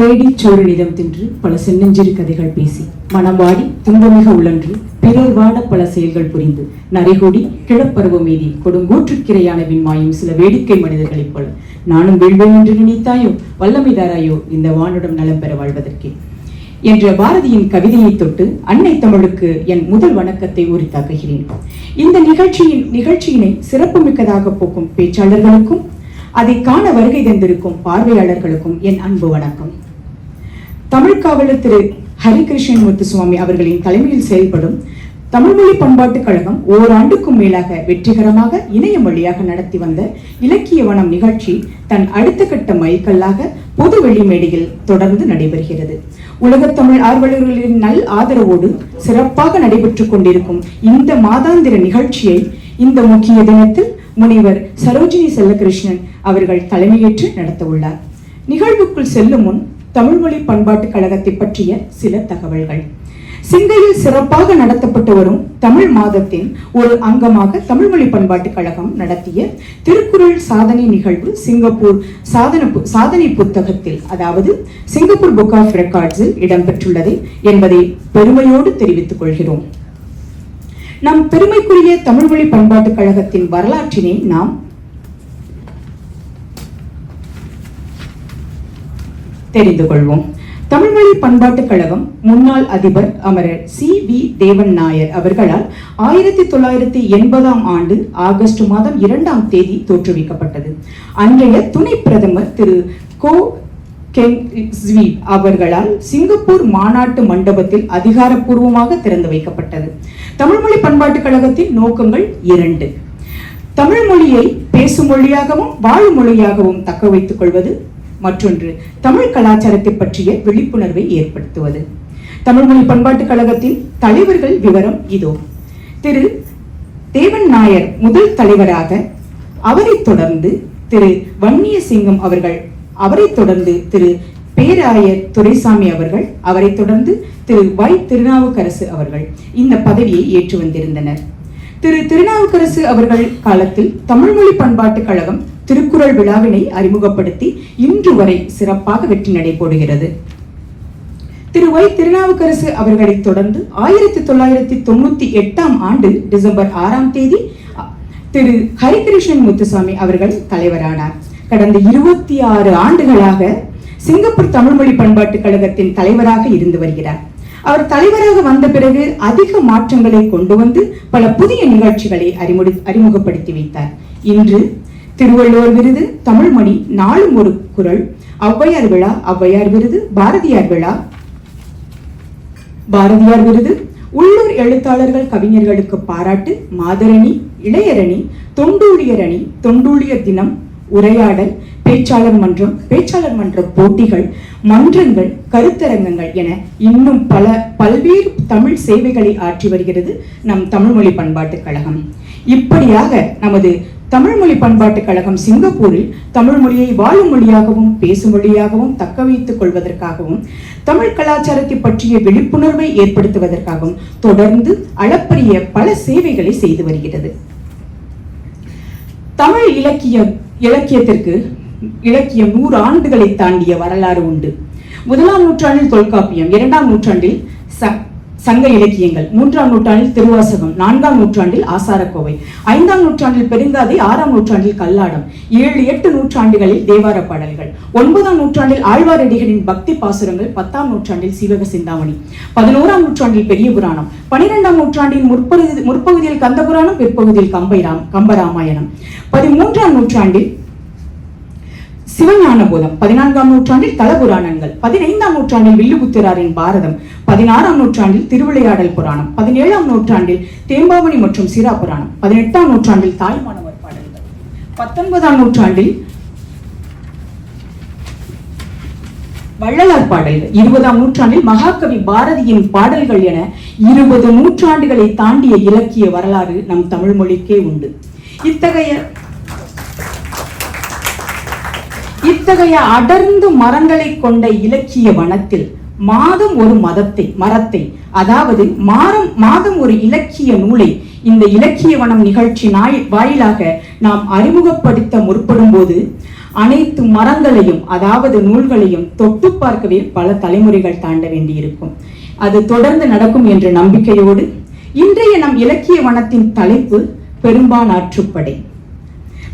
தேடி சோறுநிதம் தின்று பல சென்னஞ்சிறு கதைகள் பேசி மனம் வாடி துன்பமிக உழன்று பிறர் வாட பல செயல்கள் புரிந்து நரைகூடி கிழப்பருவ மீதி கொடுங்கூற்றுக்கிரையான விண்மாயும் சில வேடிக்கை மனிதர்களைப் போல நானும் வீழ்வேன் என்று நினைத்தாயோ வல்லமைதாராயோ இந்த வானுடம் நலம் பெற வாழ்வதற்கே என்ற பாரதியின் கவிதையை தொட்டு அன்னை தமிழுக்கு என் முதல் வணக்கத்தை உரித்தாக்குகிறேன். இந்த நிகழ்ச்சியினை சிறப்புமிக்கதாக போக்கும் பேச்சாளர்களுக்கும் அதை காண வருகை தந்திருக்கும் பார்வையாளர்களுக்கும் என் அன்பு வணக்கம். தமிழ் காவலர் திரு ஹரிகிருஷ்ணன் முத்துசுவாமி அவர்களின் தலைமையில் செயல்படும் தமிழ்மொழி பண்பாட்டுக் கழகம் ஓராண்டுக்கும் மேலாக வெற்றிகரமாக இணையம் வழியாக நடத்தி வந்த இலக்கிய வனம் நிகழ்ச்சி தன் அடுத்த கட்ட மைல்கல்லாக பொது வெளி மேடையில் தொடர்ந்து நடைபெறுகிறது. உலகத் தமிழ் ஆர்வலர்களின் நல் ஆதரவோடு சிறப்பாக நடைபெற்றுக் கொண்டிருக்கும் இந்த மாதாந்திர நிகழ்ச்சியை இந்த முக்கிய தினத்தில் முனைவர் சரோஜினி செல்லகிருஷ்ணன் அவர்கள் தலைமையேற்று நடத்த உள்ளார். நிகழ்வுக்குள் செல்லும் முன் தமிழ்மொழி பண்பாட்டுக் கழகத்தை பற்றிய சில தகவல்கள். சிங்கையில் சிறப்பாக நடத்தப்பட்டு வரும் தமிழ் மாதத்தின் ஒரு அங்கமாக தமிழ்மொழி பண்பாட்டுக் கழகம் நடத்திய திருக்குறள் சாதனை நிகழ்வு சிங்கப்பூர் சாதனை புத்தகத்தில், அதாவது சிங்கப்பூர் புக் ஆஃப் ரெக்கார்ட்ஸில் இடம்பெற்றுள்ளது என்பதை பெருமையோடு தெரிவித்துக் கொள்கிறோம். நம் பெருமைக்குரிய தமிழ்மொழி பண்பாட்டுக் கழகத்தின் வரலாற்றினை நாம் தெரிந்து கொள்வோம். தமிழ்மொழி பண்பாட்டுக் கழகம் முன்னாள் அதிபர் அமரர் சி.வி. தேவன் நாயர் அவர்களால் 1980 ஆண்டு ஆகஸ்ட் மாதம் 2ஆம் தேதி தோற்றுவிக்கப்பட்டது. அன்றைய துணை பிரதமர் திரு கோ கெங் ஸ்வீட் அவர்களால் சிங்கப்பூர் மாநாட்டு மண்டபத்தில் அதிகாரப்பூர்வமாக திறந்து வைக்கப்பட்டது. தமிழ்மொழி பண்பாட்டுக் கழகத்தின் நோக்கங்கள் 2: தமிழ் மொழியை பேசும் மொழியாகவும் வாழும் மொழியாகவும் தக்க வைத்துக் கொள்வது, மற்றொன்று தமிழ் கலாச்சாரத்தை பற்றிய விழிப்புணர்வை ஏற்படுத்துவது. தமிழ்மொழி பண்பாட்டுக் கழகத்தின் தலைவர்கள் விவரம் இதோ. திரு தேவன் நாயர் முதல் தலைவராக, அவரைத் தொடர்ந்து திரு வன்னிய சிங்கம் அவர்கள், அவரைத் தொடர்ந்து திரு பேராயர் துரைசாமி அவர்கள், அவரைத் தொடர்ந்து திரு வை. திருநாவுக்கரசு அவர்கள் இந்த பதவியை ஏற்று வந்திருந்தனர். திரு திருநாவுக்கரசு அவர்கள் காலத்தில் தமிழ்மொழி பண்பாட்டுக் கழகம் திருக்குறள் விழாவினை அறிமுகப்படுத்தி இன்று வரை சிறப்பாக வெற்றி நடைபோடுகிறது. திரு வை. திருநாவுக்கரசு அவர்களை தொடர்ந்து 1998 ஆண்டு டிசம்பர் 6ஆம் தேதி திரு ஹரிகிருஷ்ணன் முத்துசாமி அவர்கள் தலைவரானார். கடந்த 26 ஆண்டுகளாக சிங்கப்பூர் தமிழ்மொழி பண்பாட்டுக் கழகத்தின் தலைவராக இருந்து வருகிறார். அவர் தலைவராக வந்த பிறகு அதிக மாற்றங்களை கொண்டு வந்து பல புதிய நிகழ்ச்சிகளை அறிமுகப்படுத்தி வைத்தார். இன்று திருவள்ளுவர் விருது, தமிழ்மணி, நாளும் ஒரு குறள், ஔவையார் விழா, ஔவையார் விருது, பாரதியார் விழா, பாரதியார் விருது, உள்ளூர் எழுத்தாளர்கள் கவிஞர்களுக்கு பாராட்டு, மாதரணி, இளையரணி, தொண்டூழியர் அணி, தொண்டூழியர் தினம், உரையாடல், பேச்சாளர் மன்ற போட்டிகள், மன்றங்கள், கருத்தரங்கங்கள் என இன்னும் பல்வேறு தமிழ் சேவைகளை ஆற்றி வருகிறது நம் தமிழ்மொழி பண்பாட்டுக் கழகம். இப்படியாக நமது தமிழ்மொழி பண்பாட்டுக் கழகம் சிங்கப்பூரில் தமிழ் மொழியை வாழும் மொழியாகவும் பேசும் மொழியாகவும் தக்க வைத்துக் கொள்வதற்காகவும் தமிழ் கலாச்சாரத்தை பற்றிய விழிப்புணர்வை ஏற்படுத்துவதற்காகவும் தொடர்ந்து அளப்பரிய பல சேவைகளை செய்து வருகிறது. தமிழ் இலக்கியத்திற்கு 100 ஆண்டுகளை தாண்டிய வரலாறு உண்டு. 1ஆம் நூற்றாண்டில் தொல்காப்பியம், 2ஆம் நூற்றாண்டில் சங்க இலக்கியங்கள், 3ஆம் நூற்றாண்டில் திருவாசகம், 4ஆம் நூற்றாண்டில் ஆசாரக்கோவை, 5ஆம் நூற்றாண்டில் பெருங்காதை, 6ஆம் நூற்றாண்டில் கல்லாடம், 7-8 நூற்றாண்டுகளில் தேவார பாடல்கள், 9ஆம் நூற்றாண்டில் ஆழ்வாரடிகளின் பக்தி பாசுரங்கள், 10ஆம் நூற்றாண்டில் சீவக சிந்தாமணி, 11ஆம் நூற்றாண்டில் பெரிய புராணம், 12ஆம் நூற்றாண்டின் முற்பகுதியில் கந்தபுராணம், பிற்பகுதியில் கம்பராமாயணம், 13ஆம் நூற்றாண்டில் சிவஞான போதம், 14ஆம் நூற்றாண்டில் தலபுராணங்கள், 15ஆம் நூற்றாண்டில் வில்லுபுத்திராரின் பாரதம், 16ஆம் நூற்றாண்டில் திருவிளையாடல் புராணம், 17ஆம் நூற்றாண்டில் தேம்பாவணி மற்றும் சீரா புராணம், 18ஆம் நூற்றாண்டில் தாய்மானவர் பாடல்கள், 19ஆம் நூற்றாண்டில் வள்ளலார் பாடல்கள், 20ஆம் நூற்றாண்டில் மகாகவி பாரதியின் பாடல்கள் என 20 நூற்றாண்டுகளை தாண்டிய இலக்கிய வரலாறு நம் தமிழ் மொழிக்கே உண்டு. இத்தகைய அடர்ந்து மரங்களை கொண்ட இலக்கிய வனத்தில் மாதம் ஒரு மரத்தை, அதாவது மாதம் ஒரு இலக்கிய நூலை இந்த இலக்கிய வனம் நிகழ்ச்சி வாயிலாக நாம் அறிமுகப்படுத்த முற்படும் போது அனைத்து மரங்களையும் அதாவது நூல்களையும் தொட்டு பார்க்கவே பல தலைமுறைகள் தாண்ட வேண்டியிருக்கும். அது தொடர்ந்து நடக்கும் என்ற நம்பிக்கையோடு இன்றைய நம் இலக்கிய வனத்தின் தலைப்பு பெரும்பானாற்றுப்படை.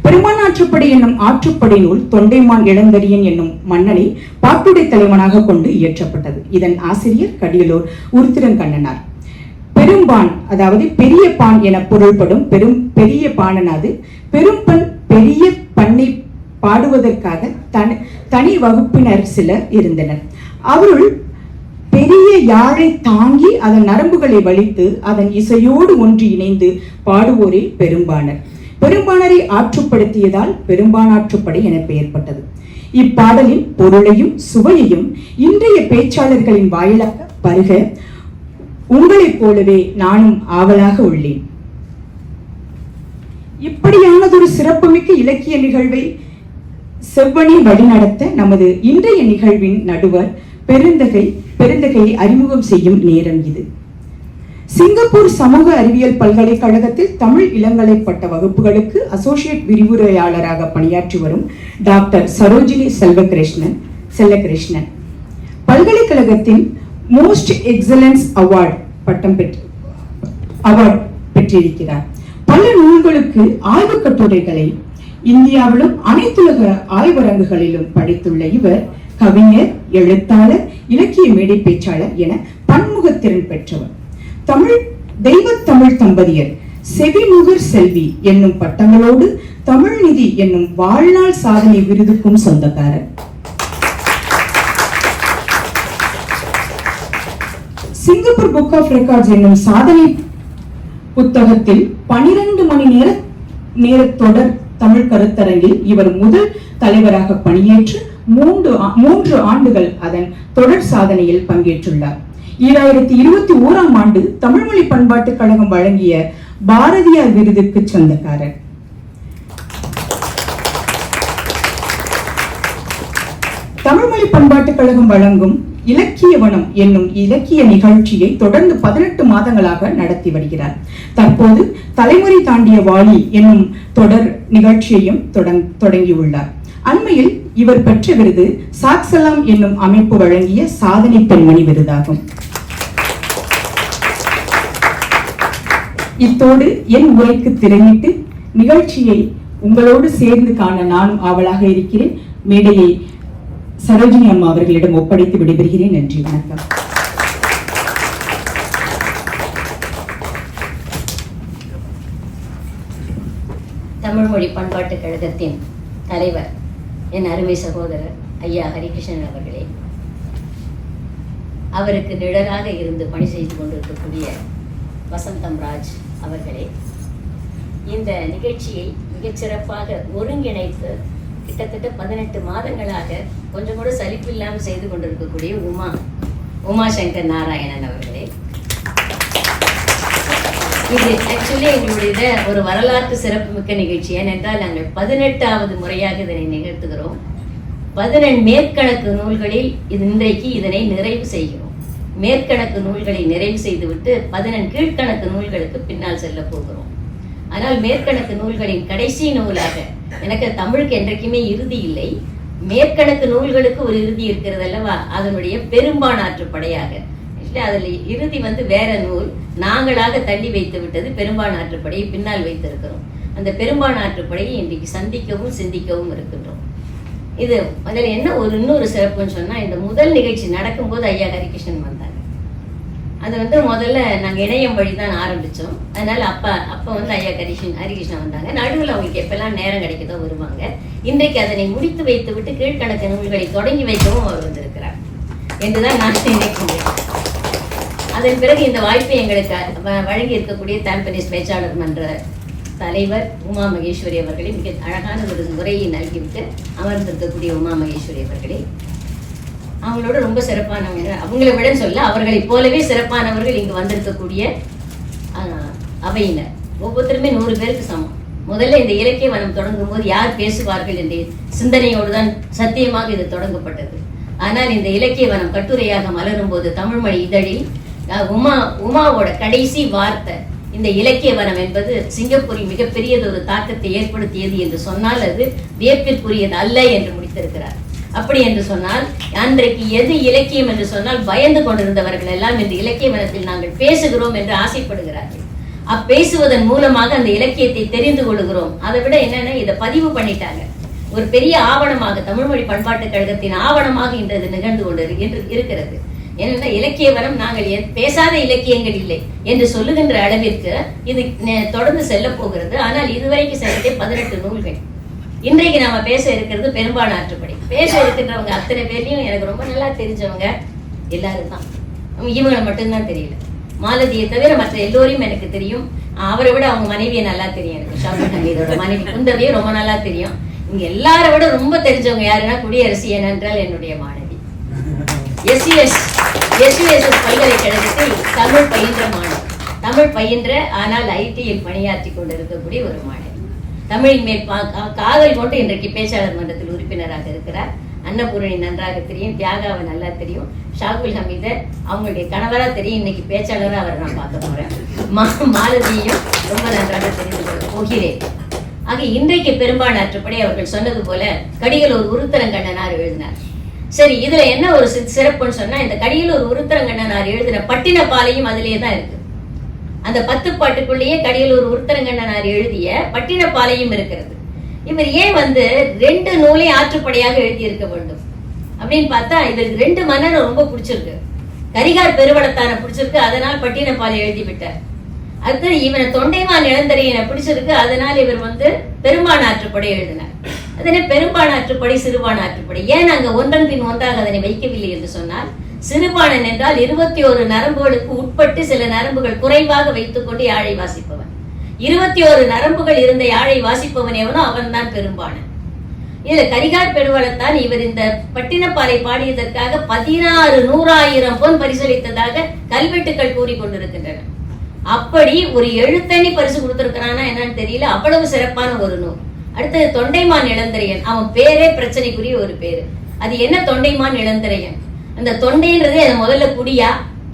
பெரும்பானாற்றுப்படை என்னும் ஆற்றுப்படை நூல் தொண்டைமான் இளந்தரியன் என்னும் மன்னனை பாட்டுடை தலைவனாக கொண்டு இயற்றப்பட்டது. இதன் ஆசிரியர் கடியலூர் உருத்திரங்கண்ணனார். பெரும்பான் அதாவது பெரிய பான் என பொருள்படும் பெரிய பாணனாது பெரும்பண் பெரிய பண்ணை பாடுவதற்காக தனி வகுப்பினர் சிலர் இருந்தனர். அவருள் பெரிய யாழை தாங்கி அதன் நரம்புகளை வலித்து அதன் இசையோடு ஒன்று இணைந்து பாடுவோரே பெரும்பாணர். பெரும்பாணரை ஆற்றுப்படுத்தியதால் பெரும்பானாற்றுப்படை என பெயர்பட்டது. இப்பாடலின் பொருளையும் சுவையையும் இன்றைய பேச்சாளர்களின் வாயிலாக பருக உங்களைப் போலவே நானும் ஆவலாக உள்ளேன். இப்படியானதொரு சிறப்புமிக்க இலக்கிய நிகழ்வை செவ்வனே வழிநடத்த நமது இன்றைய நிகழ்வின் நடுவர் பெருந்தகையை அறிமுகம் செய்யும் நேரம் இது. சிங்கப்பூர் சமூக அறிவியல் பல்கலைக்கழகத்தில் தமிழ் இளங்கலை பட்ட வகுப்புகளுக்கு அசோசியேட் விரிவுரையாளராக பணியாற்றி வரும் டாக்டர் சரோஜினி செல்லகிருஷ்ணன் பல்கலைக்கழகத்தின் மோஸ்ட் எக்ஸலன்ஸ் அவார்ட் பட்டம் பெற்றிருக்கிறார். பல நூல்களுக்கு ஆய்வு கட்டுரைகளை இந்தியாவிலும் அனைத்துலக ஆய்வரங்குகளிலும் படித்துள்ள இவர் கவிஞர், எழுத்தாளர், இலக்கிய மேடை பேச்சாளர் என பன்முகத்திறன் பெற்றவர். தெய்வ தமிழ் தம்பதியர், செவிமுகர் செல்வி என்னும் பட்டங்களோடு தமிழ் நிதி என்னும் வாழ்நாள் சாதனை விருதுக்கும் சொந்தக்காரர். சிங்கப்பூர் புக் ஆஃப் ரெக்கார்ட்ஸ் என்னும் சாதனை புத்தகத்தில் 12 மணி நேர தொடர் தமிழ் கருத்தரங்கில் இவர் முதல் தலைவராக பணியேற்று 3 ஆண்டுகள் அதன் தொடர் சாதனையில் பங்கேற்றுள்ளார். 2021ஆம் ஆண்டு தமிழ்மொழி பண்பாட்டுக் கழகம் வழங்கிய பாரதியார் விருதுக்கு சொந்தக்காரர். தமிழ்மொழி பண்பாட்டுக் கழகம் வழங்கும் இலக்கிய வனம் என்னும் இலக்கிய நிகழ்ச்சியை தொடர்ந்து 18 மாதங்களாக நடத்தி வருகிறார். தற்போது தலைமுறை தாண்டிய வாலி என்னும் தொடர் நிகழ்ச்சியையும் தொடங்கியுள்ளார். அண்மையில் இவர் பெற்ற விருது சாக்சலாம் என்னும் அமைப்பு வழங்கிய சாதனை பெண்மணி விருதாகும். இத்தோடு என் உரைக்கு திரையிட்டு நிகழ்ச்சியை உங்களோடு சேர்ந்து காண நானும் ஆவலாக இருக்கிறேன். மேடையை சரோஜினி அம்மா அவர்களிடம் ஒப்படைத்து விடைபெறுகிறேன். நன்றி, வணக்கம். தமிழ்மொழி பண்பாட்டுக் கழகத்தின் தலைவர் என் அருமை சகோதரர் ஐயா ஹரிகிருஷ்ணன் அவர்களே, அவருக்கு நிழலாக இருந்து பணி செய்து கொண்டிருக்கக்கூடிய வசந்தம் ராஜ் அவர்களே, இந்த நிகழ்ச்சியை மிகச்சிறப்பாக ஒருங்கிணைத்து கிட்டத்தட்ட 18 மாதங்களாக கொஞ்சம் கூட சலிப்பில்லாமல் செய்து கொண்டிருக்கக்கூடிய உமாசங்கர் நாராயணன் அவர்களே, இது ஆக்சுவலி எங்களுடைய ஒரு வரலாற்று சிறப்புமிக்க நிகழ்ச்சி. ஏனென்றால் நாங்கள் 18வது முறையாக இதனை நிகழ்த்துகிறோம். 18 மேற்கணக்கு நூல்களில் இன்றைக்கு இதனை நிறைவு செய்கிறோம். மேற்கணக்கு நூல்களை நிறைவு செய்துவிட்டு 18 கீழ்கணக்கு நூல்களுக்கு பின்னால் செல்ல போகிறோம். ஆனால் மேற்கணக்கு நூல்களின் கடைசி நூலாக, எனக்கு தமிழுக்கு என்றைக்குமே இறுதி இல்லை, மேற்கணக்கு நூல்களுக்கு ஒரு இறுதி இருக்கிறது அல்லவா, அதனுடைய பெரும்பானாற்றுப்படையாக, அதில் இறுதி வேற நூல் நாங்களாக தள்ளி வைத்து விட்டது பெரும்பானாற்றுப்படையை பின்னால் வைத்திருக்கிறோம். அந்த பெரும்பானாற்றுப்படையை இன்றைக்கு சந்திக்கவும் சிந்திக்கவும் இருக்கின்றோம். இது அதில் என்ன இன்னொரு சிறப்புன்னு சொன்னா, இந்த முதல் நிகழ்ச்சி நடக்கும்போது ஐயா ஹரிகிருஷ்ணன் வந்தாங்க. அது முதல்ல நாங்கள் இணையம் வழி தான் ஆரம்பித்தோம். அதனால அப்போ ஐயா ஹரிகிருஷ்ணன் வந்தாங்க. நடுவில் அவங்களுக்கு எப்பெல்லாம் நேரம் கிடைக்குதோ வருவாங்க. இன்றைக்கு அதனை முடித்து வைத்து விட்டு கீழ்கணக்கு நூல்களை தொடங்கி வைக்கவும் அவர் வந்திருக்கிறார் என்றுதான் நான் நினைக்கின்றேன். அதன் பிறகு இந்த வாய்ப்பை எங்களுக்கு வழங்கி இருக்கக்கூடிய தாம்பனிஸ் பேச்சாளர் மன்ற தலைவர் உமா மகேஸ்வரி அவர்களே, மிக அழகான ஒரு முறையை நல்கிவிட்டு அமர்ந்திருக்கக்கூடிய உமா மகேஸ்வரி அவர்களே, அவங்களோட ரொம்ப சிறப்பானவங்க, அவங்களை விட சொல்ல அவர்களை போலவே சிறப்பானவர்கள் இங்கு வந்திருக்கக்கூடிய அவையினர் ஒவ்வொருத்தருமே 100 பேருக்கு சமம். முதல்ல இந்த இலக்கிய வனம் தொடங்கும் போது யார் பேசுவார்கள் என்ற சிந்தனையோடு தான் சத்தியமாக இது தொடங்கப்பட்டது. ஆனால் இந்த இலக்கிய வனம் கட்டுரையாக மலரும் போது தமிழ்மொழி இதழில் உமாவோட கடைசி வார்த்தை இந்த இலக்கிய வனம் என்பது சிங்கப்பூரில் மிகப்பெரியது ஒரு தாக்கத்தை ஏற்படுத்தியது என்று சொன்னால் அது வியப்பிற்குரியது அல்ல என்று முடித்திருக்கிறார். அப்படி என்று சொன்னால் அன்றைக்கு எது இலக்கியம் என்று சொன்னால் பயந்து கொண்டிருந்தவர்கள் எல்லாம் இந்த இலக்கிய வனத்தில் நாங்கள் பேசுகிறோம் என்று ஆசைப்படுகிறார்கள். அப்பேசுவதன் மூலமாக அந்த இலக்கியத்தை தெரிந்து கொள்கிறோம். அதை விட என்னன்னா இதை பதிவு பண்ணிட்டாங்க. ஒரு பெரிய ஆவணமாக தமிழ்மொழி பண்பாட்டுக் கழகத்தின் ஆவணமாக இன்றது நிகழ்ந்து கொண்டு இருக்கிறது. ஏனென்றால் இலக்கிய வனம் நாங்கள் பேசாத இலக்கியங்கள் இல்லை என்று சொல்லுகின்ற அளவிற்கு இது தொடர்ந்து செல்ல போகிறது. ஆனால் இதுவரைக்கும் சென்றதே 18 நூல்கள். இன்றைக்கு நாம பேச இருக்கிறது பெரும்பாலான ஆற்றுப்படை. பேச இருக்கின்றவங்க அத்தனை பேர்லையும் எனக்கு ரொம்ப நல்லா தெரிஞ்சவங்க எல்லாரும் தான். இவங்களை மட்டும்தான் தெரியல. மாலதியை தவிர மற்ற எல்லோரையும் எனக்கு தெரியும். அவரை விட அவங்க மனைவியை நல்லா தெரியும். எனக்கு ஷாஃபி ஹமீதோட மனைவி குந்தவியை ரொம்ப நல்லா தெரியும். இங்க எல்லாரை விட ரொம்ப தெரிஞ்சவங்க யாருன்னா குடியரசு ஏனென்றால் என்னுடைய மாணவி. எஸ்யுஎஸ் பல்கலைக்கழகத்தில் தமிழ் பயின்ற மாணவி. தமிழ் பயின்ற ஆனால் ஐடியில் பணியாற்றி கொண்டிருக்கக்கூடிய ஒரு மாணவி. தமிழின் மேல் காதல் கொண்டு இன்றைக்கு பேச்சாளர் மன்றத்தில் உறுப்பினராக இருக்கிறார். அன்னபூரணி நன்றாக தெரியும், தியாகாவை நல்லா தெரியும், ஷாகுல் ஹமீத அவங்களுடைய கணவரா தெரியும். இன்னைக்கு பேச்சாளராக அவரை நான் பார்க்க போறேன். மாலதியையும் ரொம்ப நன்றாக தெரிந்து கொள்ள போகிறேன். ஆக இன்றைக்கு பெரும்பாலான ஆற்றுப்படை அவர்கள் சொன்னது போல கடிகளூர் உருத்தரங்கண்ணனார் எழுதினார். சரி, இதுல என்ன ஒரு சிறப்புன்னு சொன்னா இந்த கடிகளூர் உருத்தரங்கண்ணனார் எழுதின பட்டினப்பாலையும் அதிலேயே தான் இருக்கு. அந்த 10 பாட்டுக்குள்ளேயே கடிகளூர் உருத்தரங்கண்ணனார் எழுதிய பட்டினப்பாலையும் இருக்கிறது. இவர் ஏன் 2 நூலையும் ஆற்றுப்படையாக எழுதி இருக்க வேண்டும் அப்படின்னு பார்த்தா இவருக்கு 2 மன்னரை ரொம்ப பிடிச்சிருக்கு. கரிகார் பெருவளத்தான பிடிச்சிருக்கு, அதனால் பட்டினப்பாலை எழுதி விட்டார். அடுத்து இவனை தொண்டைமான் இளந்தரையனை பிடிச்சிருக்கு, அதனால் இவர் பெரும்பான் ஆற்றுப்படை எழுதினார். அதனை பெரும்பான் ஆற்றுப்படை சிறுபான் ஆற்றுப்படை. ஏன் அங்க ஒன்றன் பின் ஒன்றாக அதனை வைக்கவில்லை என்று சொன்னால், சிறுபானன் என்றால் 21 நரம்புகளுக்கு உட்பட்டு சில நரம்புகள் குறைவாக வைத்துக் கொண்டு யாழை வாசிப்பவன். 21 நரம்புகள் இருந்த யாழை வாசிப்பவன் எவனோ அவன் தான் பெரும்பானன். இதுல கரிகார் பெருவளத்தான் இவர் இந்த பட்டினப்பாலை பாடியதற்காக 16,100,000 பொன் பரிசளித்ததாக கல்வெட்டுக்கள் கூறிக்கொண்டிருக்கின்றன. அப்படி ஒரு எழுத்தணி பரிசு கொடுத்திருக்கிறானா என்னன்னு தெரியல. அவ்வளவு சிறப்பான ஒரு நூல். அடுத்தது தொண்டைமான் இளந்திரையன். அவன் பேரே பிரச்சனைக்குரிய ஒரு பேரு. அது என்ன தொண்டைமான் இளந்திரையன்? அந்த தொண்டைன்றது அது முதல்ல குடியா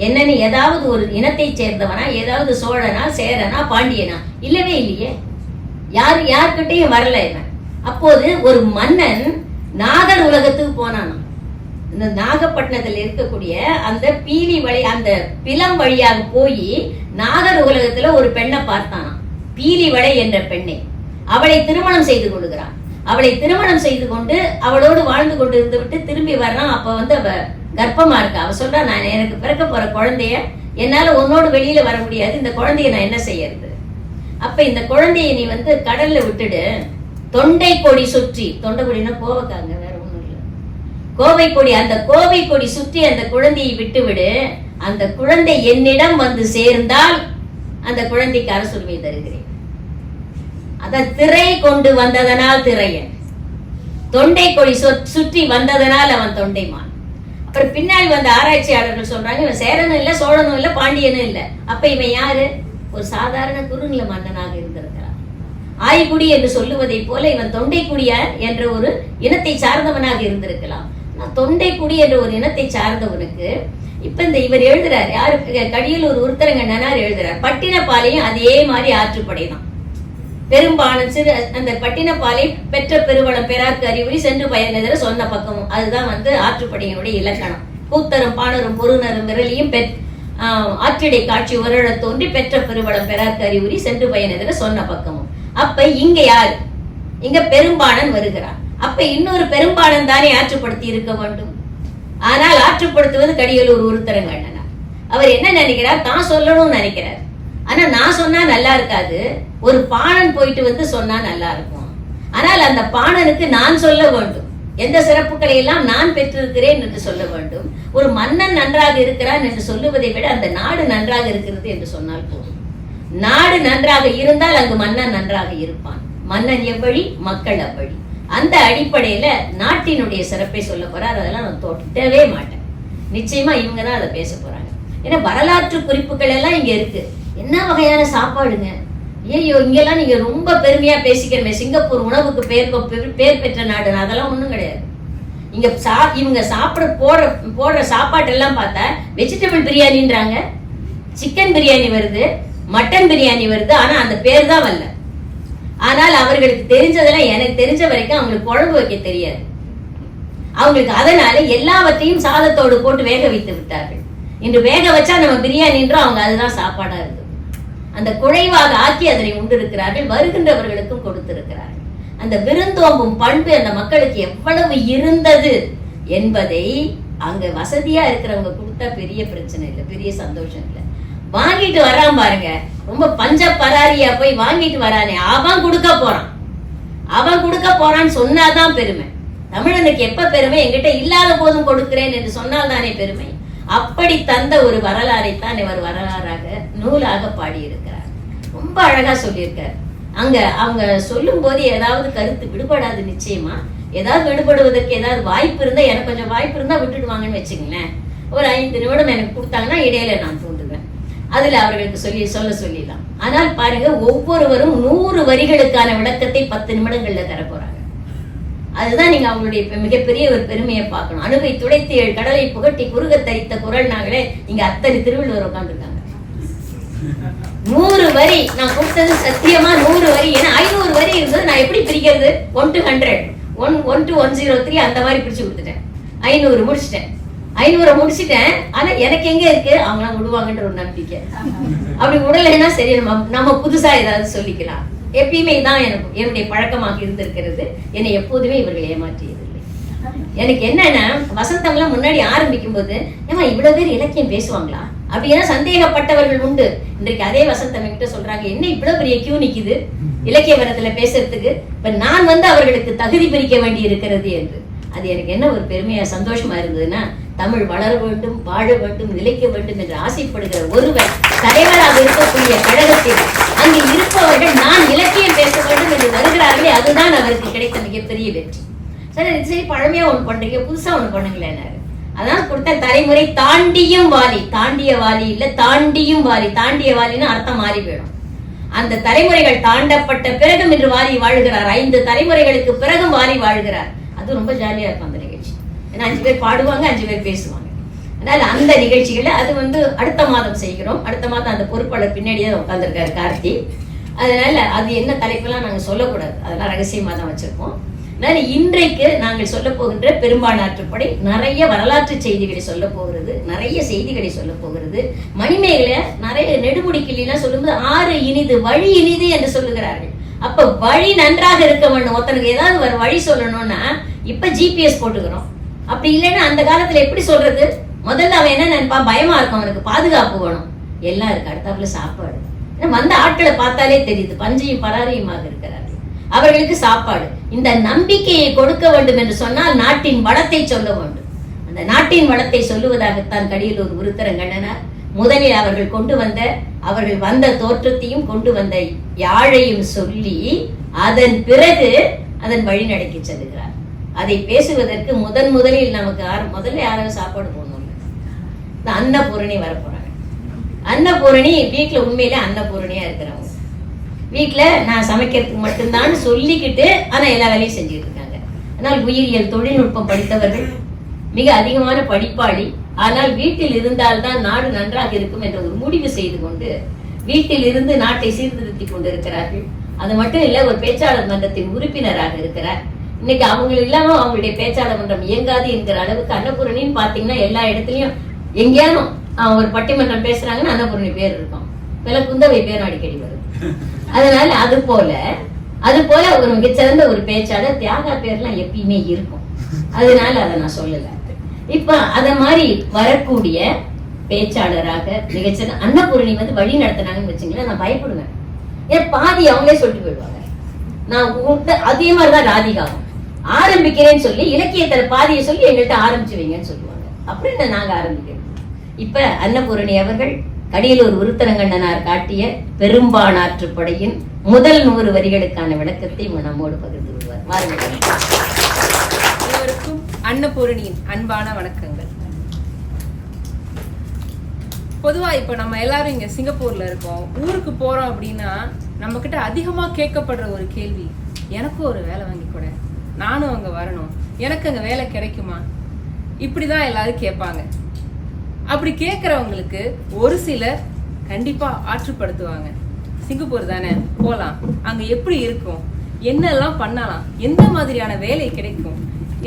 என்னன்னு ஏதாவது ஒரு இனத்தை சேர்ந்தவனா, ஏதாவது சோழனா, சேரனா, பாண்டியனா? இல்லவே இல்லையே. யாருக்கிட்டையும் வரல இவன். அப்போது ஒரு மன்னன் நாகர் உலகத்துக்கு போனானா. இந்த நாகப்பட்டினத்தில் இருக்கக்கூடிய அந்த பீலி வழி அந்த பிலம் வழியாக போய் நாகர் உலகத்துல ஒரு பெண்ணை பார்த்தானா, பீலி வளை என்ற பெண்ணை. அவளை திருமணம் செய்து கொள்கிறான். அவளை திருமணம் செய்து கொண்டு அவளோடு வாழ்ந்து கொண்டு இருந்து விட்டு திரும்பி வர்றான். அப்ப அவ கர்ப்பமா இருக்கா. அவ சொல்றா, நான் எனக்கு பிறக்க போற குழந்தைய என்னால உன்னோடு வெளியில வர முடியாது, இந்த குழந்தைய நான் என்ன செய்யறது? அப்ப இந்த குழந்தைய நீ கடல்ல விட்டுடு, தொண்டை கொடி சுற்றி, தொண்டை கொடினா கோவக்காங்க, வேற ஒண்ணும் இல்லை, கோவை கொடி, அந்த கோவை கொடி சுற்றி அந்த குழந்தையை விட்டு விடு. அந்த குழந்தை என்னிடம் சேர்ந்தால் அந்த குழந்தைக்கு அரசுரிமை தருகிறேன். அத திரை கொண்டு வந்ததனால் திரையன், தொண்டை கொடி சுற்றி வந்ததனால் அவன் தொண்டைமான். அப்புறம் பின்னால் வந்த ஆராய்ச்சியாளர்கள் சொல்றாங்க, இவன் சேரனும் இல்ல, சோழனும் இல்ல, பாண்டியனும் இல்ல. அப்ப இவன் யாரு? ஒரு சாதாரண குறுநில மன்னனாக இருந்திருக்கிறான். ஆய்குடி என்று சொல்லுவதை போல இவன் தொண்டைக்குடியா என்ற ஒரு இனத்தை சார்ந்தவனாக இருந்திருக்கலாம். தொண்டைக்குடி என்ற ஒரு இனத்தை சார்ந்தவனுக்கு இப்ப இவர் எழுதுறாரு, யாரு? கடியலூர் உருத்தரங்கண்ணனார் எழுதுறார். பட்டினப்பாலையும் அதே மாதிரி ஆற்றுப்படைதான். பெரும்பாலும் சிறு அந்த பட்டினப்பாலை பெற்ற பெருவளம் பெறார்க்கு அறிவுரி சென்று பயனெதிர சொன்ன பக்கமும், அதுதான் ஆற்றுப்படையினுடைய இலக்கணம். கூத்தரும் பாணரும் பொருணரும் விரலியும் ஆற்றிடை காட்சி உரழ தோன்றி பெற்ற பெருவளம் பெறார்க்கு அறிவுரி சென்று பயனெதிர சொன்ன பக்கமும். அப்ப இங்க யாரு? இங்க பெரும்பாணன் வருகிறார். அப்ப இன்னொரு பெரும்பாணன் தானே ஆற்றுப்படுத்தி இருக்க வேண்டும். ஆனால் ஆற்றுப்படுத்துவது கடியலூர் உருத்தரங்கண்ணனார். அவர் என்ன நினைக்கிறார்? தான் சொல்லணும்னு நினைக்கிறார். ஆனா நான் சொன்னா நல்லா இருக்காது, ஒரு பாணன் போயிட்டு சொன்னா நல்லா இருக்கும். ஆனால் அந்த பாணனுக்கு நான் சொல்ல வேண்டும், எந்த சிறப்புகளை எல்லாம் நான் பெற்றிருக்கிறேன் என்று சொல்ல வேண்டும். ஒரு மன்னன் நன்றாக இருக்கிறான் என்று சொல்லுவதை விட அந்த நாடு நன்றாக இருக்கிறது என்று சொன்னால் போதும். நாடு நன்றாக இருந்தால் அங்கு மன்னன் நன்றாக இருப்பான். மன்னன் எவ்வழி, மக்கள் அவ்வழி. அந்த அடிப்படையில நாட்டினுடைய சிறப்பை சொல்ல போறார். அதெல்லாம் நான் தொட்டவே மாட்டேன். நிச்சயமா இவங்க தான் அதை பேச போறாங்க. ஏன்னா வரலாற்று குறிப்புகள் எல்லாம் இங்க இருக்கு. என்ன வகையான சாப்பாடுங்க, ஐயோ இங்கெல்லாம் நீங்க ரொம்ப பெருமையா பேசிக்கிறமே, சிங்கப்பூர் உணவுக்கு பேர் பெற்ற நாடு. அதெல்லாம் ஒண்ணும் கிடையாது. இங்க இவங்க சாப்பிட போடுற சாப்பாட்டு எல்லாம் பார்த்தா வெஜிடபிள் பிரியாணின்றாங்க, சிக்கன் பிரியாணி வருது, மட்டன் பிரியாணி வருது, ஆனா அந்த பேர் தான் வரல. ஆனால் அவர்களுக்கு தெரிஞ்சதெல்லாம், எனக்கு தெரிஞ்ச வரைக்கும் அவங்களுக்கு குழம்பு வைக்க தெரியாது அவங்களுக்கு. அதனால எல்லாவற்றையும் சாதத்தோடு போட்டு வேக வைத்து விட்டார்கள். இன்று வேக வச்சா நம்ம பிரியாணின்றோம், அவங்க அதுதான் சாப்பாடா இருக்கு. அந்த குழைவாக ஆக்கி அதனை உண்டிருக்கிறார்கள், வருகின்றவர்களுக்கும் கொடுத்திருக்கிறார்கள். அந்த விருந்தோம்பும் பண்பு அந்த மக்களுக்கு எவ்வளவு இருந்தது என்பதை அங்க வசதியா இருக்கிறவங்க கொடுத்தா பெரிய பிரச்சனை இல்லை, பெரிய சந்தோஷம் இல்லை. வாங்கிட்டு வரான் பாருங்க, ரொம்ப பஞ்ச பராரியா போய் வாங்கிட்டு வரானே, அவன் கொடுக்க போறான்னு சொன்னாதான் பெருமை. தமிழனுக்கு எப்ப பெருமை? என்கிட்ட இல்லாத போதும் கொடுக்கிறேன் என்று சொன்னால் தானே பெருமை. அப்படி தந்த ஒரு வரலாறைத்தான் இவர் வரலாறாக நூலாக பாடியிருக்கிறார். ரொம்ப அழகா சொல்லியிருக்கார். அங்க அவங்க சொல்லும் போது ஏதாவது கருத்து விடுபடாது. நிச்சயமா ஏதாவது விடுபடுவதற்கு ஏதாவது வாய்ப்பு இருந்தா, எனக்கு கொஞ்சம் வாய்ப்பு இருந்தா விட்டுடுவாங்கன்னு வச்சுங்களேன். ஒரு 5 நிமிடம் எனக்கு கொடுத்தாங்கன்னா இடையில நான் தூண்டுவேன். அதுல அவர்களுக்கு சொல்லிடலாம். ஆனால் பாருங்க, ஒவ்வொருவரும் 100 வரிகளுக்கான விளக்கத்தை 10 நிமிடங்கள்ல தர போறாங்க. அதுதான் நீங்க அவங்களுடைய மிகப்பெரிய ஒரு பெருமையை பார்க்கணும். அணுவை துடைத்து 7 கடலை புகட்டி குறுக தரித்த குரல் நாங்களே இங்க அத்தனை திருவள்ளுவர் உட்காந்துருக்காங்க. 100 வரி நான் கொடுத்தது சத்தியமா 100 வரி. ஏன்னா 500 வரி இருந்தது, நான் எப்படி பிரிக்கிறது? 1 to 100, 1 to 103 அந்த மாதிரி பிரிச்சு கொடுத்துட்டேன். 500 முடிச்சிட்டேன். 500 முடிச்சிட்டேன். ஆனா எனக்கு எங்க இருக்கு, அவங்களாம் விடுவாங்கன்ற ஒரு நம்பிக்கை. அப்படி விடலைன்னா சரி, நம்ம புதுசா ஏதாவது சொல்லிக்கலாம். எப்பயுமே தான் என்னுடைய பழக்கமாக இருந்திருக்கிறது. என்னை எப்போதுமே இவர்கள் ஏமாற்றியதில்லை. எனக்கு என்னன்னா, வசந்தம்லாம் முன்னாடி ஆரம்பிக்கும் போது, ஏமா இவ்வளவு பேர் இலக்கியம் பேசுவாங்களா அப்படின்னா சந்தேகப்பட்டவர்கள் உண்டு. இன்றைக்கு அதே வசந்தம் என்கிட்ட சொல்றாங்க, என்ன இவ்வளவு பெரிய கியூ நிக்குது இலக்கிய வரத்துல பேசுறதுக்கு, இப்ப நான் அவர்களுக்கு தகுதி பிரிக்க வேண்டி இருக்கிறது என்று. அது எனக்கு என்ன ஒரு பெருமையா சந்தோஷமா இருந்ததுன்னா, தமிழ் வளர வேண்டும், வாழ வேண்டும், நிலைக்க வேண்டும் என்று ஆசைப்படுகிற ஒருவர் தலைவராக இருக்கக்கூடிய கழகத்தில் அங்கு இருப்பவர்கள் நான் இலக்கியம் பேச வேண்டும் என்று வருகிறார்களே, அதுதான் அவருக்கு கிடைத்த மிகப்பெரிய வெற்றி. சரி பழமையா ஒண்ணு பண்றீங்க, புதுசா ஒண்ணு பண்ணுங்களேன். அதான் கொடுத்த தலைமுறை தாண்டியும் வாலி, தாண்டிய வாலி இல்ல தாண்டியும் வாலி. தாண்டிய வாலின்னு அர்த்தம் மாறி போயிடும். அந்த தலைமுறைகள் தாண்டப்பட்ட பிறகும் இன்று வாலி வாழ்கிறார். 5 தலைமுறைகளுக்கு பிறகும் வாலி வாழ்கிறார். அது ரொம்ப ஜாலியா இருக்கும் அந்த நிகழ்ச்சி. ஏன்னா 5 பேர் பாடுவாங்க, 5 பேர் பேசுவாங்க. அதனால அந்த நிகழ்ச்சிகளை அது அடுத்த மாதம் செய்கிறோம். அடுத்த மாதம் அந்த பொறுப்பாளர் பின்னாடியே உட்கார்ந்துருக்காரு கார்த்தி. அதனால அது என்ன தலைப்பெல்லாம் நாங்க சொல்லக்கூடாது, அதெல்லாம் ரகசியமா தான் வச்சிருக்கோம். அதனால இன்றைக்கு நாங்கள் சொல்ல போகின்ற பெரும்பாலாற்றுப்படை நிறைய வரலாற்று செய்திகளை சொல்ல போகிறது, நிறைய செய்திகளை சொல்ல போகிறது. மணிமேகலை நிறைய நெடுமுடிக்கிலாம் சொல்லும்போது 6 இனிது வழி இனிது என்று சொல்லுகிறார்கள். அப்ப வழி நன்றாக இருக்க வேண்டும். ஒருத்தனுக்கு ஏதாவது ஒரு வழி சொல்லணும்னா இப்ப ஜிபிஎஸ் போட்டுக்கிறோம். அப்படி இல்லைன்னா அந்த காலத்துல எப்படி சொல்றது? முதல்ல அவன் என்ன நினைப்பான், பயமா இருக்கும், அவனுக்கு பாதுகாப்பு வேணும். எல்லாம் இருக்கு, அடுத்தாப்புல சாப்பாடு. வந்த ஆட்களை பார்த்தாலே தெரியுது, பஞ்சையும் பராரியுமாக இருக்கிறார்கள். அவர்களுக்கு சாப்பாடு. இந்த நம்பிக்கையை கொடுக்க வேண்டும் என்று சொன்னால் நாட்டின் வளத்தை சொல்ல வேண்டும். அந்த நாட்டின் வளத்தை சொல்லுவதாகத்தான் கடியலூர் உருத்தரங்கண்ணனார் முதலில் அவர்கள் வந்த தோற்றத்தையும் கொண்டு வந்த யாழையும் சொல்லி அதன் பிறகு அதன் வழி நடக்கி செல்கிறார். அதை பேசுவதற்கு முதலில் நமக்கு முதல்ல யாராவது சாப்பாடு போடணும். இந்த அன்னபூரணி வரப்போறாங்க. அன்னபூரணி வீட்டுல உண்மையில அன்னபூரணியா இருக்கிறவங்க. வீட்டுல நான் சமைக்கிறதுக்கு மட்டும்தான் சொல்லிக்கிட்டு ஆனா எல்லா வேலையும் செஞ்சுட்டு இருக்காங்க. ஆனால் உயிரியல் தொழில்நுட்பம் படித்தவர்கள், மிக அதிகமான படிப்பாளி. ஆனால் வீட்டில் இருந்தால்தான் நாடு நன்றாக இருக்கும் என்ற ஒரு முடிவு செய்து கொண்டு வீட்டில் இருந்து நாட்டை சீர்திருத்தி கொண்டிருக்கிறார்கள். அது மட்டும் இல்ல, ஒரு பேச்சாளர் மன்றத்தின் உறுப்பினராக இருக்கிறார். இன்னைக்கு அவங்க இல்லாம அவங்களுடைய பேச்சாளர் மன்றம் இயங்காது என்கிற அளவுக்கு அன்னபூரணின்னு பாத்தீங்கன்னா எல்லா இடத்துலயும் எங்கேயாலும் ஒரு பட்டிமன்றம் பேசுறாங்கன்னு அன்னபூரணி பேர் இருக்கும், குந்தவை பேர் அடிக்கடி வரும். அதனால அது போல ஒரு மிகச்சிறந்த ஒரு பேச்சாளர் தியாகா பேர்லாம் எப்பயுமே இருக்கும். அதனால அதை நான் சொல்லல. இப்ப அத மாதிரி வரக்கூடிய பேச்சாளராக மிகச்சிறந்த அன்னபூரணி வழி நடத்தினாங்கன்னு வச்சுங்களேன், நான் பயப்படுவேன். ஏன் பாதி அவங்களே சொல்லிட்டு போயிடுவாங்க. நான் அதே மாதிரிதான் ராதிகாவும் ஆரம்பிக்கிறேன்னு சொல்லி இலக்கியத்துல பாதியை சொல்லி எங்கள்கிட்ட ஆரம்பிச்சு வைங்கன்னு சொல்லுவாங்க. அப்படின்னு நாங்க ஆரம்பிக்கிறோம். இப்ப அன்னபூரணி அவர்கள் கடியலூர் உருத்தரங்கண்ணனார் காட்டிய பெரும்பாலாற்றுப்படையின் முதல் 100 வரிகளுக்கான விளக்கத்தை நம்மோடு பகிர்ந்து கொள்வார். வாருங்கள். அனைவருக்கும் அன்னபூரணியின் அன்பான வணக்கங்கள். பொதுவா இப்ப நம்ம எல்லாரும் இங்க சிங்கப்பூர்ல இருக்கோம். ஊருக்கு போறோம் அப்படின்னா நம்ம கிட்ட அதிகமா கேட்கப்படுற ஒரு கேள்வி, எனக்கும் ஒரு வேலை வாங்கி கொடு, நானும் அங்க வரணும், எனக்கு அங்க வேலை கிடைக்குமா, இப்படிதான் எல்லாரும் கேட்பாங்க. அப்படி கேட்கறவங்களுக்கு ஒரு சிலர் கண்டிப்பா ஆற்றுப்படுத்துவாங்க. சிங்கப்பூர் தானே, போலாம். அங்க எப்படி இருக்கும், என்னெல்லாம் பண்ணலாம், எந்த மாதிரியான வேலை கிடைக்கும்,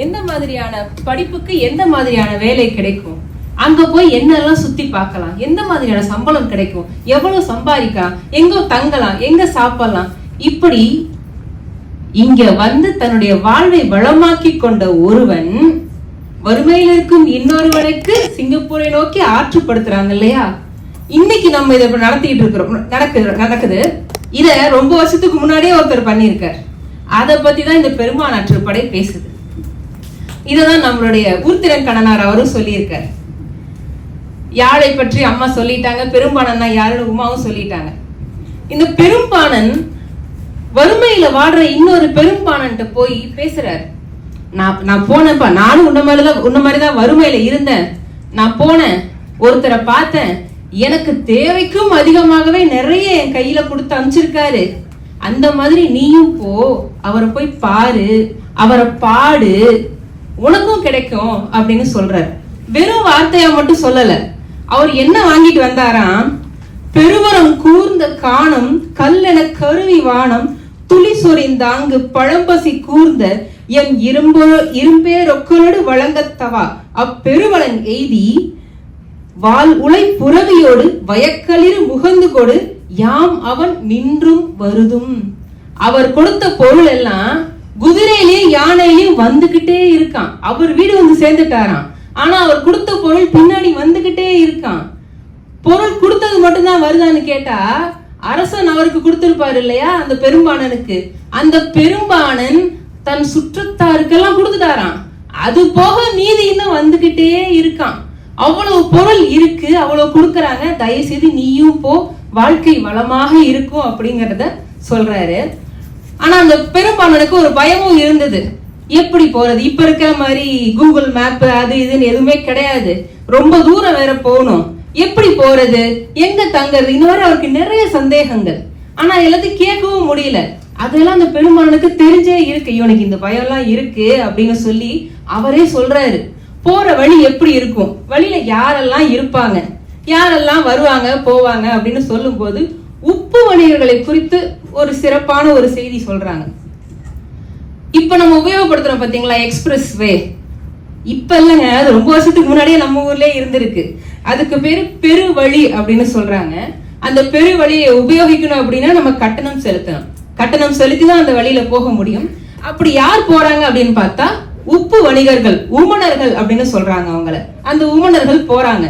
எந்த மாதிரியான படிப்புக்கு எந்த மாதிரியான வேலை கிடைக்கும், அங்க போய் என்னெல்லாம் சுத்தி பார்க்கலாம், எந்த மாதிரியான சம்பளம் கிடைக்கும், எவ்வளவு சம்பாதிக்கலாம், எங்க தங்கலாம், எங்க சாப்பிடலாம், இப்படி இங்க வந்து தன்னுடைய வாழ்வை வளமாக்கி கொண்ட ஒருவன் வறுமையில் இருக்கும் இன்னொருவனுக்கு சிங்கப்பூரை நோக்கி ஆற்றுப்படுத்துறாங்க இல்லையா. இன்னைக்கு நம்ம இதை நடத்திட்டு இருக்கிறோம், நடக்குது. இத ரொம்ப வருஷத்துக்கு முன்னாடியே ஒருத்தர் பண்ணியிருக்கார். அதை பத்தி தான் இந்த பெருமான் ஆற்றுப்படை பேசுது. இததான் நம்மளுடைய ஊர்திறன் கணனார் அவரும் சொல்லியிருக்கார். யாழை பற்றி அம்மா சொல்லிட்டாங்க, பெரும்பானன் யாருன்னு உமாவும் சொல்லிட்டாங்க. இந்த பெரும்பானன் வறுமையில வாடுற இன்னொரு பெரும்பானன் போய் பேசுறாரு. நான் போனேன்ப்பா, நானும் உன்ன மாதிரிதான் வறுமையில இருந்தேன். நான் போனேன், ஒருத்தரை பார்த்தேன், எனக்கு தேவைக்கும் அதிகமாகவே நிறைய என் கையில கொடுத்து அனுப்பிச்சிருக்காரு. அந்த மாதிரி நீயும் போ, அவரை போய் பாரு, அவரை பாடு, உனக்கும் கிடைக்கும் அப்படின்னு சொல்றாரு. வெறும் வார்த்தையா மட்டும் சொல்லல. அவர் என்ன வாங்கிட்டு வந்தாராம்? பெருவரம் கூர்ந்த காணம் கல்லென கருவி வானம் துளி சொரிந்தாங்கு பழம்பசி கூர்ந்த எம் இரும்பே ரொக்கலோடு வழங்கத்தவா அப்பெருவளன் எய்தி வால் உலை புறவியோடு வயக்களிரு முகந்து கொடு யாம் அவன் நின்றும் வருதும். அவர் கொடுத்த பொருள் எல்லாம் குதிரையிலயும் யானையிலயும் வந்துகிட்டே இருக்கான். அவர் வீடு வந்து சேர்ந்துட்டாராம். ஆனா அவர் கொடுத்த பொருள் பின்னாடி வந்துகிட்டே இருக்கான். பொருள் கொடுத்தது மட்டும்தான் வருதான்னு கேட்டா, அரசன் அவருக்கு கொடுத்திருப்பாரு இல்லையா, அந்த பெரும்பானனுக்கு. அந்த பெரும்பானன் தன் சுற்றத்தாருக்கெல்லாம் கொடுத்துட்டாராம். அது போக மீதி இன்னும் வந்துகிட்டே இருக்கான். அவ்வளவு பொருள் இருக்கு, அவ்வளவு கொடுக்கறாங்க. தயவு செய்து நீயும் போ, வாழ்க்கை வளமாக இருக்கும் அப்படிங்கறத சொல்றாரு. ஆனா அந்த பெரும்பானனுக்கு ஒரு பயமும் இருந்தது. எப்படி போறது? இப்ப இருக்கிற மாதிரி கூகுள் மேப் அது இதுன்னு எதுவுமே கிடையாது. ரொம்ப தூரம் வேற போகணும். எப்படி போறது, எங்க தங்குறது, இந்த மாதிரி அவருக்கு நிறைய சந்தேகங்கள். ஆனா எல்லாத்தையும் கேட்கவும் முடியல. அதெல்லாம் அந்த பெரும்பானனுக்கு தெரிஞ்சே இருக்கு, இவனுக்கு இந்த பயம் எல்லாம் இருக்கு அப்படின்னு சொல்லி அவரே சொல்றாரு. போற வழி எப்படி இருக்கும், வழியில யாரெல்லாம் இருப்பாங்க, யாரெல்லாம் வருவாங்க போவாங்க அப்படின்னு சொல்லும் போது உப்பு வணிகர்களை குறித்து ஒரு சிறப்பான ஒரு செய்தி சொல்றாங்க. இப்ப நம்ம உபயோகப்படுத்துறோம் பாத்தீங்களா, எக்ஸ்பிரஸ் வே. இப்ப இல்லைங்க, அது ரொம்ப வருஷத்துக்கு முன்னாடியே நம்ம ஊர்லயே இருந்திருக்கு. அதுக்கு பேரு பெருவழி அப்படின்னு சொல்றாங்க. அந்த பெருவழியை உபயோகிக்கணும் அப்படின்னா நம்ம கட்டணம் செலுத்தணும். கட்டணம் செலுத்தி தான் அந்த வழியில போக முடியும். அப்படி யார் போறாங்க அப்படின்னு பார்த்தா உப்பு வணிகர்கள், உமணர்கள் அப்படின்னு சொல்றாங்க அவங்கள. அந்த உமணர்கள் போறாங்க.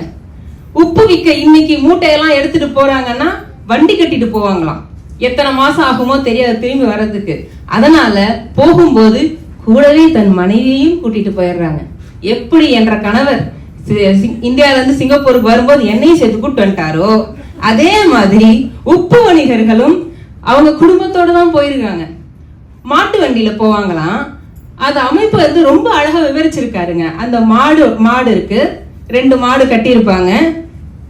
உப்பு விற்க இன்னைக்கு மூட்டையெல்லாம் எடுத்துட்டு போறாங்கன்னா வண்டி கட்டிட்டு போவாங்களாம். எத்தனை மாசம் ஆகுமோ தெரியாது திரும்பி வர்றதுக்கு. அதனால போகும்போது கூடவே தன் மனைவியையும் கூட்டிட்டு போயிடுறாங்க. எப்படி என்ற கணவர் இந்தியால இருந்து சிங்கப்பூருக்கு வரும்போது என்னையும் சேர்த்து கூட்டு வந்துட்டாரோ, அதே மாதிரி உப்பு வணிகர்களும் அவங்க குடும்பத்தோட தான் போயிருக்காங்க. மாட்டு வண்டியில போவாங்களாம். அது அமைப்பு வந்து ரொம்ப அழகா விவரிச்சிருக்காருங்க. அந்த மாடு இருக்கு, 2 மாடு கட்டியிருப்பாங்க.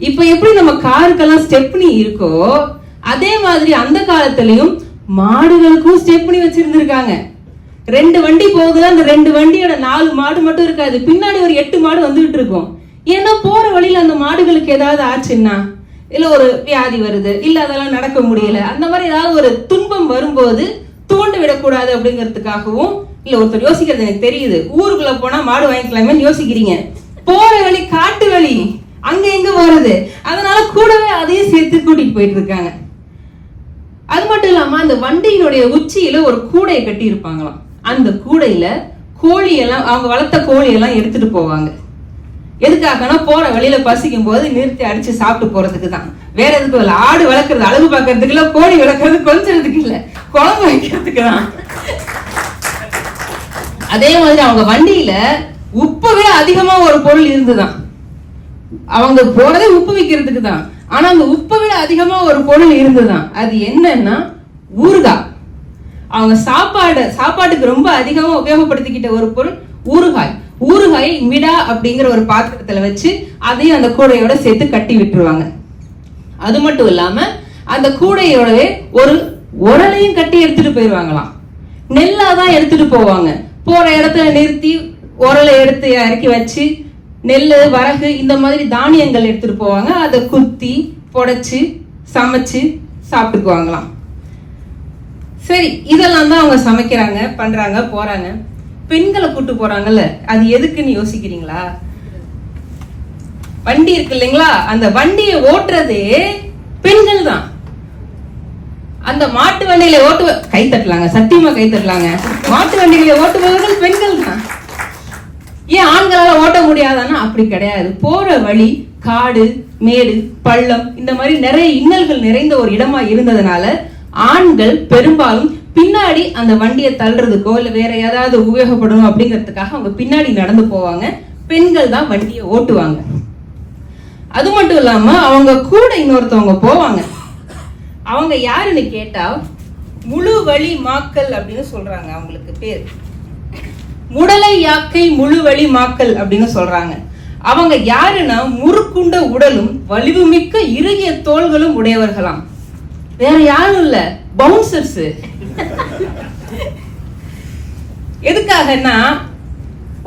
இப்ப எப்படி நம்ம காருக்கெல்லாம் ஸ்டெப்னி இருக்கோ, அதே மாதிரி அந்த காலத்திலயும் மாடுகளுக்கும் ஸ்டெப்னி வச்சிருந்திருக்காங்க. 2 வண்டி போகுது. அந்த 2 வண்டியோட 4 மாடு மட்டும் இருக்காது, பின்னாடி ஒரு 8 மாடு வந்துகிட்டு இருக்கும். ஏன்னா போற வழியில அந்த மாடுகளுக்கு ஏதாவது ஆச்சுன்னா, இல்ல ஒரு வியாதி வருது, இல்ல அதெல்லாம் நடக்க முடியல, அந்த மாதிரி ஏதாவது ஒரு துன்பம் வரும்போது தூண்டு விடக்கூடாது அப்படிங்கிறதுக்காகவும், இல்ல ஒருத்தர் யோசிக்கிறது எனக்கு தெரியுது, ஊருக்குள்ள போனா மாடு வாங்கிக்கலாமே யோசிக்கிறீங்க, போற வழி காட்டு வழி, அங்க எங்க போறது, அதனால கூடவே அதையும் சேர்த்து கூட்டிட்டு போயிட்டு இருக்காங்க. அது மட்டும் இல்லாம அந்த வண்டியினுடைய உச்சியில ஒரு கூடையை கட்டி இருப்பாங்களாம். அந்த கூடையில கோழி எல்லாம், அவங்க வளர்த்த கோழி எல்லாம் எடுத்துட்டு போவாங்க. எதுக்காகனா போற வழியில பசிக்கும் போது நிறுத்தி அடிச்சு சாப்பிட்டு போறதுக்கு தான், வேற எதுக்கு இல்ல. ஆடு வளர்க்கறது அழகு பார்க்கறதுக்கு இல்ல, கோழி வளர்க்கறது கொஞ்சத்துக்கு இல்ல, குழம்பு வைக்கிறதுக்கு தான். அதே மாதிரி அவங்க வண்டியில உப்பை விட அதிகமா ஒரு பொருள் இருந்துதான். அவங்க போறதே உப்பு விற்கிறதுக்கு தான், ஆனா அந்த உப்பை விட அதிகமா ஒரு பொருள் இருந்துதான். அது என்னன்னா ஊறுகாய். அவங்க சாப்பாட்டுக்கு ரொம்ப அதிகமா உபயோகப்படுத்திக்கிட்ட ஒரு பொருள் ஊறுகாய். ஊறுகாய் மிடா அப்படிங்கிற ஒரு பாத்திரத்துல வச்சு அதையும் அந்த கூடையோட சேர்த்து கட்டி விட்டுருவாங்க. அது மட்டும் இல்லாம அந்த கூடையோடவே ஒரு உரலையும் கட்டி எடுத்துட்டு போயிருவாங்களாம். நெல்லாதான் எடுத்துட்டு போவாங்க. போற இடத்துல நிறுத்தி உரலை எடுத்து இறக்கி வச்சு நெல், வரகு இந்த மாதிரி தானியங்கள் எடுத்துட்டு போவாங்க. அதை குத்தி புடைச்சு சமைச்சு சாப்பிட்டுக்குவாங்களாம். சரி, இதெல்லாம் தான் அவங்க சமைக்கிறாங்க, பண்றாங்க, போறாங்க. பெண்களை கூட்டு போறாங்கல்ல, அது எதுக்குன்னு யோசிக்கிறீங்களா? வண்டி இருக்கு இல்லைங்களா, அந்த வண்டியை ஓட்டுறதே பெண்கள் தான். அந்த மாட்டு வண்டியில கை தட்டலாங்க, சத்தியமா கை தட்டலாங்க. மாட்டு வண்டிகளை ஓட்டுபவர்கள் பெண்கள் தான். ஏன் ஆண்களால ஓட்ட முடியாதான்னா அப்படி கிடையாது. போற வழி காடு, மேடு, பள்ளம், இந்த மாதிரி நிறைய இன்னல்கள் நிறைந்த ஒரு இடமா இருந்ததுனால ஆண்கள் பெரும்பாலும் பின்னாடி அந்த வண்டியை தள்ளுறதுக்கோ இல்ல வேற ஏதாவது உபயோகப்படணும் அப்படிங்கிறதுக்காக அவங்க பின்னாடி நடந்து போவாங்க. பெண்கள் தான் வண்டியை ஓட்டுவாங்க. அது மட்டும் இல்லாம அவங்க கூட இன்னொருத்தவங்க போவாங்க. அவங்க யாருன்னு கேட்டா முழு வழி மாக்கள் அப்படின்னு சொல்றாங்க. அவங்களுக்கு பேர் முடலை யாக்கை முழு வழி மாக்கள் அப்படின்னு சொல்றாங்க. அவங்க யாருன்னா முறுக்குண்ட உடலும் வலிவுமிக்க இறுகிய தோள்களும் உடையவர்களாம். வேற யாரும் இல்ல, பவுன்சர்ஸ். எதுக்காகன்னா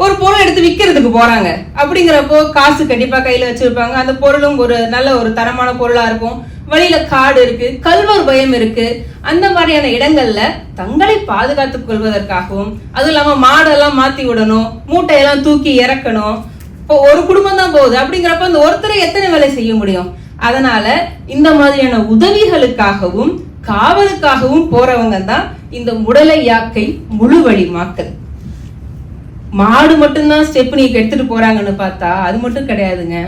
ஒரு பொருள் எடுத்து விற்கிறதுக்கு போறாங்க அப்படிங்கிறப்போ காசு கண்டிப்பா கையில வச்சிருப்பாங்க. அந்த பொருளும் ஒரு நல்ல ஒரு தரமான பொருளா இருக்கும். வழியில காடு இருக்கு, கல்வர் பயம் இருக்கு. அந்த மாதிரியான இடங்கள்ல தங்களை பாதுகாத்துக் கொள்வதற்காகவும், அது இல்லாம மாடெல்லாம் மாத்தி விடணும், மூட்டையெல்லாம் தூக்கி இறக்கணும். இப்போ ஒரு குடும்பம் தான் போகுது அப்படிங்கிறப்ப அந்த ஒருத்தரை எத்தனை வேலை செய்ய முடியும்? அதனால இந்த மாதிரியான உதவிகளுக்காகவும் காவலுக்காகவும் போறவங்க தான் இந்த முடலை யாக்கை முழு வழி மாக்கள். மாடு மட்டும்தான் ஸ்டெப்னிக்கு எடுத்துட்டு போறாங்கன்னு பார்த்தா அது மட்டும் கிடையாதுங்க.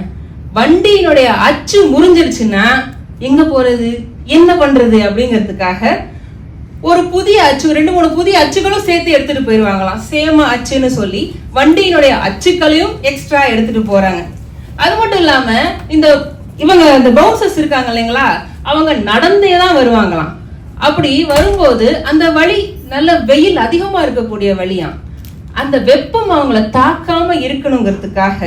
வண்டியினுடைய அச்சு முறிஞ்சிருச்சுன்னா எங்க போறது, என்ன பண்றது அப்படிங்கிறதுக்காக ஒரு புதிய அச்சு, 2-3 புதிய அச்சுகளும் சேர்த்து எடுத்துட்டு போயிருவாங்களாம். சேம அச்சுன்னு சொல்லி வண்டியினுடைய அச்சுக்களையும் எக்ஸ்ட்ரா எடுத்துட்டு போறாங்க. அது மட்டும் இல்லாம இந்த பவுன்சர்ஸ் இருக்காங்க இல்லைங்களா, அவங்க நடந்தே தான் வருவாங்களாம். அப்படி வரும்போது அந்த வழி நல்ல வெயில் அதிகமா இருக்கக்கூடிய வழியாம். அந்த வெப்பம் அவங்கள தாக்காம இருக்கணுங்கிறதுக்காக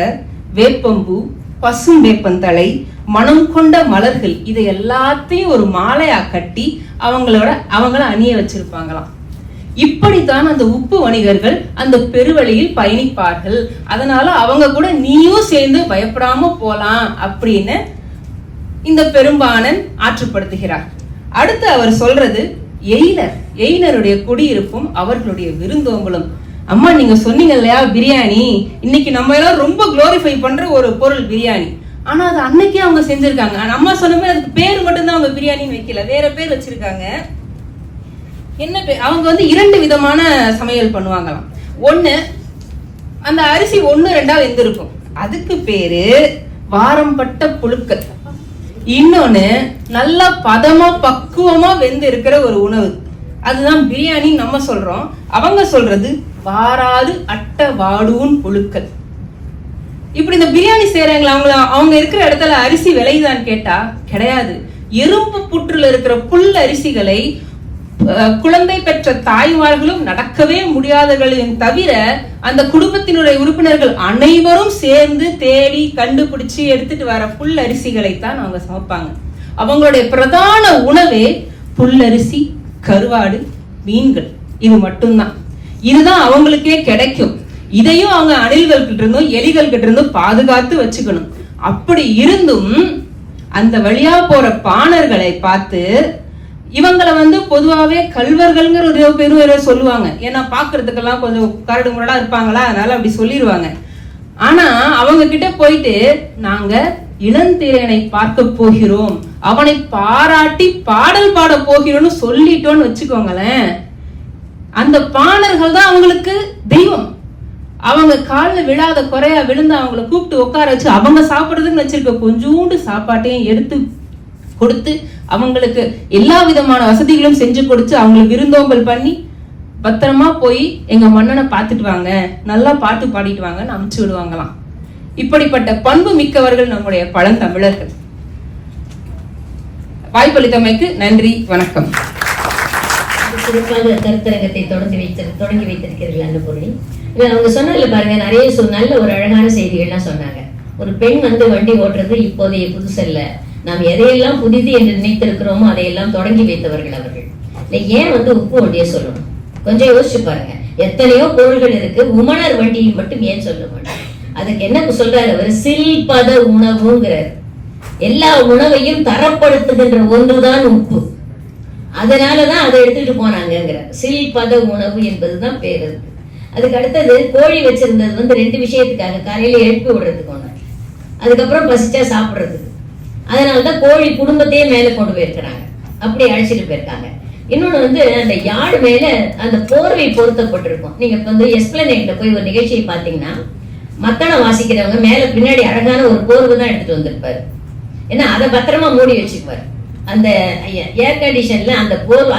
வேப்பம்பூ, பசும் வேப்பந்தலை, மனம் கொண்ட மலர்கள் இதை எல்லாத்தையும் ஒரு மாலையா கட்டி அவங்கள அணிய வச்சிருப்பாங்களாம். இப்படித்தான் அந்த உப்பு வணிகர்கள் அந்த பெருவழியில் பயணிப்பார்கள். அதனால அவங்க கூட நீயும் சேர்ந்து பயப்படாம போலாம் அப்படின்னு இந்த பெரும்பாணன் ஆற்றுப்படுத்துகிறார். அடுத்து அவர் சொல்றது எயினருடைய குடியிருப்பும் அவர்களுடைய விருந்தோம்பலும். அம்மா நீங்க சொன்னீங்க இல்லையா பிரியாணி, இன்னைக்கு நம்ம எல்லாம் ரொம்ப குளோரிஃபை பண்ற ஒரு பொருள் பிரியாணி. ஆனா அது அன்னைக்கே அவங்க செஞ்சிருக்காங்க. அம்மா சொன்ன மாதிரி அதுக்கு பேர் மட்டும்தான் அவங்க பிரியாணின்னு வைக்கல, வேற பேர் வச்சிருக்காங்க. என்ன பேர்? அவங்க 2 விதமான சமையல் பண்ணுவாங்களாம். ஒண்ணு அந்த அரிசி 1-2 வெந்திருக்கும், அதுக்கு பேரு வாரம்பட்ட புழுக்கள். இன்னொன்னு நல்லா பதமா பக்குவமா வெந்து இருக்கிற ஒரு உணவு, அதுதான் பிரியாணி நம்ம சொல்றோம். அவங்க சொல்றது வாராது அட்ட வாடுவும் புழுக்கள். இப்படி இந்த பிரியாணி செய்யறாங்களா, அவங்க இருக்கிற இடத்துல அரிசி விளையுதான்னு கேட்டா கிடையாது. எறும்பு புற்றுல இருக்கிற புல் அரிசிகளை குழந்தை பெற்ற தாய்மார்களும் நடக்கவே முடியாதவர்களையும் தவிர அந்த குடும்பத்தினுடைய உறுப்பினர்கள் அனைவரும் சேர்ந்து தேடி கண்டுபிடிச்சு எடுத்துட்டு வர புல் அரிசிகளை தான் அவங்க சமைப்பாங்க. அவங்களுடைய பிரதான உணவே புல்லரிசி, கருவாடு, மீன்கள், இது மட்டும்தான். இதுதான் அவங்களுக்கே கிடைக்கும். இதையும் அவங்க அணில்கள் கிட்ட இருந்தும் எலிகள் கிட்ட இருந்தும் பாதுகாத்து வச்சுக்கணும். அப்படி இருந்தும் அந்த வழியா போற பாணர்களை பார்த்து இவங்களை பொதுவாவே கல்வர்கள்ங்கிற ஒரு பேரும் சொல்லுவாங்க. ஏன்னா பாக்குறதுக்கெல்லாம் கொஞ்சம் கரடு முரடா இருப்பாங்களா, அதனால அப்படி சொல்லிடுவாங்க. ஆனா அவங்க கிட்ட போயிட்டு நாங்க இளந்திரையனை பார்க்க போகிறோம், அவனை பாராட்டி பாடல் பாட போகிறோம்னு சொல்லிட்டோன்னு வச்சுக்கோங்களேன், அந்த பாணர்கள் தான் அவங்களுக்கு தெய்வம். அவங்க காலில் விழாத குறையா விழுந்து அவங்களை கூப்பிட்டு உட்கார வச்சு அவங்க சாப்பிடுறதுன்னு வச்சிருக்க கொஞ்சோண்டு சாப்பாட்டையும் எடுத்து கொடுத்து அவங்களுக்கு எல்லா விதமான வசதிகளும் செஞ்சு கொடுத்து அவங்களுக்கு விருந்தோம்பல் பண்ணி பத்திரமா போய் எங்க மன்னனை பார்த்துட்டு வாங்க, நல்லா பாட்டு பாடிட்டு வாங்கன்னு அனுப்பிச்சு விடுவாங்களாம். இப்படிப்பட்ட பண்பு மிக்கவர்கள் நம்முடைய பழந்தமிழர்கள். வாய்ப்பளித்தமைக்கு நன்றி, வணக்கம். சிறப்பாக கருத்தரங்கத்தை தொடங்கி வைத்திருக்கிறீர்கள் அந்த பொருளை. அவங்க சொன்னதுல பாருங்க, நிறைய நல்ல ஒரு அழகான செய்திகள்லாம் சொன்னாங்க. ஒரு பெண் வண்டி ஓட்டுறது இப்போதைய புதுசல்ல, நாம் எதையெல்லாம் புதிது என்று நினைத்திருக்கிறோமோ அதையெல்லாம் தொடங்கி வைத்தவர்கள் அவர்கள். ஏன் உப்பு வண்டியை சொல்லணும்? கொஞ்சம் யோசிச்சு பாருங்க. எத்தனையோ பொருள்கள் இருக்கு, உமணர் வண்டியை மட்டும் ஏன் சொல்ல மாட்டோம்? அதுக்கு என்ன சொல்றாரு அவர்? சில்பத உணவுங்கிறார். எல்லா உணவையும் தரப்படுத்துகின்ற ஒன்றுதான் உப்பு. அதனாலதான் அதை எடுத்துட்டு போனாங்கிற சில்பத உணவு என்பதுதான் பேர் இருக்கு. அதுக்கு அடுத்தது கோழி வச்சிருந்தது வந்து 2 விஷயத்துக்காக. காலையில எழுப்பி விடுறதுக்கு ஒண்ணு, அதுக்கப்புறம் பசிச்சா சாப்பிடுறதுக்கு. அதனாலதான் கோழி குடும்பத்தையே மேல கொண்டு போயிருக்கிறாங்க, அப்படி அழைச்சிட்டு போயிருக்காங்க. இன்னொன்னு வந்து அந்த யாழ் மேல அந்த போர்வை பொருத்தப்பட்டிருக்கும். நீங்க இப்ப வந்து எஸ்பிளனேட்ல போய் ஒரு நிகழ்ச்சியை பாத்தீங்கன்னா மத்தளம் வாசிக்கிறவங்க மேல பின்னாடி அழகான ஒரு போர்வை தான் எடுத்துட்டு வந்திருப்பாரு. ஏன்னா அதை பத்திரமா மூடி வச்சுக்குவாரு. அந்த ஏர் கண்டிஷன்ல அந்த போர்வை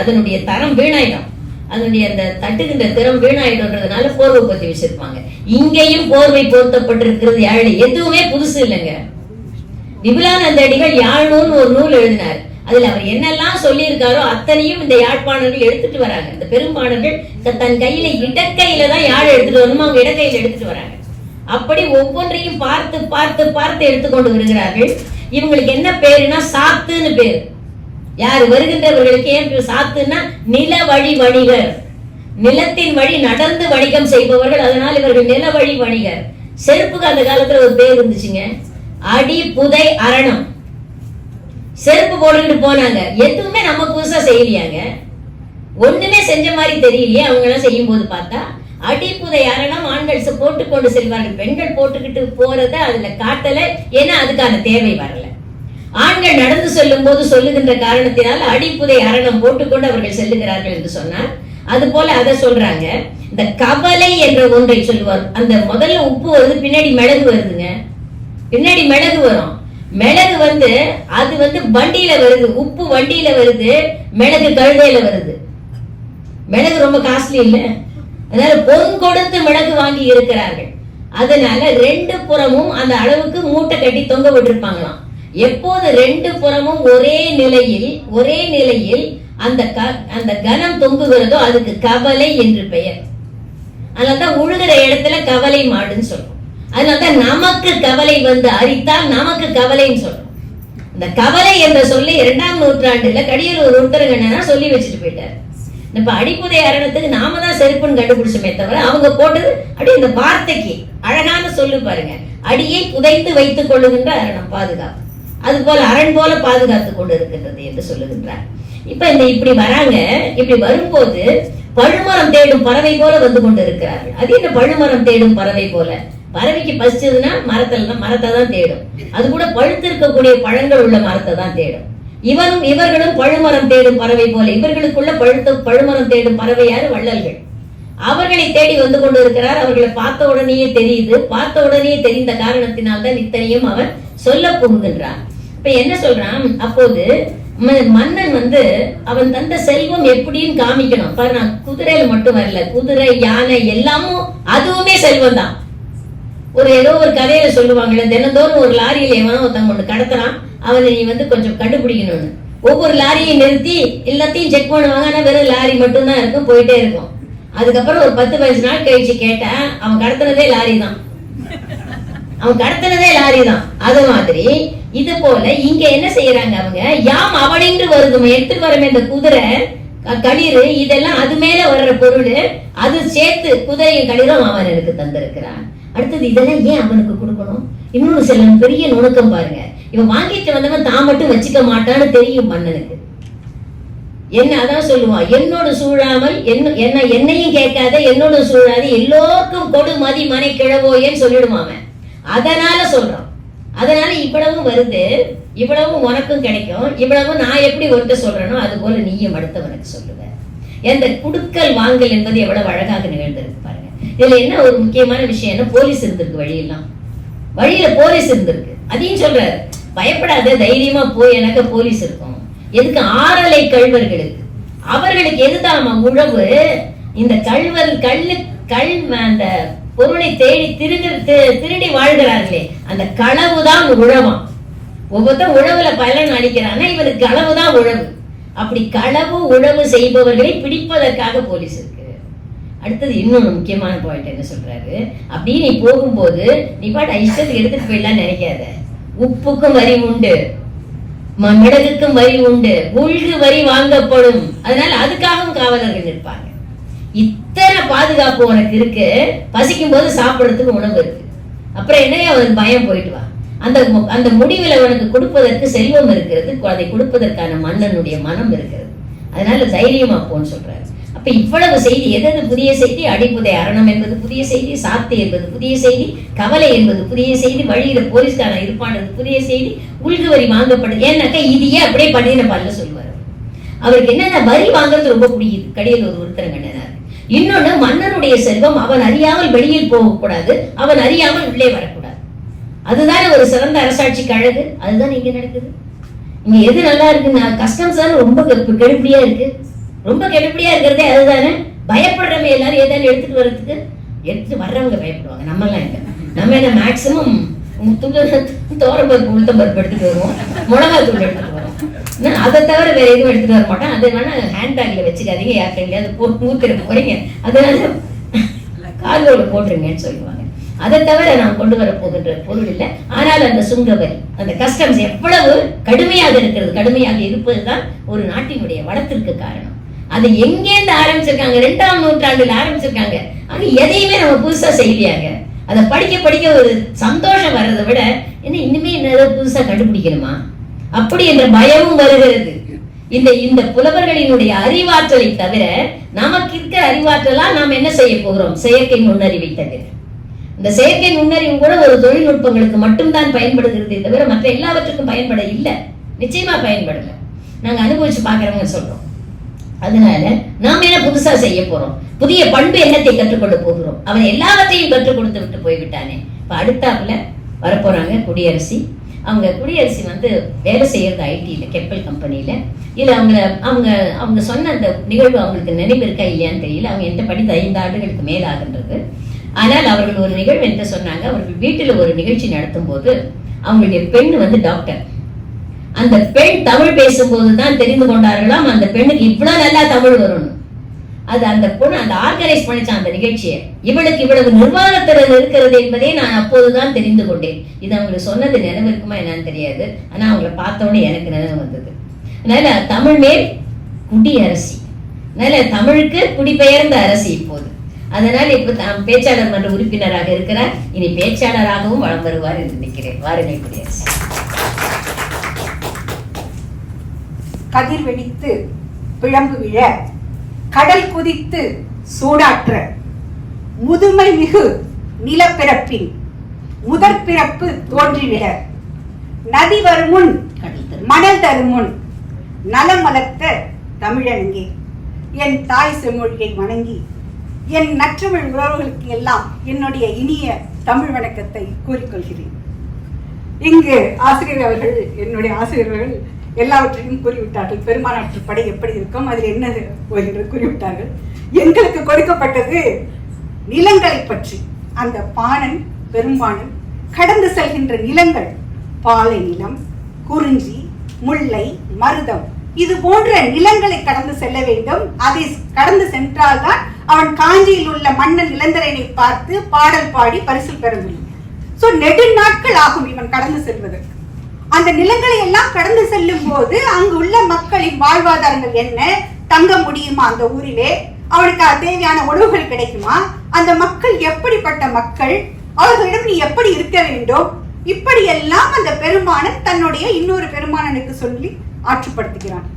அதனுடைய தரம் வீணாயிடும், அதனுடைய அந்த தட்டுகின்ற திறம் வீணாயிடும்ன்றதுனால போர்வை பத்தி வச்சிருப்பாங்க. இங்கேயும் போர்வை பொருத்தப்பட்டிருக்கிறது யாழ். எதுவுமே புதுசு இல்லைங்க. விபுலானந்த அடிகள் யாழ்நூல்னு ஒரு நூல் எழுதினார். அதுல அவர் என்னெல்லாம் சொல்லி இருக்காரோ அத்தனையும் இந்த யாழ்ப்பாணர்கள் எடுத்துட்டு வராங்க. இந்த பெரும்பாணர்கள் தன் கையில இடக்கையில தான் யாழ் எடுத்துட்டு வரணும், அவங்க இடக்கையில எடுத்துட்டு வராங்க. அப்படி ஒவ்வொன்றையும் பார்த்து பார்த்து பார்த்து எடுத்துக்கொண்டு வருகிறார்கள். இவங்களுக்கு என்ன பேருனா சாத்துன்னு பேரு. யாரு வருகின்றவர்களுக்கு ஏன் சாத்துன்னா நில வழி வணிகர், நிலத்தின் வழி நடந்து வணிகம் செய்பவர்கள். அதனால் இவர்கள் நில வழி வணிகர். செருப்புக்கு அந்த காலத்துல ஒரு பேர் இருந்துச்சுங்க, அடி புதை அரணம். செருப்பு போட்டுக்கிட்டு போனாங்க. எதுவுமே நம்ம புதுசா செய்யலையாங்க, ஒண்ணுமே செஞ்ச மாதிரி தெரியலையே. அவங்க எல்லாம் செய்யும் போது பார்த்தா அடிப்புதை அரணம் ஆண்கள் போட்டுக்கொண்டு செல்வார்கள். பெண்கள் போட்டுக்கிட்டு போறத அதுல காட்டல, ஏன்னா அதுக்கான தேவை வரல. ஆண்கள் நடந்து செல்லும் போது சொல்லுகின்ற காரணத்தினால் அடிப்புதை அரணம் போட்டுக்கொண்டு அவர்கள் செல்லுகிறார்கள் என்று சொன்னார். அது போல அதை சொல்றாங்க. இந்த கவலை என்ற ஒன்றை சொல்லுவார். அந்த முதல்ல உப்பு வருது, பின்னாடி மிளகு வருதுங்க. பின்னாடி மிளகு வரும். மிளகு வந்து அது வந்து வண்டியில வருது, உப்பு வண்டியில வருது, மிளகு கழுதையில வருது. மிளகு ரொம்ப காஸ்ட்லி இல்ல, அதனால பொன் கொடுத்து மிளகு வாங்கி இருக்கிறார்கள். அதனால 2 புறமும் அந்த அளவுக்கு மூட்டை கட்டி தொங்க விட்டுருப்பாங்களாம். எப்போது 2 புறமும் ஒரே நிலையில் அந்த கனம் தொங்குகிறதோ அதுக்கு கவலை என்று பெயர். அதனால்தான் உழுகிற இடத்துல கவலை மாடுன்னு சொல்றோம். அதனால்தான் நமக்கு கவலை வந்து அரித்தால் நமக்கு கவலைன்னு சொல்றோம். இந்த கவலை என்ற சொல்லி 2ஆம் நூற்றாண்டுல கடியலூர் உருத்தரங்கண்ணா சொல்லி வச்சுட்டு போயிட்டாரு. இப்ப அடிப்புதை அரணத்துக்கு நாம தான் செருப்புன்னு கண்டுபிடிச்சோமே தவிர அவங்க போட்டது அப்படி இந்த வார்த்தைக்கு அழகான சொல்லு பாருங்க. அடியை புதைத்து வைத்துக் கொள்ளுகின்ற அரணம் பாதுகாப்பு, அது போல அரண் போல பாதுகாத்துக் கொண்டு இருக்கின்றது என்று சொல்லுகின்றார். இப்ப இப்படி வராங்க. இப்படி வரும்போது பழுமரம் தேடும் பறவை போல வந்து கொண்டு இருக்கிறார்கள். அது என்ன பழுமரம் தேடும் பறவை போல? பறவைக்கு பசிச்சதுன்னா மரத்தை தான் தேடும். அது கூட பழுத்து இருக்கக்கூடிய பழங்கள் உள்ள மரத்தை தான் தேடும். இவர்களும் பழுமரம் தேடும் பறவை போல. இவர்களுக்குள்ள பழுமரம் தேடும் பறவை யாரு? வள்ளல்கள். அவர்களை தேடி வந்து கொண்டு இருக்கிறார். அவர்களை பார்த்த உடனேயே தெரியுது. பார்த்த உடனேயே தெரிந்த காரணத்தினால்தான் இத்தனையும் அவன் சொல்ல புகுகின்றான். இப்ப என்ன சொல்றான்? அப்போது மன்னன் வந்து அவன் தந்த செல்வம் எப்படின்னு காமிக்கணும் பாரு. நான் குதிரையில மட்டும் வரல, குதிரை யானை எல்லாமும் அதுவுமே செல்வம் தான். ஏதோ ஒரு கதையில சொல்லுவாங்கல்ல, தினந்தோறும் ஒரு லாரியில எவனோ ஒருத்தவங்க ஒண்ணு கடத்துறான், அவனை நீ வந்து கொஞ்சம் கண்டுபிடிக்கணும்னு. ஒவ்வொரு லாரியை நிறுத்தி எல்லாத்தையும் செக் பண்ணுவாங்க. ஆனா வெறும் லாரி மட்டும் தான் இருக்கும், போயிட்டே இருக்கும். அதுக்கப்புறம் ஒரு 10-15 நாள் கழிச்சு கேட்டா அவன் கடத்தினதே லாரி தான், அவன் கடத்தினதே லாரி தான். அது மாதிரி இது போல இங்க என்ன செய்யறாங்க அவங்க? யாம் அவனின்று வருதும் எடுத்துட்டு வரமே இந்த குதிரை களிறு இதெல்லாம் அது மேல வர்ற பொருள், அது சேர்த்து குதிரையும் களிரும் அவன் எனக்கு தந்திருக்கிறான். அடுத்தது இதெல்லாம் ஏன் அவனுக்கு கொடுக்கணும்? இன்னொன்னு சில பெரிய நுணுக்கம் பாருங்க. இவன் வாங்கிட்டு வந்தவன் தான் மட்டும் வச்சுக்க மாட்டான்னு தெரியும் மன்னனுக்கு. என்ன அதான் சொல்லுவான், என்னோடு சூழாமல் என்னையும் கேட்காத, என்னோடு சூழாது எல்லோருக்கும் கொடு மதி மனை கிழவோயன்னு சொல்லிடுவான். அதனால சொல்றான். அதனால இவ்வளவும் வருது, இவ்வளவும் உனக்கும் கிடைக்கும், இவ்வளவும் நான் எப்படி ஒருத்த சொல்றேனோ அது போல நீயும் அடுத்தவனுக்கு சொல்லுவ. எந்த குடுக்கல் வாங்கல் என்பது எவ்வளவு அழகாக நிகழ்ந்திருக்கு பாருங்க. இதுல என்ன ஒரு முக்கியமான விஷயம், போலீஸ் இருந்திருக்கு வழியில போலீஸ் இருந்திருக்கு. அதையும் சொல்றாரு, பயப்படாத தைரியமா போய், எனக்கு போலீஸ் இருக்கும். எதுக்கு? ஆறலை கள்வர்களுக்கு. அவர்களுக்கு எதுதாமா உழவு? இந்த அந்த பொருளை தேடி திருடி வாழ்கிறார்களே, அந்த களவுதான் உழவாம். ஒவ்வொருத்தரும் உழவுல பலன் அளிக்கிறான்னா இவருக்கு களவுதான் உழவு. அப்படி களவு உழவு செய்பவர்களை பிடிப்பதற்காக போலீஸ் இருக்கு. அடுத்தது இன்னொன்னு முக்கியமான பாயிண்ட் என்ன சொல்றாரு, அப்படியே நீ போகும்போது நீ பாட்டு இஷ்டத்துக்கு எடுத்துட்டு போயிடலாம் நினைக்காத. உப்புக்கும் வரி உண்டு, மிளகுக்கும் வரி உண்டு, உள்கு வரி வாங்கப்படும். அதனால அதுக்காகவும் காவலர்கள் இருப்பாங்க. இத்தனை பாதுகாப்பு உனக்கு இருக்கு, பசிக்கும் போது சாப்பிடறதுக்கு உணவு இருக்கு, அப்புறம் என்னையா அவனுக்கு பயம்? போயிட்டு வா. அந்த முடிவில் அவனுக்கு கொடுப்பதற்கு செல்வம் இருக்கிறது, அதை கொடுப்பதற்கான மன்னனுடைய மனம் இருக்கிறது. அதனால தைரியமா போன்னு சொல்றாரு. அப்ப இவ்வளவு செய்தி, எது புதிய செய்தி? அடிப்புதை அரணம் என்பது புதிய செய்தி, சாத்து என்பது புதிய செய்தி, கவலை என்பது புதிய செய்தி, வழியில போலீஸ்காரன் இருப்பானது புதிய செய்தி, உள்குவரி வாங்கப்படுது. ஏன்னாக்கா இதையே அப்படியே பண்ணின பால்ல சொல்லுவார். அவருக்கு என்னன்னா வரி வாங்குறது ரொம்ப பிடிக்குது. கடியில் ஒரு ஒருத்தர் கண்டினார். இன்னொன்னு, மன்னனுடைய செல்வம் அவன் அறியாமல் வெளியில் போகக்கூடாது, அவன் அறியாமல் உள்ளே வரக்கூடாது. அதுதானே ஒரு சிறந்த அரசாட்சிக்கு அழகு. அதுதான் இங்க நடக்குது. இங்க எது நல்லா இருக்குன்னா, கஸ்டம்ஸ் தானே ரொம்ப கெடுபடியா இருக்கு. ரொம்ப கெடுபடியா இருக்கிறதே அதுதானே. பயப்படுறவங்க எல்லாரும் ஏதாவது எடுத்துட்டு வர்றவங்க பயப்படுவாங்க. நம்மலாம் இல்லை. நம்ம என்ன மேக்சிமம் தோரம்பருப்பு உளுத்தம்பருப்பு எடுத்துட்டு வருவோம், மிளகா தூள் எடுத்துட்டு வரோம். அதை தவிர வேற எதுவும் எடுத்துட்டு வர மாட்டோம். அது வேணா ஹேண்ட்பேக்ல வச்சுக்காதீங்க, யார்கிட்ட ஊத்துற போறீங்க அதனால கார்கோல போட்டுருங்கன்னு சொல்லுவாங்க. அதை தவிர நாம் கொண்டு வர போகின்ற பொருள் இல்லை. ஆனால் அந்த சுங்கவரி, அந்த கஸ்டம்ஸ் எவ்வளவு கடுமையாக இருக்கிறது, கடுமையாக இருப்பதுதான் ஒரு நாட்டினுடைய வளத்திற்கு காரணம். அதை எங்கேருந்து ஆரம்பிச்சிருக்காங்க? 2ஆம் நூற்றாண்டில் ஆரம்பிச்சிருக்காங்க. ஆனா எதையுமே நம்ம புதுசா செய்யலையாங்க. அதை படிக்க படிக்க ஒரு சந்தோஷம் வர்றதை விட என்ன இன்னுமே என்ன புதுசா கண்டுபிடிக்கணுமா அப்படி என்ற பயமும் வருகிறது. இந்த புலவர்களினுடைய அறிவாற்றலை தவிர நமக்கு இருக்கிற அறிவாற்றலா நாம் என்ன செய்ய போகிறோம்? செயற்கை நுண்ணறிவை தவிர. இந்த செயற்கை நுண்ணறிவு கூட ஒரு தொழில்நுட்பங்களுக்கு மட்டும்தான் பயன்படுகிறதே தவிர மற்ற எல்லாவற்றுக்கும் பயன்பட இல்லை. நிச்சயமா பயன்படல. நாங்க அனுபவிச்சு பாக்குறவங்க சொல்றோம். அதனால நாம் என்ன புதுசா செய்ய போறோம்? புதிய பண்பு என்னத்தை கற்றுக்கொள்ள போகிறோம்? அவன் எல்லாவற்றையும் கற்றுக் கொடுத்து விட்டு போய்விட்டானே. இப்ப அடுத்தாப்புல வரப்போறாங்க குடியரசி. அவங்க குடியரசி வேலை செய்யறது ஐடியில, கெப்பல் கம்பெனியில. இல்ல அவங்க சொன்ன அந்த நிகழ்வு அவங்களுக்கு நினைவு இருக்கா இல்லையான்னு தெரியல. அவங்க எந்த படித்து 5 ஆண்டுகளுக்கு மேல ஆகின்றது. ஆனால் அவர்கள் ஒரு நிகழ்வு என்ன சொன்னாங்க, அவர்கள் வீட்டுல ஒரு நிகழ்ச்சி நடத்தும் போது அவங்களுடைய பெண் டாக்டர். அந்த பெண் தமிழ் பேசும்போதுதான் தெரிந்து கொண்டார்களாம் அந்த பெண்ணுக்கு இவ்வளவு நல்லா தமிழ் வரும்னு. அது அந்த பொண்ணு அந்த ஆர்கனைஸ் பண்ணிச்சான் அந்த நிகழ்ச்சியை. இவளுக்கு இவ்வளவு நிர்வாகத்திறன் இருக்கிறது என்பதை நான் அப்போதுதான் தெரிந்து கொண்டேன். இது அவங்களுக்கு சொன்னது நினைவு இருக்குமா என்னன்னு தெரியாது. ஆனா அவங்களை பார்த்தோன்னே எனக்கு நினைவு வந்தது. அதனால தமிழ் மேல் குடியரசி, அதனால தமிழுக்கு குடிபெயர்ந்த அரசி இப்போது. அதனால இப்ப பேச்சாளர் மன்ற உறுப்பினராக இருக்கிறார். இனி பேச்சாளராகவும் வளம் வருவார் என்று நினைக்கிறேன். வாருங்கள் குடியரசி. கதிர் வெடித்து பிழம்பு விழ, கடல் குதித்து சூடாற்ற, முதுமை மிகு நிலப்பிறப்பின் முதற் பிறப்பு தோன்றிவிட, நதி வருமுன் மணல் தருமுன் நலம் வளர்த்த தமிழனங்கே, என் தாய் செம்மொழியை வணங்கி என் நற்றமிழ் உறவுகளுக்கு எல்லாம் என்னுடைய இனிய தமிழ் வணக்கத்தை கூறிக்கொள்கிறேன். இங்கு ஆசிரியர் அவர்கள், என்னுடைய ஆசிரியர்கள் எல்லாவற்றையும் கூறிவிட்டார்கள். பெருமாநாட்டு படை எப்படி இருக்கும், அதில் என்ன என்று கூறிவிட்டார்கள். எங்களுக்கு கொடுக்கப்பட்டது நிலங்களை பற்றி. அந்த பாணன் பெரும்பாணன் கடந்து செல்கின்ற நிலங்கள் பாலை நிலம், குறிஞ்சி, முல்லை, மருதம், இது போன்ற நிலங்களை கடந்து செல்ல வேண்டும். அதை கடந்து சென்றால்தான் அவன் காஞ்சியில் உள்ள மன்னன் இளந்தரனை பார்த்து பாடல் பாடி பரிசு பெற முடியும். சோ நெடுநாட்கள் ஆகும் இவன் கடந்து செல்வதற்கு. அந்த நிலங்களை எல்லாம் கடந்து செல்லும் போது அங்கு உள்ள மக்களின் வாழ்வாதாரங்கள் என்ன, தங்க முடியுமா அந்த ஊரிலே, அவனுக்கு தேவையான உணவுகள் கிடைக்குமா, அந்த மக்கள் எப்படிப்பட்ட மக்கள், அவர்களிடம் நீ எப்படி இருக்க வேண்டும், இப்படி எல்லாம் அந்த பெருமானன் தன்னுடைய இன்னொரு பெருமானனுக்கு சொல்லி ஆற்றுப்படுத்துகிறான்.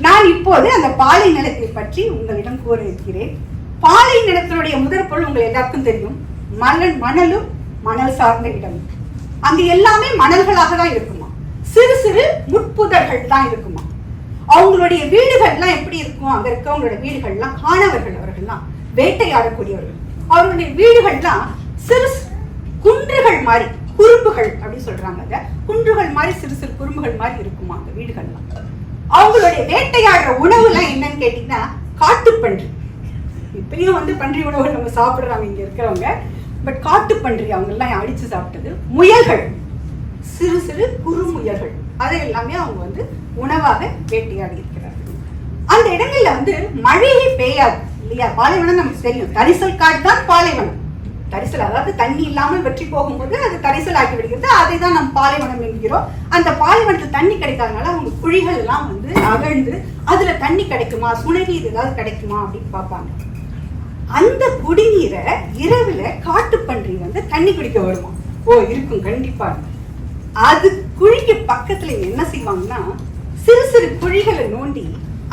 நான் இப்போது அந்த பாலை நிலத்தை பற்றி உங்களிடம் கூற இருக்கிறேன். பாலை நிலத்தினுடைய முதற் பொருள் உங்கள் எல்லாருக்கும் தெரியும். மணலும் மணல் சார்ந்த இடம். அங்கு எல்லாமே மணல்களாக தான் இருக்குமா, சிறு சிறு முட்புதர்கள் தான் இருக்குமா. அவங்களுடைய வீடுகள்லாம் எப்படி இருக்கும், அங்க இருக்கவங்களோட வீடுகள்லாம் காணவர்கள், அவர்கள்லாம் வேட்டையாடக்கூடியவர்கள். அவர்களுடைய வீடுகள்லாம் சிறு குன்றுகள் மாதிரி, குறும்புகள் அப்படின்னு சொல்றாங்க. அந்த குன்றுகள் மாதிரி சிறு சிறு குறும்புகள் மாதிரி இருக்குமா அந்த வீடுகள்லாம். அவங்களுடைய வேட்டையாடுற உணவு எல்லாம் என்னன்னு கேட்டீங்கன்னா காட்டுப்பன்றி. இப்பயும் பன்றி உணவு நம்ம சாப்பிடுறாங்க இங்க இருக்கிறவங்க. பட் காட்டுப்பன்றி அவங்க எல்லாம் அடிச்சு சாப்பிட்டது. முயல்கள், சிறு சிறு குறு முயல்கள், அதை எல்லாமே அவங்க உணவாக வேட்டையாடி இருக்கிறார்கள். அந்த இடங்கள்ல மழையே பெய்யாது இல்லையா. பாலைவனம் நமக்கு தெரியும், தரிசல் காடு தான் பாலைவனம். தரிசல் அதாவது தண்ணி இல்லாமல் வெற்றி போகும்போது அது தரிசல் ஆக்கி விடுகிறது. அதை தான் நம்ம பாலைவனம் என்கிறோம். அந்த பாலைவனத்துல தண்ணி கிடைக்காதனால அவங்க குழிகள் எல்லாம் அகழ்ந்து அதுல தண்ணி கிடைக்குமா, சுனைநீர் ஏதாவது கிடைக்குமா அப்படின்னு பார்ப்பாங்க. அந்த குடிநீரை இரவுல காட்டுப்பன்றி தண்ணி குடிக்க வருமா. ஓ இருக்கும் கண்டிப்பா. அது குழிக்கு பக்கத்துல என்ன செய்வாங்கன்னா சிறு சிறு குழிகளை நோண்டி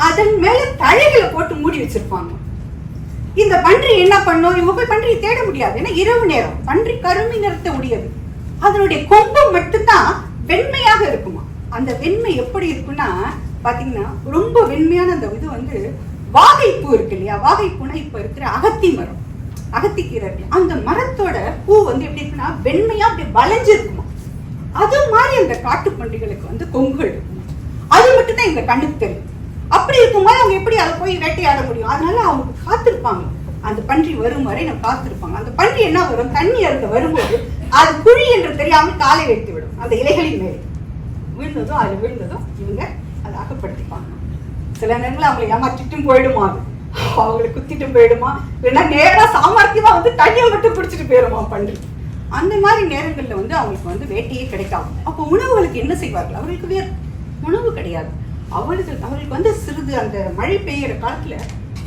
அதன் மேல தழைகளை போட்டு மூடி வச்சிருப்பாங்க. இந்த பன்றி என்ன பண்ணும், இவங்க போய் பன்றியை தேட முடியாது, ஏன்னா இரவு நேரம், பன்றி கருமை நிறத்த முடியாது. அதனுடைய கொம்பு மட்டும்தான் வெண்மையாக இருக்குமா. அந்த வெண்மை எப்படி இருக்குன்னா பாத்தீங்கன்னா ரொம்ப வெண்மையான அந்த இது வந்து வாகைப்பூ இருக்கு இல்லையா, வாகைப்பூனா இப்ப இருக்கிற அகத்தி மரம், அகத்திக்கீரை, அந்த மரத்தோட பூ வந்து எப்படி இருக்குன்னா வெண்மையா அப்படி வளைஞ்சு இருக்குமா. அது மாதிரி அந்த காட்டு பன்றிகளுக்கு வந்து கொம்புகள் இருக்குமா. அது மட்டும் தான் எங்க கண்ணுக்கு தெரியும். அப்படி இருக்கும்போது அவங்க எப்படி அதை போய் வேட்டையாட முடியும்? அதனால அவங்க காத்திருப்பாங்க, அந்த பன்றி வரும் வரை நம்ம காத்திருப்பாங்க. அந்த பன்றி என்ன வரும், தண்ணி அருந்த வரும்போது அது குழி என்று தெரியாமல் காலை வைத்து விடும். அந்த இலைகளின் மேலே விழுந்ததும் அது விழுந்ததும் இவங்க அதை அகப்படுத்திப்பாங்க. சில நேரங்களில் அவங்களை ஏமாற்றிட்டும் போயிடுமா, அவங்களை குத்திட்டும் போயிடுமா, இல்லைன்னா நேரா சாமர்த்தியமா வந்து தண்ணியை மட்டும் குடிச்சிட்டு போயிடுமா பன்றி. அந்த மாதிரி நேரங்கள்ல வந்து அவங்களுக்கு வந்து வேட்டையே கிடைக்காது. அப்போ உணவுகளுக்கு என்ன செய்வார்கள், அவர்களுக்கு வேறு உணவு கிடையாது. அவர்களுக்கு வந்து சிறிது அந்த மழை பெய்கிற காலத்துல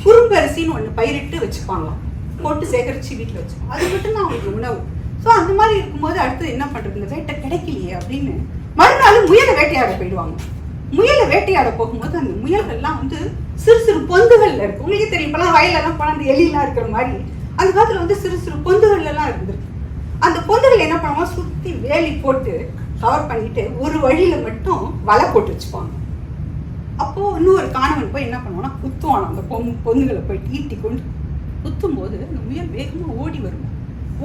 குறும்பரிசின்னு ஒண்ணு பயிரிட்டு வச்சுப்பாங்களாம், போட்டு சேகரிச்சு வீட்டுல வச்சுப்பாங்க. அது மட்டும்தான் அவங்களுக்கு உணவு. ஸோ அந்த மாதிரி இருக்கும்போது அடுத்து என்ன பண்றது, இந்த வேட்டை கிடைக்கலையே அப்படின்னு மறுநாள் முயலை வேட்டையாட போயிடுவாங்க. முயலை வேட்டையாட போகும்போது அந்த முயல்கள்லாம் வந்து சிறு சிறு பொந்துகள்ல இருக்கு. உங்களுக்கு தெரியும், இப்பெல்லாம் வயலெல்லாம் போன அந்த எலியெல்லாம் இருக்கிற மாதிரி அந்த காலத்துல வந்து சிறு சிறு பொந்துகள்ல எல்லாம் இருந்திருக்கு. அந்த பொந்துகள் என்ன பண்ணுவாங்க, சுத்தி வேலி போட்டு கவர் பண்ணிட்டு ஒரு வழியில மட்டும் வலை போட்டு வச்சுப்பாங்க. அப்போ இன்னொரு காணவன் போய் என்ன பண்ணுவான்னா குத்துவானா, அந்த பொந்துகளை போய் ஈட்டி கொண்டு குத்தும் போது அந்த முயல் வேகமா ஓடி வரும்.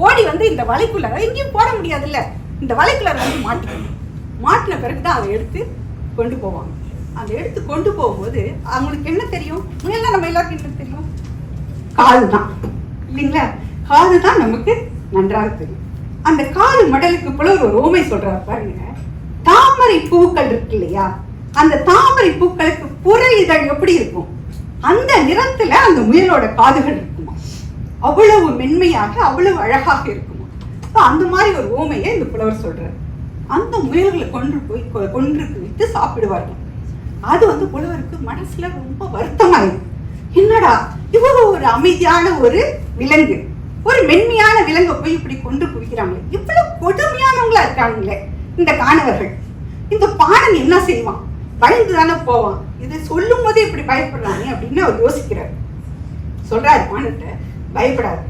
ஓடி வந்து இந்த வலைக்குள்ள எங்கேயும் போட முடியாதுல்ல, இந்த வலைக்குள்ள வந்து மாட்டிக்கணும். மாட்டின பிறகுதான் அதை எடுத்து கொண்டு போவாங்க. அதை எடுத்து கொண்டு போகும்போது அவங்களுக்கு என்ன தெரியும், முயல்னா நம்ம எல்லாருக்கும் என்ன தெரியும், காது தான் இல்லைங்களா, காது தான் நமக்கு நன்றாக தெரியும். அந்த காது மடலுக்கு போல ஒரு ஓமை சொல்றாரு பாருங்க. தாமரை பூக்கள் இருக்கு இல்லையா, அந்த தாமரை பூக்களுக்கு புற இதழ் எப்படி இருக்கும், அந்த நிறத்துல அந்த முயலோட காதுகள் இருக்குமா. அவ்வளவு மென்மையாக அவ்வளவு அழகாக இருக்குமா. அந்த மாதிரி ஒரு ஓமையை இந்த புலவர் சொல்றாரு. அந்த முயல்களை கொன்று வைத்து சாப்பிடுவார்கள். அது வந்து புலவருக்கு மனசுல ரொம்ப வருத்தமாயிருக்கு. என்னடா இவ்வளவு ஒரு அமைதியான ஒரு விலங்கு, ஒரு மென்மையான விலங்கை போய் இப்படி கொன்று குவிக்கிறாங்களே, இவ்வளவு கொடுமையானவங்களா இருக்காங்களே இந்த காணவர்கள். இந்த பாணன் என்ன செய்வான், பயந்து தானே போவான், இதை சொல்லும் போதே இப்படி பயப்படுறாங்க அப்படின்னு அவர் யோசிக்கிறார். சொல்றாரு பாணன்ட்ட, பயப்படாது,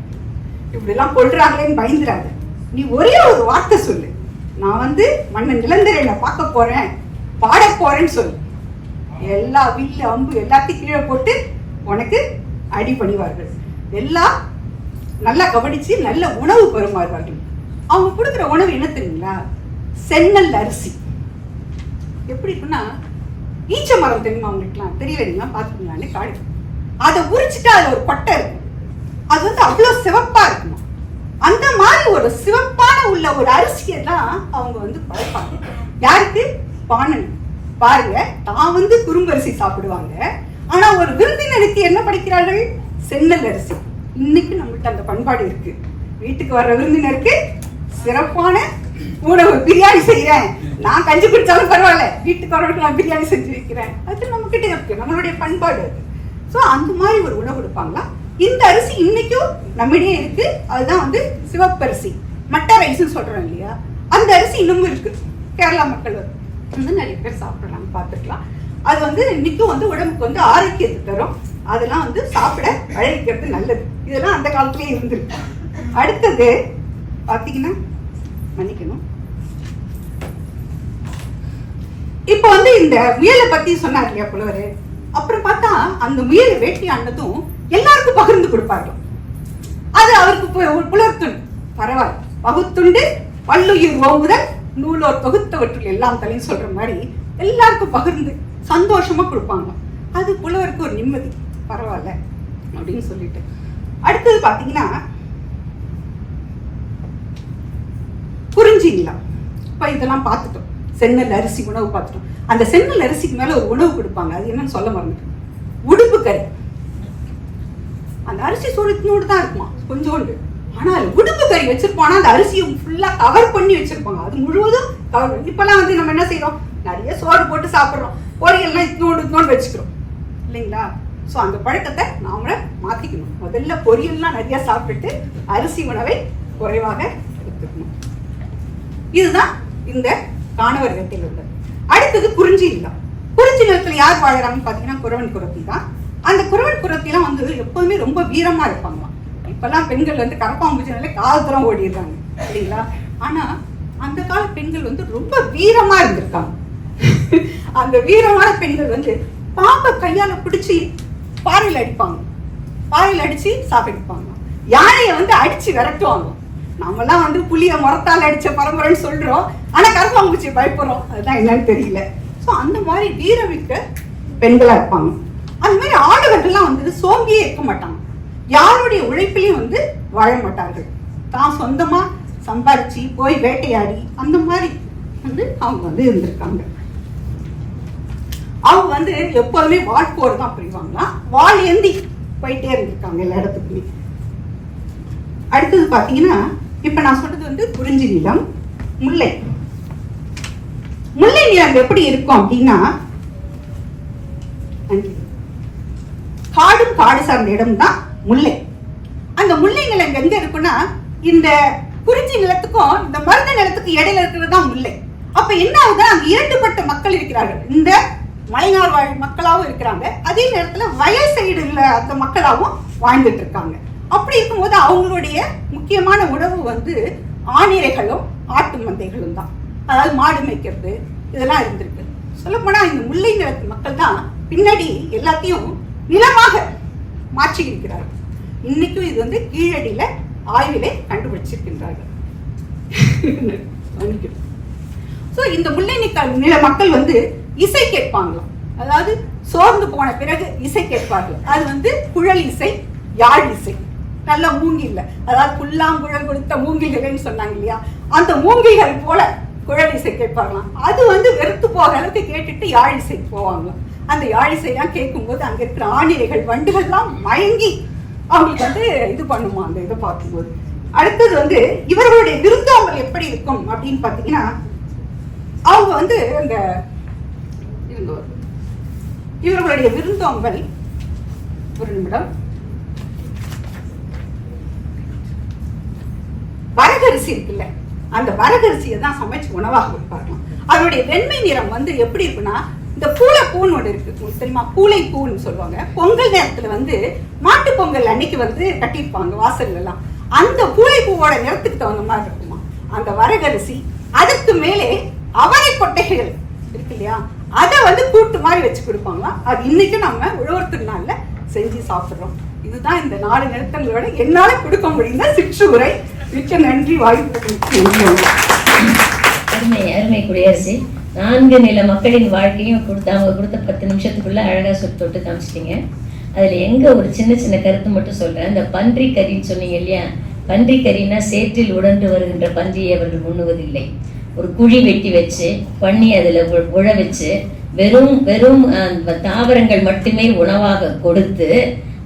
இப்படி எல்லாம் கொள்றாங்களேன்னு பயந்துறாங்க, நீ ஒரே ஒரு வார்த்தை சொல்லு, நான் வந்து மன்னன் இளந்திரனை பார்க்க போறேன், பாட போறேன்னு சொல்லு, எல்லா வில்லு அம்பு எல்லாத்தையும் கீழே போட்டு உனக்கு அடி பண்ணிவார்கள், எல்லாம் நல்லா கவனிச்சு நல்ல உணவு பருமாறுவார்கள். அவங்க கொடுக்குற உணவு என்ன தெரியுங்களா, சென்னல் அரிசி. எப்படி இருக்குன்னா ஈச்ச மரம் தெரியுமா அவங்களுக்குலாம், தெரியலைங்களா, பார்த்துக்கீங்களான்னு காடு, அதை உரிச்சுட்டு அதுல ஒரு கொட்டை இருக்கும், அது வந்து அவ்வளவு சிவப்பா இருக்குமா. அந்த மாதிரி ஒரு சிவப்பான உள்ள ஒரு அரிசியை தான் அவங்க வந்து படைப்பாங்க. யாருக்கு, பாணன். பாருங்க, தான் வந்து குறும்பரிசி சாப்பிடுவாங்க, ஆனா ஒரு விருந்தினருக்கு என்ன படைக்கிறார்கள், சென்னல் அரிசி. இன்னைக்கு நம்மகிட்ட அந்த பண்பாடு இருக்கு. வீட்டுக்கு வர்ற விருந்தினருக்கு சிறப்பான உணவு, பிரியாணி செய்யறேன், நான் கஞ்சி குடிச்சாலும் பரவாயில்ல, வீட்டுக்கு வரவங்களுக்கு நான் பிரியாணி செஞ்சு வைக்கிறேன், அது நம்ம கிட்ட இருக்கு, நம்மளுடைய பண்பாடு அது. ஸோ அந்த மாதிரி ஒரு உணவு கொடுப்பாங்களா. இந்த அரிசி இன்னைக்கும் நம்மிடையே இருக்கு, அதுதான் வந்து சிவப்பரிசி, மட்ட ரைஸ்ன்னு சொல்றோம் இல்லையா, அந்த அரிசி இன்னமும் இருக்கு. கேரளா மக்கள் வந்து நிறைய பேர் சாப்பிடலாம், பார்த்துக்கலாம். அது வந்து இன்னைக்கும் வந்து உடம்புக்கு வந்து ஆரோக்கியத்தை தரும், அதெல்லாம் வந்து சாப்பிட பழகிக்கிறது நல்லது. இதெல்லாம் அந்த காலத்திலேயே இருந்திருக்கு. அடுத்தது பாத்தீங்கன்னா, மன்னிக்கணும், இப்ப வந்து இந்த முயலை பத்தி சொன்னார் இல்லையா புலவரு. அப்புறம் பார்த்தா அந்த முயலை வேட்டையாண்டதும் எல்லாருக்கும் பகிர்ந்து கொடுப்பார்கள். அது அவருக்கு புலர்த்துண்டு, பரவாயில்ல, பகுத்துண்டு பல்லுயிர் ஓவுதல் நூலோர் தொகுத்தவற்றில் எல்லாம் தலைன்னு சொல்ற மாதிரி எல்லாருக்கும் பகிர்ந்து சந்தோஷமா கொடுப்பாங்க. அது புலவருக்கு ஒரு நிம்மதி, பரவாயில்ல அப்படின்னு சொல்லிட்டு. அடுத்தது பாத்தீங்கன்னா குறிஞ்சிங்களா. இப்ப இதெல்லாம் பார்த்துட்டோம், சென்னல் அரிசி உணவு பார்த்துட்டோம். அந்த சென்னல் அரிசிக்கு மேல ஒரு உணவு கொடுப்பாங்க, அது என்னன்னு சொல்ல மறந்துட்டேன், உடுப்பு கறி. அந்த அரிசி சோறுனோடு தான் இருக்குமா கொஞ்சோண்டு, ஆனால் உடுப்பு கறி வச்சிருப்பானா அந்த அரிசியை ஃபுல்லா கவர் பண்ணி வச்சிருப்பாங்க, அது முழுவதும் கவர். இப்பெல்லாம் வந்து நம்ம என்ன செய்யறோம், நிறைய சோறு போட்டு சாப்பிடுறோம், பொரியல்லாம் இன்னொன்று வச்சுக்கிறோம் இல்லைங்களா. ஸோ அந்த பழக்கத்தை நாம மாத்திக்கணும். முதல்ல பொரியல்லாம் நிறைய சாப்பிட்டுட்டு அரிசி உணவை குறைவாக எடுத்துக்கணும். இதுதான் இந்த காணவர்கத்தில் உள்ளது. அடுத்தது குறிஞ்சி நிலம். குறிஞ்சி நிலத்துல யார் வாழறாங்கன்னு பாத்தீங்கன்னா குறவன் குறத்தி தான். அந்த குறவன் குறத்திலாம் வந்து எப்பவுமே ரொம்ப வீரமா இருப்பாங்களாம். இப்பெல்லாம் பெண்கள் வந்து கரப்பாம்பூச்சினாலே காலத்துறம் ஓடிடுறாங்க சரிங்களா. ஆனா அந்த கால பெண்கள் வந்து ரொம்ப வீரமா இருந்திருக்காங்க. அந்த வீரமான பெண்கள் வந்து பாம்பை கையால பிடிச்சி பாறையில் அடிப்பாங்க, பாறையில் அடிச்சு சாப்பிடுப்பாங்க. யானையை வந்து அடிச்சு விரட்டுவாங்க. நம்மலாம் வந்து புளிய மரத்தால் அடிச்ச பரம்பரைன்னு சொல்றோம், ஆனா கரப்பாம்பூச்சி பயப்படுறோம். அதுதான் என்னன்னு தெரியல. ஸோ அந்த மாதிரி வீரமிக்க பெண்களா இருப்பாங்க. அது மாதிரி ஆடவர்கள்லாம் வந்து சோம்பியே இருக்க மாட்டாங்க. யாருடைய உழைப்பிலையும் வந்து வாழ மாட்டார்கள். தான் சொந்தமா சம்பாரிச்சு போய் வேட்டையாடி அந்த மாதிரி வந்து அவங்க வந்து இருந்திருக்காங்க. அவங்க வந்து எப்போதுமே வாழ்போர் தான் புரிவாங்களாம். வாழ் ஏந்தி போயிட்டே இருந்திருக்காங்க எல்லா இடத்துக்குமே. அடுத்தது பாத்தீங்கன்னா இப்ப நான் சொல்றது வந்து குறிஞ்சி நிலம். முல்லை முல்லை நிலம் எப்படி இருக்கும் அப்படின்னா காடும் காடு சார்ந்த இடம் தான் முல்லை. அந்த முல்லை நிலம் எங்க இருக்குன்னா இந்த குறிஞ்சி நிலத்துக்கும் இந்த மருத நிலத்துக்கு இடையில இருக்கிறது தான் முல்லை. அப்ப என்ன ஆகுதுன்னா அங்க இரண்டுபட்ட மக்கள் இருக்கிறார்கள். இந்த மலைநாள் வாழ் மக்களாகவும் இருக்கிறாங்க, அதே நேரத்துல வயல் சைடு உள்ள அந்த மக்களாகவும் வாழ்ந்துட்டு இருக்காங்க. அப்படி இருக்கும்போது அவங்களுடைய முக்கியமான உணவு வந்து ஆணிரைகளும் ஆட்டு மந்தைகளும் தான். அதாவது மாடு மேய்க்கிறது இதெல்லாம் இருந்திருக்கு. சொல்ல போனா இந்த முல்லை நிலத்து மக்கள் தான் பின்னாடி எல்லாத்தையும் நிலமாக மாற்றி இருக்கிறார்கள். இன்னைக்கும் இது வந்து கீழடியில ஆய்விலே கண்டுபிடிச்சிருக்கின்றார்கள். இந்த முல்லை நில மக்கள் வந்து இசை கேட்பாங்களாம். அதாவது சோர்ந்து போன பிறகு இசை கேட்பார்கள். அது வந்து குழல் இசை, யாழ் இசை, நல்ல மூங்கில், அதாவது புல்லாங்குழல் கொடுத்த மூங்கில்கள்னு சொன்னாங்க இல்லையா, அந்த மூங்கில்கள் போல குழல் இசை கேட்பாங்களாம். அது வந்து வெறுத்து போக அளவுக்கு கேட்டுட்டு யாழ் இசை போவாங்களாம். அந்த யாழ் இசையெல்லாம் கேட்கும்போது அங்க இருக்கிற ஆணிரைகள் வண்டுகள்லாம் மயங்கி அவங்களுக்கு வந்து இது பண்ணுமா அந்த இதை பார்க்கும்போது. அடுத்தது வந்து இவர்களுடைய விருந்தோம்பல் எப்படி இருக்கும் அப்படின்னு பாத்தீங்கன்னா அவங்க வந்து அந்த இவர்களுடைய விருந்தோம்பல் ஒரு நிமிடம் வரகரிசி இருக்குல்ல, அந்த வரகரிசியை தான் சமைச்சு உணவாக கொடுப்பாங்க. அதனுடைய வெண்மை நிறம் வந்து எப்படி இருக்குன்னா இந்த பூளை பூன்னு ஒன்று இருக்கு தெரியுமா, பூளை பூன்னு சொல்லுவாங்க. பொங்கல் நேரத்துல வந்து மாட்டு பொங்கல் அன்னைக்கு வந்து கட்டியிருப்பாங்க வாசல்ல எல்லாம். அந்த பூளை பூவோட நிறத்துக்கு தகுந்த மாதிரி இருக்குமா அந்த வரகரிசி. அதுக்கு மேலே அவரை கொட்டைகள் இருக்கு இல்லையா, அதை வந்து கூட்டு மாதிரி வச்சு கொடுப்பாங்களா. அது இன்னைக்கு நம்ம உழவர் திருநாள்ல செஞ்சு சாப்பிடுறோம். இதுதான் இந்த 4 நிறுத்தங்களோட என்னால கொடுக்க முடிந்த சிற்றுரை. மிக்க நன்றி வாய்ப்பு. அருமை அருமை குடியரசு. 4 நில மக்களின் வாழ்க்கையும் அவங்க கொடுத்த 10 நிமிஷத்துக்குள்ள அழகா தொட்டு காமிச்சிட்டீங்க. அதுல எங்க ஒரு சின்ன சின்ன கருத்து மட்டும் சொல்றேன். இந்த பன்றி கறின்னு சொன்னீங்க இல்லையா, பன்றி கறினா சேற்றில் உடன்று வருகின்ற பன்றியை அவர்கள் உண்ணுவதில்லை. ஒரு குழி வெட்டி வச்சு பண்ணி அதுல உழ வச்சு வெறும் வெறும் தாவரங்கள் மட்டுமே உணவாக கொடுத்து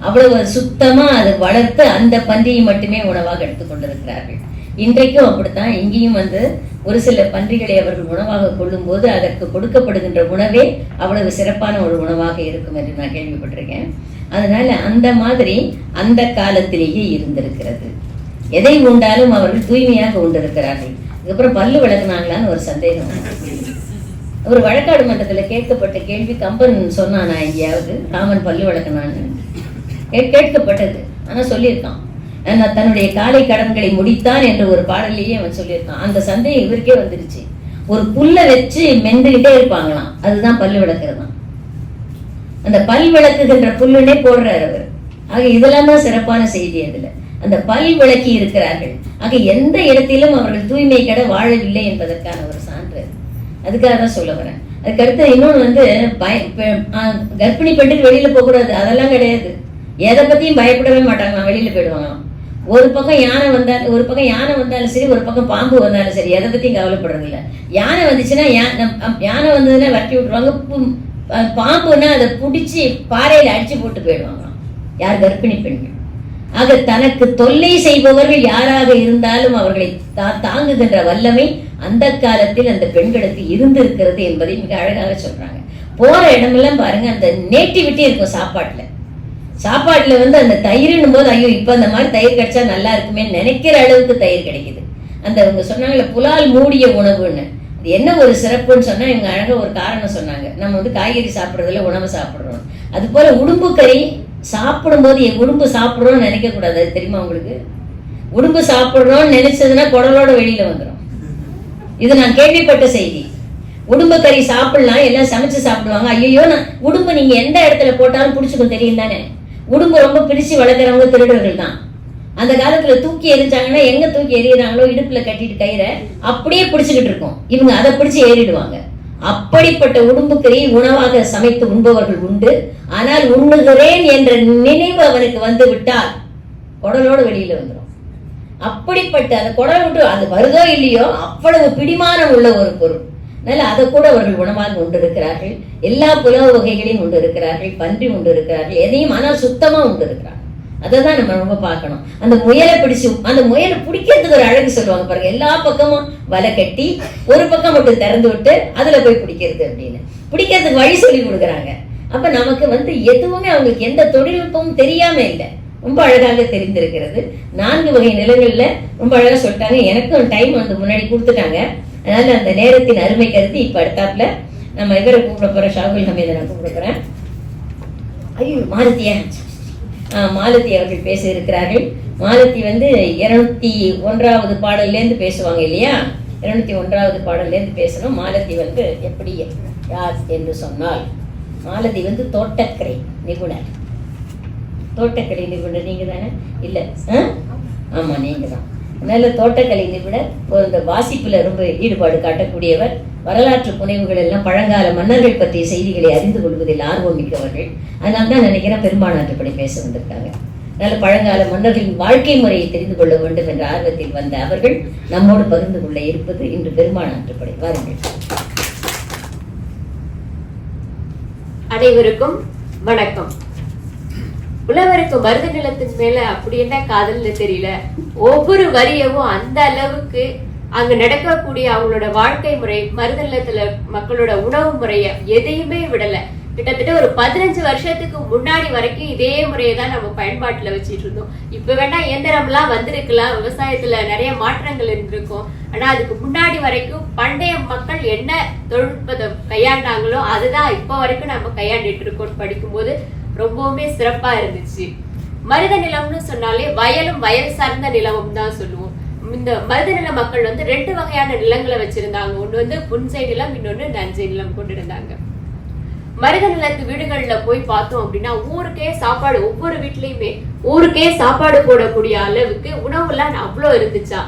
அவ்வளவு சுத்தமா அதை வளர்த்து அந்த பன்றியை மட்டுமே உணவாக எடுத்துக்கொண்டிருக்கிறார்கள். இன்றைக்கும் அப்படித்தான். இங்கேயும் வந்து ஒரு சில பன்றிகளை அவர்கள் உணவாக கொள்ளும் போது அதற்கு கொடுக்கப்படுகின்ற உணவே அவ்வளவு சிறப்பான ஒரு உணவாக இருக்கும் என்று நான் கேள்விப்பட்டிருக்கேன். அதனால அந்த மாதிரி அந்த காலத்திலேயே இருந்திருக்கிறது. எதை உண்டாலும் அவர்கள் தூய்மையாக உண்டிருக்கிறார்கள். அதுக்கப்புறம் பல்லு விளக்குனாங்களான்னு ஒரு சந்தேகம். ஒரு வழக்காடு மன்றத்துல கேட்கப்பட்ட கேள்வி, கம்பன் சொன்னானா எங்கேயாவது ராமன் பல்லு விளக்குனான்னு கேட்கப்பட்டது. ஆனா சொல்லியிருக்கான் தன்னுடைய காலை கடன்களை முடித்தான் என்று ஒரு பாடலையே அவன் சொல்லியிருக்கான். அந்த சந்தேகம் இவருக்கே வந்துருச்சு. ஒரு புல்ல வச்சு மெந்துகிட்டே இருப்பாங்களாம், அதுதான் பல்லு விளக்குறதான். அந்த பல் விளக்குகின்ற புல்லுனே போடுறாரு அவர். ஆக இதெல்லாம் தான் சிறப்பான செய்தி. அதுல அந்த பல் விளக்கி இருக்கிறார்கள். ஆக எந்த இடத்திலும் அவர்கள் தூய்மை கெட வாழவில்லை என்பதற்கான ஒரு சான்று. அதுக்காக தான் சொல்ல வரேன். அதுக்கடுத்து இன்னொன்று வந்து கர்ப்பிணி பெண்கள் வெளியில போக கூடாது, அதெல்லாம் கிடையாது. எதை பத்தியும் பயப்படவே மாட்டாங்களாம், வெளியில போயிடுவாங்களாம். ஒரு பக்கம் யானை வந்தாலும் சரி, ஒரு பக்கம் பாம்பு வந்தாலும் சரி, எதை பத்தியும் கவலைப்படுறது இல்லை. யானை வந்துச்சுன்னா யானை வந்ததுன்னா வரட்டி விட்டுருவாங்க. பாம்புன்னா அதை பிடிச்சி பாறையில அடிச்சு போட்டு போயிடுவாங்களாம். யார்? கர்ப்பிணி பெண்கள். ஆக தனக்கு தொல்லை செய்பவர்கள் யாராக இருந்தாலும் அவர்களை தாங்குகின்ற வல்லமை அந்த காலத்தில் அந்த பெண்களுக்கு இருந்திருக்கிறது என்பதை மிக அழகாக சொல்றாங்க. போற இடமெல்லாம் பாருங்க, அந்த நேட்டிவிட்டி இருக்கும் சாப்பாட்டுல வந்து அந்த தயிர்னும் போது ஐயோ இப்ப அந்த மாதிரி தயிர் கிடைச்சா நல்லா இருக்குமே நினைக்கிற அளவுக்கு தயிர் கிடைக்குது. அந்த அவங்க சொன்னாங்கல்ல புலால் மூடிய உணவுன்னு, இது என்ன ஒரு சிறப்புன்னு சொன்னா இவங்க அழகா ஒரு காரணம் சொன்னாங்க. நம்ம வந்து காய்கறி சாப்பிட்றதுல உணவு சாப்பிட்றோம், அது போல உடும்பு கறி சாப்பிடும்போது என் உடும்பு சாப்பிட்றோம்னு நினைக்க கூடாது. அது தெரியுமா உங்களுக்கு? உடும்பு சாப்பிட்றோம்னு நினைச்சதுன்னா குடலோட வெளியில வந்துடும். இது நான் கேள்விப்பட்ட செய்தி. உடும்பு கறி சாப்பிடலாம், எல்லாம் சமைச்சு சாப்பிடுவாங்க. ஐயோ, நான் உடும்பு நீங்க எந்த இடத்துல போட்டாலும் பிடிச்சிக்கும் தெரியும் தானே. உடும்பு ரொம்ப பிடிச்சு வளர்க்குறவங்க திருடர்கள் தான். அந்த காலத்துல தூக்கி எரிஞ்சாங்கன்னா எங்க தூக்கி எறிகிறாங்களோ இடுப்புல கட்டிட்டு கயிறை அப்படியே பிடிச்சுக்கிட்டு இருக்கோம். இவங்க அதை பிடிச்சு ஏறிடுவாங்க. அப்படிப்பட்ட உடும்புக்கறியை உணவாக சமைத்து உண்பவர்கள் உண்டு. ஆனால் உண்ணுகிறேன் என்ற நினைவு அவனுக்கு வந்து விட்டால் குடலோடு வெளியில வந்துடும். அப்படிப்பட்ட அந்த குடல் விட்டு அது வருதோ இல்லையோ அவ்வளவு பிடிமானம் உள்ள ஒரு பொருள். அதனால அதை கூட அவர்கள் உணவாக உண்டு இருக்கிறார்கள். எல்லா புலவு வகைகளையும் உண்டு இருக்கிறார்கள். பன்றி உண்டு இருக்கிறார்கள். எதையும் ஆனால் சுத்தமா உண்டு இருக்கிறார்கள். அதை தான் நம்ம ரொம்ப பார்க்கணும். அந்த முயலை பிடிச்சு அந்த முயலை பிடிக்கிறதுக்கு ஒரு அழகு சொல்லுவாங்க பாருங்க. எல்லா பக்கமும் வலை கட்டி ஒரு பக்கம் மட்டும் திறந்து விட்டு அதுல போய் பிடிக்கிறது அப்படின்னு பிடிக்கிறதுக்கு வழி சொல்லி கொடுக்குறாங்க. அப்ப நமக்கு வந்து எதுவுமே அவங்களுக்கு எந்த தொழில்நுட்பமும் தெரியாம இல்லை, ரொம்ப அழகாக தெரிந்திருக்கிறது. 4 வகை நிலங்கள்ல ரொம்ப அழகா சொல்லிட்டாங்க. எனக்கும் டைம் வந்து முன்னாடி கொடுத்துட்டாங்க. அதனால அந்த நேரத்தின் அருமை கருதி இப்ப அடுத்தாப்புல நம்ம இவரை கூப்பிட போறோம். ஷாகுல் ஹமீதை நான் கூப்பிட போறேன். ஐயோ, மாலதி அவர்கள் பேச இருக்கிறார்கள். மாலதி வந்து 201வது பாடல்ல இருந்து பேசுவாங்க இல்லையா? 201வது பாடல்ல இருந்து பேசணும். மாலதி வந்து எப்படி யார் என்று சொன்னால், மாலதி வந்து தோட்டக்கலை நிபுணர். தோட்டக்கலை நிபுணர் நீங்க தானே? இல்ல, ஆமா நீங்க தான். அதனால தோட்டக்கலை நிபுணர், இந்த வாசிப்புல ரொம்ப ஈடுபாடு காட்டக்கூடியவர். வரலாற்று புனைவுகள் எல்லாம் பழங்கால மன்னர்கள் பற்றிய செய்திகளை அறிந்து கொள்வதில் ஆர்வம் மிக்கவர்கள். அதனால்தான் நினைக்கிறேன் பெரும்பாலாற்றுப்படை பேச வந்திருக்காங்க. அதனால பழங்கால மன்னர்களின் வாழ்க்கை முறையை தெரிந்து கொள்ள வேண்டும் என்ற ஆர்வத்தில் வந்த அவர்கள் நம்மோடு பகிர்ந்து கொள்ள இருப்பது இன்று பெரும்பாலாற்றுப்படை. வாருங்கள். அனைவருக்கும் வணக்கம். புலவருக்கு மருத நிலத்தின் மேல அப்படி என்ன காதல்னு தெரியல. ஒவ்வொரு வரியவும் அந்த அளவுக்கு அங்க நடக்கக்கூடிய அவங்களோட வாழ்க்கை முறை, மருத நிலத்துல மக்களோட உணவு முறைய எதையுமே விடல. கிட்டத்தட்ட ஒரு 15 வருஷத்துக்கு முன்னாடி வரைக்கும் இதே முறையை தான் நம்ம பயன்பாட்டுல வச்சிட்டு இருந்தோம். இப்ப வேணா இயந்திரம் எல்லாம் வந்திருக்கலாம், விவசாயத்துல நிறைய மாற்றங்கள் இருந்திருக்கும். ஆனா அதுக்கு முன்னாடி வரைக்கும் பண்டைய மக்கள் என்ன தொழில்நுட்பத்தை கையாண்டாங்களோ அதுதான் இப்ப வரைக்கும் நம்ம கையாண்டுட்டு இருக்கோம். படிக்கும்போது ரொம்பவுமே சிறப்பா இருந்துச்சு. மருத நிலம்னு சொன்னாலே வயலும் வயல் சார்ந்த நிலமும் தான் சொல்லுவோம். இந்த மருத நில மக்கள் வந்து 2 வகையான நிலங்களை வச்சிருந்தாங்க. ஒண்ணு வந்து புன்சை நிலம், இன்னொன்னு நஞ்சை நிலம் கொண்டிருந்தாங்க. மருத நிலத்து வீடுகள்ல போய் பார்த்தோம் அப்படின்னா ஊருக்கே சாப்பாடு, ஒவ்வொரு வீட்லயுமே ஊருக்கே சாப்பாடு போடக்கூடிய அளவுக்கு உணவுலாம் அவ்வளவு இருந்துச்சா.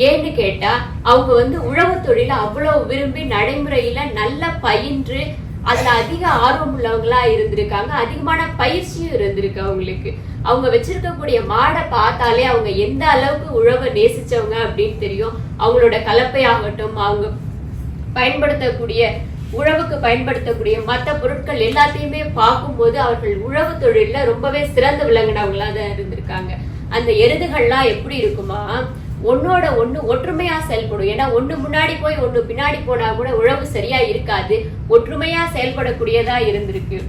ஏன்னு கேட்டா அவங்க வந்து உழவு தொழில அவ்வளவு விரும்பி நடைமுறையில நல்லா பயின்று அதுல அதிக ஆர்வம் உள்ளவங்களா இருந்திருக்காங்க. அதிகமான பயிற்சியும் இருந்திருக்கு அவங்களுக்கு. அவங்க வச்சிருக்கக்கூடிய மாடை பார்த்தாலே அவங்க எந்த அளவுக்கு உழவை நேசிச்சவங்க அப்படின்னு தெரியும். அவங்களோட கலப்பையாகட்டும், அவங்க பயன்படுத்தக்கூடிய உழவுக்கு பயன்படுத்தக்கூடிய மற்ற பொருட்கள் எல்லாத்தையுமே பார்க்கும்போது அவர்கள் உழவு தொழில ரொம்பவே சிறந்து விளங்கினவங்களா தான் இருந்திருக்காங்க. அந்த எருதுகள்லாம் எப்படி இருக்குமா, ஒன்னோட ஒண்ணு ஒற்றுமையா செயல்படும். ஏன்னா ஒண்ணு முன்னாடி போய் ஒண்ணு பின்னாடி போனா கூட உழவு சரியா இருக்காது. ஒற்றுமையா செயல்படக்கூடியதா இருந்திருக்கு.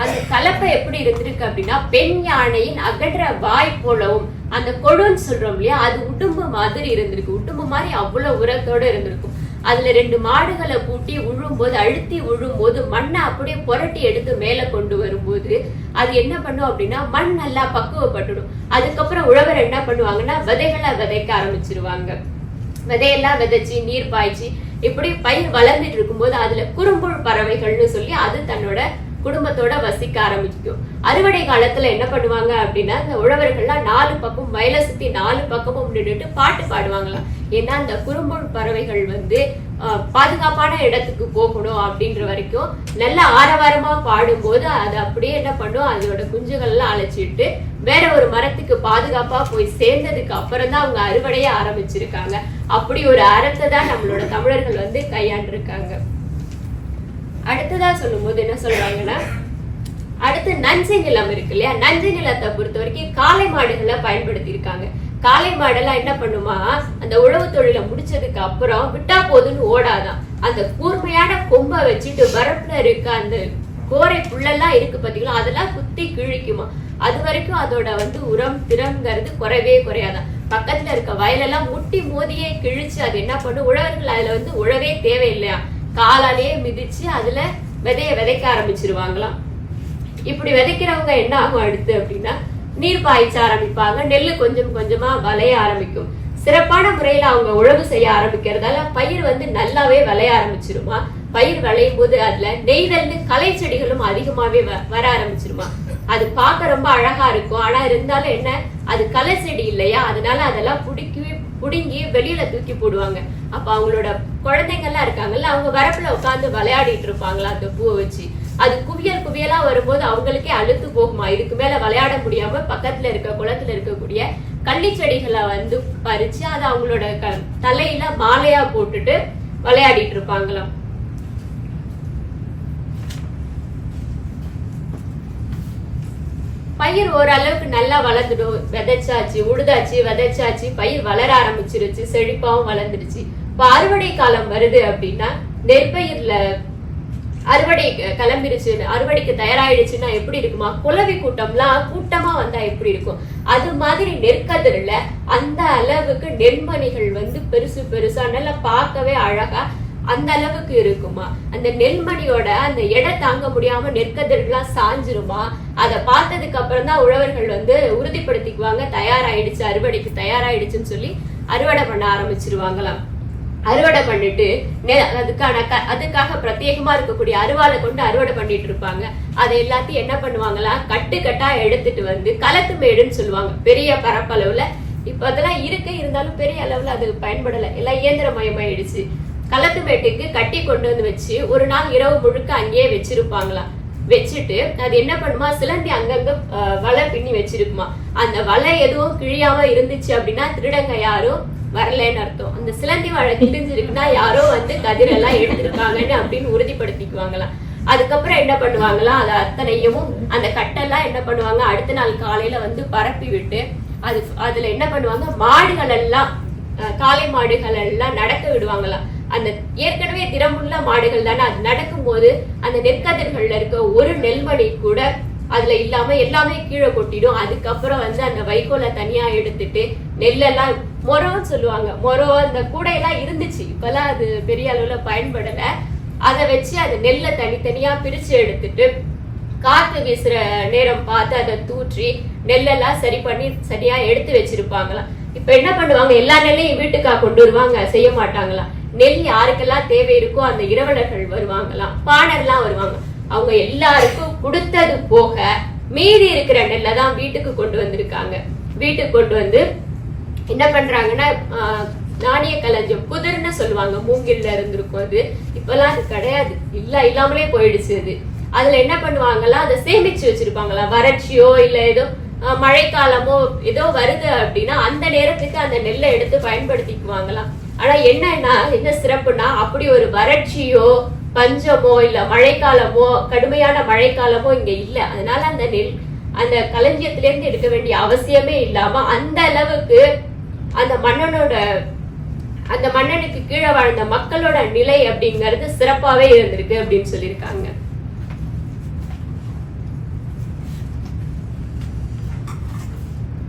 அந்த கலப்பை எப்படி இருந்திருக்கு அப்படின்னா பெண் யானையின் அகன்ற வாய் போலவும் அந்த கொடுன்னு சொல்றோம் இல்லையா, அது உடும்பு மாதிரி இருந்திருக்கு. உடும்பு மாதிரி அவ்வளவு உரத்தோட இருந்திருக்கும். அதுல 2 மாடுகளை பூட்டி உழும் போது, அழுத்தி உழும் போது மண்ணை அப்படியே புரட்டி எடுத்து மேல கொண்டு வரும்போது அது என்ன பண்ணும் அப்படின்னா மண் நல்லா பக்குவப்பட்டுடும். அதுக்கப்புறம் உழவர் என்ன பண்ணுவாங்கன்னா விதைகளை விதைக்க ஆரம்பிச்சிருவாங்க. விதையெல்லாம் விதைச்சு நீர் பாய்ச்சி இப்படி பயிர் வளர்ந்துட்டு இருக்கும்போது அதுல குறும்புழு பறவைகள்னு சொல்லி அது தன்னோட குடும்பத்தோட வசிக்க ஆரம்பிக்கும். அறுவடை காலத்துல என்ன பண்ணுவாங்க அப்படின்னா இந்த உழவர்கள்லாம் 4 பக்கம் வயலை சுத்தி 4 பக்கமும் நின்றுட்டு பாட்டு பாடுவாங்களாம். ஏன்னா அந்த குறும்புழு பறவைகள் வந்து பாதுகாப்பான இடத்துக்கு போகணும் அப்படின்ற வரைக்கும் நல்ல ஆரவாரமா பாடும்போது அது அப்படியே என்ன பண்ணும், அதோட குஞ்சுகள் எல்லாம் அழைச்சிட்டு வேற ஒரு மரத்துக்கு பாதுகாப்பா போய் சேர்ந்ததுக்கு அப்புறம் தான் அவங்க அறுவடையை ஆரம்பிச்சிருக்காங்க. அப்படி ஒரு அறத்தை தான் நம்மளோட தமிழர்கள் வந்து கையாண்டிருக்காங்க. அடுத்ததா சொல்லும் போது என்ன சொல்றாங்கன்னா, அடுத்து நஞ்சை நிலம் இருக்கு இல்லையா, நஞ்சை நிலத்தை பொறுத்த வரைக்கும் காளை மாடுகளை பயன்படுத்தி இருக்காங்க. காளை மாடெல்லாம் என்ன பண்ணுமா, அந்த உழவு தொழிலை முடிச்சதுக்கு அப்புறம் விட்டா போதுன்னு ஓடாதான். அந்த கூர்மையான கொம்பை வச்சுட்டு வரப்புல இருக்க அந்த கோரை புள்ளெல்லாம் இருக்கு பாத்தீங்களா, அதெல்லாம் குத்தி கிழிக்குமா. அது வரைக்கும் அதோட உரம் திறங்கிறது குறையாதான். பக்கத்துல இருக்க வயலெல்லாம் முட்டி மோதியே கிழிச்சு அது என்ன பண்ணும், உழவர்கள் அதுல உழவே தேவையில்லையா, காலாலேயே மிதிச்சு அதுல விதைக்க ஆரம்பிச்சிருவாங்களாம். இப்படி விதைக்கிறவங்க என்ன ஆகும் அடுத்து அப்படின்னா, நீர் பாய்ச்ச ஆரம்பிப்பாங்க, நெல்லு கொஞ்சம் கொஞ்சமா விளைய ஆரம்பிக்கும். சிறப்பான முறையில அவங்க உழவு செய்ய ஆரம்பிக்கிறதால பயிர் நல்லாவே விளைய ஆரம்பிச்சிருமா. பயிர் விளையும் போது அதுல நெய்தல்னு களை செடிகளும் அதிகமாவே வர ஆரம்பிச்சிருமா. அது பார்க்க ரொம்ப அழகா இருக்கும். ஆனா இருந்தாலும் என்ன, அது களை செடி இல்லையா, அதனால அதெல்லாம் புடுங்கி வெளியில தூக்கி போடுவாங்க. அப்ப அவங்களோட குழந்தைங்கள்லாம் இருக்காங்கல்ல, அவங்க வரப்புல உட்காந்து விளையாடிட்டு இருப்பாங்களா அந்த பூவை வச்சு. அது குவியலா வரும்போது அவங்களுக்கே அழுத்து போகுமா. இதுக்கு மேல விளையாட முடியாம பக்கத்துல இருக்க குளத்துல இருக்கக்கூடிய கள்ளி செடிகளை பறிச்சு அதை அவங்களோட தலையில மாலையா போட்டுட்டு விளையாடிட்டு இருப்பாங்களாம். பயிர் ஓரளவுக்கு நல்லா வளர்ந்துடும். விதைச்சாச்சு, உழுதாச்சு, விதைச்சாச்சு, பயிர் வளர ஆரம்பிச்சிருச்சு, செழிப்பாவும் வளர்ந்துருச்சு. இப்ப அறுவடை காலம் வருது அப்படின்னா நெற்பயிர்ல அறுவடை கிளம்பிருச்சு, அறுவடைக்கு தயாராயிடுச்சுன்னா எப்படி இருக்குமா, குளவி கூட்டமா வந்தா எப்படி இருக்கும், அது மாதிரி நெற்கதிரில அந்த அளவுக்கு நெல்மணிகள் பெருசு பெருசா நல்லா பார்க்கவே அழகா அந்த அளவுக்கு இருக்குமா. அந்த நெல்மணியோட அந்த எடை தாங்க முடியாம நெற்கதிரெல்லாம் சாஞ்சிருமா. அதை பார்த்ததுக்கு அப்புறம் தான் உழவர்கள் உறுதிப்படுத்திக்குவாங்க தயாராயிடுச்சு, அறுவடைக்கு தயாராயிடுச்சுன்னு சொல்லி அறுவடை பண்ண ஆரம்பிச்சிருவாங்களாம். அறுவடை பண்ணிட்டு அதுக்காக பிரத்யேகமா இருக்கக்கூடிய அருவாளை கொண்டு அறுவடை பண்ணிட்டு இருப்பாங்க. அதை எல்லாத்தையும் என்ன பண்ணுவாங்களா, கட்டா எடுத்துட்டு களத்து மேடுன்னு சொல்லுவாங்க. பெரிய பரப்பளவுல இப்ப அதெல்லாம் இருந்தாலும் பெரிய அளவுல அது பயன்படல, எல்லாம் இயந்திரமயமாயிடுச்சு. களத்து மேட்டுக்கு கட்டி கொண்டு வச்சு ஒரு நாள் இரவு முழுக்க அங்கேயே வச்சிருப்பாங்களாம். வச்சுட்டு அது என்ன பண்ணுமா, சிலந்தி அங்கங்க வலை பின்னி வச்சிருக்குமா. அந்த வலை எதுவும் கிழியாம இருந்துச்சு அப்படின்னா திருடங்க யாரும் வரலன்னு அர்த்தம். அந்த சிலந்தி வாழை கிழிஞ்சிருக்குன்னா யாரோ கதிரெல்லாம் எடுத்திருக்காங்கன்னு அப்படின்னு உறுதிப்படுத்திக்குவாங்களாம். அதுக்கப்புறம் என்ன பண்ணுவாங்களாம், அது அத்தனையும் அந்த கட்டெல்லாம் என்ன பண்ணுவாங்க, அடுத்த நாள் காலையில பரப்பி விட்டு அதுல என்ன பண்ணுவாங்க, மாடுகள் எல்லாம் காளை மாடுகள் எல்லாம் நடக்க விடுவாங்களாம். அந்த ஏற்கனவே திறமுள்ள மாடுகள் தானே, அது நடக்கும் போது அந்த நெற்கதிர்கள்ல இருக்க ஒரு நெல்மணி கூட அதுல இல்லாம எல்லாமே கீழே கொட்டிடும். அதுக்கப்புறம் அந்த வைக்கோலை தனியா எடுத்துட்டு நெல்லெல்லாம் மொரம்னு சொல்லுவாங்க, மொரம் அந்த கூடையெல்லாம் இருந்துச்சு, இப்பெல்லாம் அது பெரிய அளவுல பயன்படல. அதை வச்சு அந்த நெல்லை தனித்தனியா பிரிச்சு எடுத்துட்டு காத்து வீசுற நேரம் பார்த்து அதை தூற்றி நெல்லெல்லாம் சரி பண்ணி சரியா எடுத்து வச்சிருப்பாங்களாம். இப்ப என்ன பண்ணுவாங்க, எல்லா நெல்லையும் வீட்டுக்கா கொண்டு வருவாங்க, செய்ய மாட்டாங்களாம். நெல் யாருக்கெல்லாம் தேவை இருக்கோ அந்த இரவலர்கள் வருவாங்களாம், பாணர்லாம் வருவாங்க. அவங்க எல்லாருக்கும் கொடுத்தது போக மீதி இருக்கிற நெல்லை தான் வீட்டுக்கு கொண்டு வந்திருக்காங்க. வீட்டுக்கு கொண்டு என்ன பண்றாங்கன்னா, நாணய களஞ்சியம் குதிர்னு சொல்லுவாங்க, மூங்கில்ல இருந்திருக்கும் அது. இப்பெல்லாம் அது கிடையாது, இல்லாமலே போயிடுச்சு அது. அதுல என்ன பண்ணுவாங்களா, அதை சேமிச்சு வச்சிருப்பாங்களா. வறட்சியோ இல்ல ஏதோ மழைக்காலமோ ஏதோ வருது அப்படின்னா அந்த நேரத்துக்கு அந்த நெல்லை எடுத்து பயன்படுத்திக்குவாங்களாம். ஆனா என்ன சிறப்புனா, அப்படி ஒரு வறட்சியோ பஞ்சமோ இல்ல மழைக்காலமோ கடுமையான மழைக்காலமோ இங்க இல்ல. அதனால அந்த நெல் அந்த களஞ்சியத்தில இருந்து எடுக்க வேண்டிய அவசியமே இல்லாம அந்த அளவுக்கு அந்த மன்னனுக்கு கீழே வாழ்ந்த மக்களோட நிலை அப்படிங்கிறது சிறப்பாவே இருந்திருக்கு அப்படின்னு சொல்லியிருக்காங்க.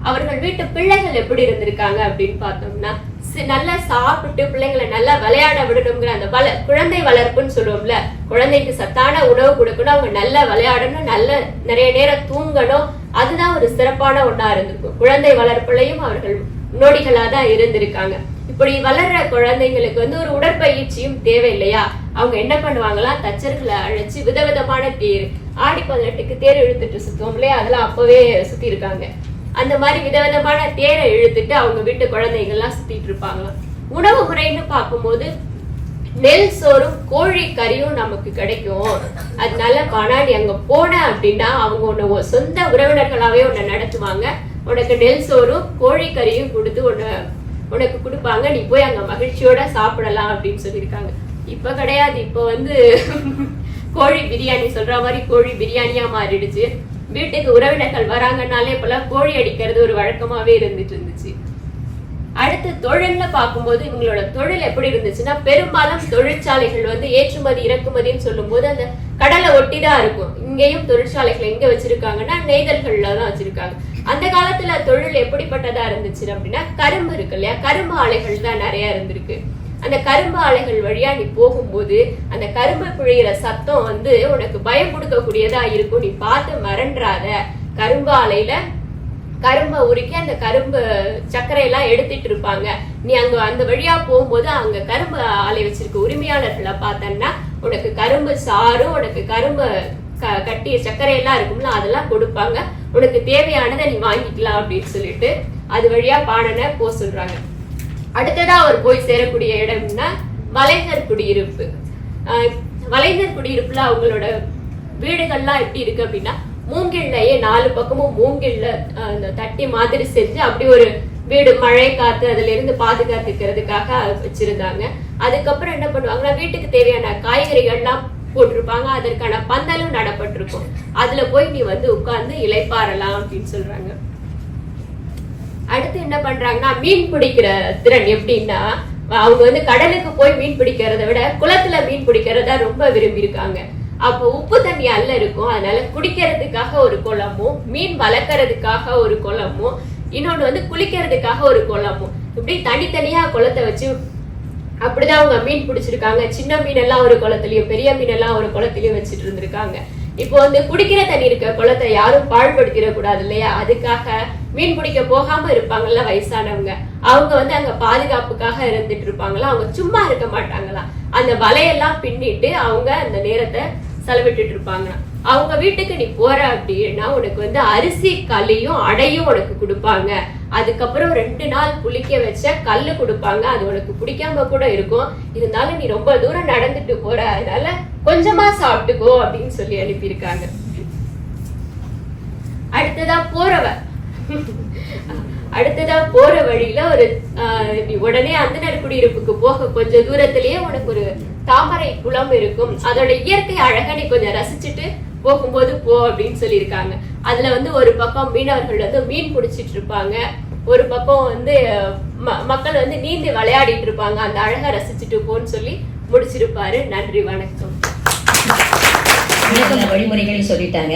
அவர்கள் வீட்டு பிள்ளைகள் எப்படி இருந்திருக்காங்க அப்படின்னு பார்த்தோம்னா, நல்லா சாப்பிட்டு பிள்ளைங்களை நல்லா விளையாட விடணுங்கிற அந்த குழந்தை வளர்ப்புன்னு சொல்லுவோம்ல, குழந்தைக்கு சத்தான உணவு கொடுக்கணும், அவங்க நல்லா விளையாடணும், நல்ல நிறைய நேரம் தூங்கணும், அதுதான் ஒரு சிறப்பான ஒண்ணா இருந்திருக்கும். குழந்தை வளர்ப்புலையும் அவர்கள் முன்னோடிகளா தான் இருந்திருக்காங்க. இப்படி வளர்ற குழந்தைங்களுக்கு ஒரு உடற்பயிற்சியும் தேவை இல்லையா. அவங்க என்ன பண்ணுவாங்களா, தச்சர்களை அழைச்சு விதவிதமான தேர், ஆடி 18க்கு தேர் இழுத்துட்டு சுத்துவோம் இல்லையா, அதெல்லாம் அப்பவே சுத்தி இருக்காங்க. அந்த மாதிரி விதவிதமான தேரை இழுத்துட்டு அவங்க வீட்டு குழந்தைகள்லாம் சுத்திட்டு இருப்பாங்களாம். உணவு முறைன்னு பார்க்கும்போது நெல் சோறும் கோழி கறியும் நமக்கு கிடைக்கும். அதனால நீ அங்க போன அப்படின்னா அவங்க உன்னை சொந்த உறவினர்களாவே உன்னை நடத்துவாங்க. உனக்கு நெல் சோறும் கோழி கறியும் கொடுத்து உனக்கு கொடுப்பாங்க, நீ போய் அங்க மகிழ்ச்சியோட சாப்பிடலாம் அப்படின்னு சொல்லியிருக்காங்க. இப்ப கிடையாது, இப்ப கோழி பிரியாணி சொல்ற மாதிரி கோழி பிரியாணியா மாறிடுச்சு. வீட்டுக்கு உறவினர்கள் வராங்கன்னாலே இப்பெல்லாம் கோழி அடிக்கிறது ஒரு வழக்கமாவே இருந்துட்டு இருந்துச்சு. அடுத்து தொழில்னு பார்க்கும்போது இவங்களோட தொழில் எப்படி இருந்துச்சுன்னா, பெரும்பாலும் தொழிற்சாலைகள் வந்து ஏற்றுமதி இறக்குமதின்னு சொல்லும் போது அந்த கடலை ஒட்டி தான் இருக்கும். இங்கேயும் தொழிற்சாலைகள் எங்க வச்சிருக்காங்கன்னா நெய்தல்கள்ல தான் வச்சிருக்காங்க. அந்த காலத்துல தொழில் எப்படிப்பட்டதா இருந்துச்சு அப்படின்னா, கரும்பு இருக்கு இல்லையா, கரும்பு ஆலைகள் தான் நிறைய இருந்திருக்கு. அந்த கரும்பு ஆலைகள் வழியா நீ போகும்போது அந்த கரும்பு பிழையிற சத்தம் வந்து உனக்கு பயம் கொடுக்கக்கூடியதா இருக்கும். நீ பார்த்து மறந்துறாத. கரும்பு ஆலையில கரும்பை உருக்கி அந்த கரும்பு சர்க்கரையெல்லாம் எடுத்துட்டு இருப்பாங்க. நீ அங்க அந்த வழியா போகும்போது அங்க கரும்பு ஆலை வச்சிருக்க உரிமையாளர்களை பார்த்தன்னா உனக்கு கரும்பு சாரும் உனக்கு கரும்பு கட்டிய சர்க்கரையெல்லாம் இருக்கும்ல, அதெல்லாம் கொடுப்பாங்க. உனக்கு தேவையானதை நீ வாங்கிக்கலாம் அப்படின்னு சொல்லிட்டு அது வழியா பாடனை போக சொல்றாங்க. அடுத்ததா அவர் போய் சேரக்கூடிய இடம்னா வலைஞர் குடியிருப்பு. வலைஞர் குடியிருப்புல அவங்களோட வீடுகள்லாம் எப்படி இருக்கு அப்படின்னா, மூங்கில்லையே 4 பக்கமும் மூங்கில்ல அந்த தட்டி மாதிரி செஞ்சு அப்படி ஒரு வீடு, மழை காத்து அதுல இருந்து பாதுகாத்துக்கிறதுக்காக வச்சிருந்தாங்க. அதுக்கப்புறம் என்ன பண்ணுவாங்கன்னா, வீட்டுக்கு தேவையான காய்கறிகள்லாம் போட்டிருப்பாங்க. அதற்கான பந்தலும் நடப்பட்டிருக்கும். அதுல போய் நீ வந்து உட்கார்ந்து இளைப்பாறலாம் அப்படின்னு சொல்றாங்க. அடுத்து என்ன பண்றாங்கன்னா, மீன் பிடிக்கிற திறன் எப்படின்னா, அவங்க வந்து கடலுக்கு போய் மீன் பிடிக்கிறத விட குளத்துல மீன் பிடிக்கிறதா ரொம்ப விரும்பி இருக்காங்க. அப்போ உப்பு தண்ணி அல்ல இருக்கும். அதனால குடிக்கிறதுக்காக ஒரு குளமும், மீன் வளர்க்கறதுக்காக ஒரு குளமும், இன்னொன்னு வந்து குளிக்கிறதுக்காக ஒரு குளமும், இப்படி தனித்தனியா குளத்தை வச்சு அப்படிதான் அவங்க மீன் பிடிச்சிருக்காங்க. சின்ன மீன் எல்லாம் ஒரு குளத்திலயும் பெரிய மீன் எல்லாம் ஒரு குளத்திலயும் வச்சுட்டு இருந்திருக்காங்க. இப்போ வந்து குடிக்கிற தண்ணி இருக்க குளத்தை யாரும் பாழ்படுத்திட கூடாது இல்லையா, அதுக்காக மீன் பிடிக்க போகாம இருப்பாங்கல்ல வயசானவங்க, அவங்க வந்து அங்க பாதுகாப்புக்காக இருந்துட்டு இருப்பாங்களா, அவங்க சும்மா இருக்க மாட்டாங்களா, அந்த வலையெல்லாம் பின்னிட்டு அவங்க அந்த நேரத்தை செலவிட்டு இருப்பாங்க. அவங்க வீட்டுக்கு நீ போற அப்படின்னா உனக்கு வந்து அரிசி களியும் அடையும் உனக்கு கொடுப்பாங்க. அதுக்கப்புறம் 2 நாள் புளிக்க வச்ச கல்லு கொடுப்பாங்க. அது உனக்கு பிடிக்காம கூட இருக்கும். இருந்தாலும் நீ ரொம்ப தூரம் நடந்துட்டு போற, அதனால கொஞ்சமா சாப்பிட்டுக்கோ அப்படின்னு சொல்லி அனுப்பியிருக்காங்க. அடுத்ததா போற வழியில ஒரு நீ உடனே அந்தனர் குடியிருப்புக்கு போக கொஞ்ச தூரத்திலேயே உனக்கு ஒரு தாமரை குளம் இருக்கும். அதோட இயற்கை அழகா நீ கொஞ்சம் ரசிச்சுட்டு போகும்போது போ அப்படின்னு சொல்லியிருக்காங்க. அதுல வந்து ஒரு பக்கம் மீனவர்கள் வந்து மீன் பிடிச்சிட்டு இருப்பாங்க, ஒரு பக்கம் வந்து மக்கள் வந்து நீந்தி விளையாடிட்டு இருப்பாங்க. அந்த அழகா ரசிச்சுட்டு போன்னு சொல்லி முடிச்சிருப்பாரு. நன்றி, வணக்கம். வழிமுறைகளை சொல்லிட்டாங்க.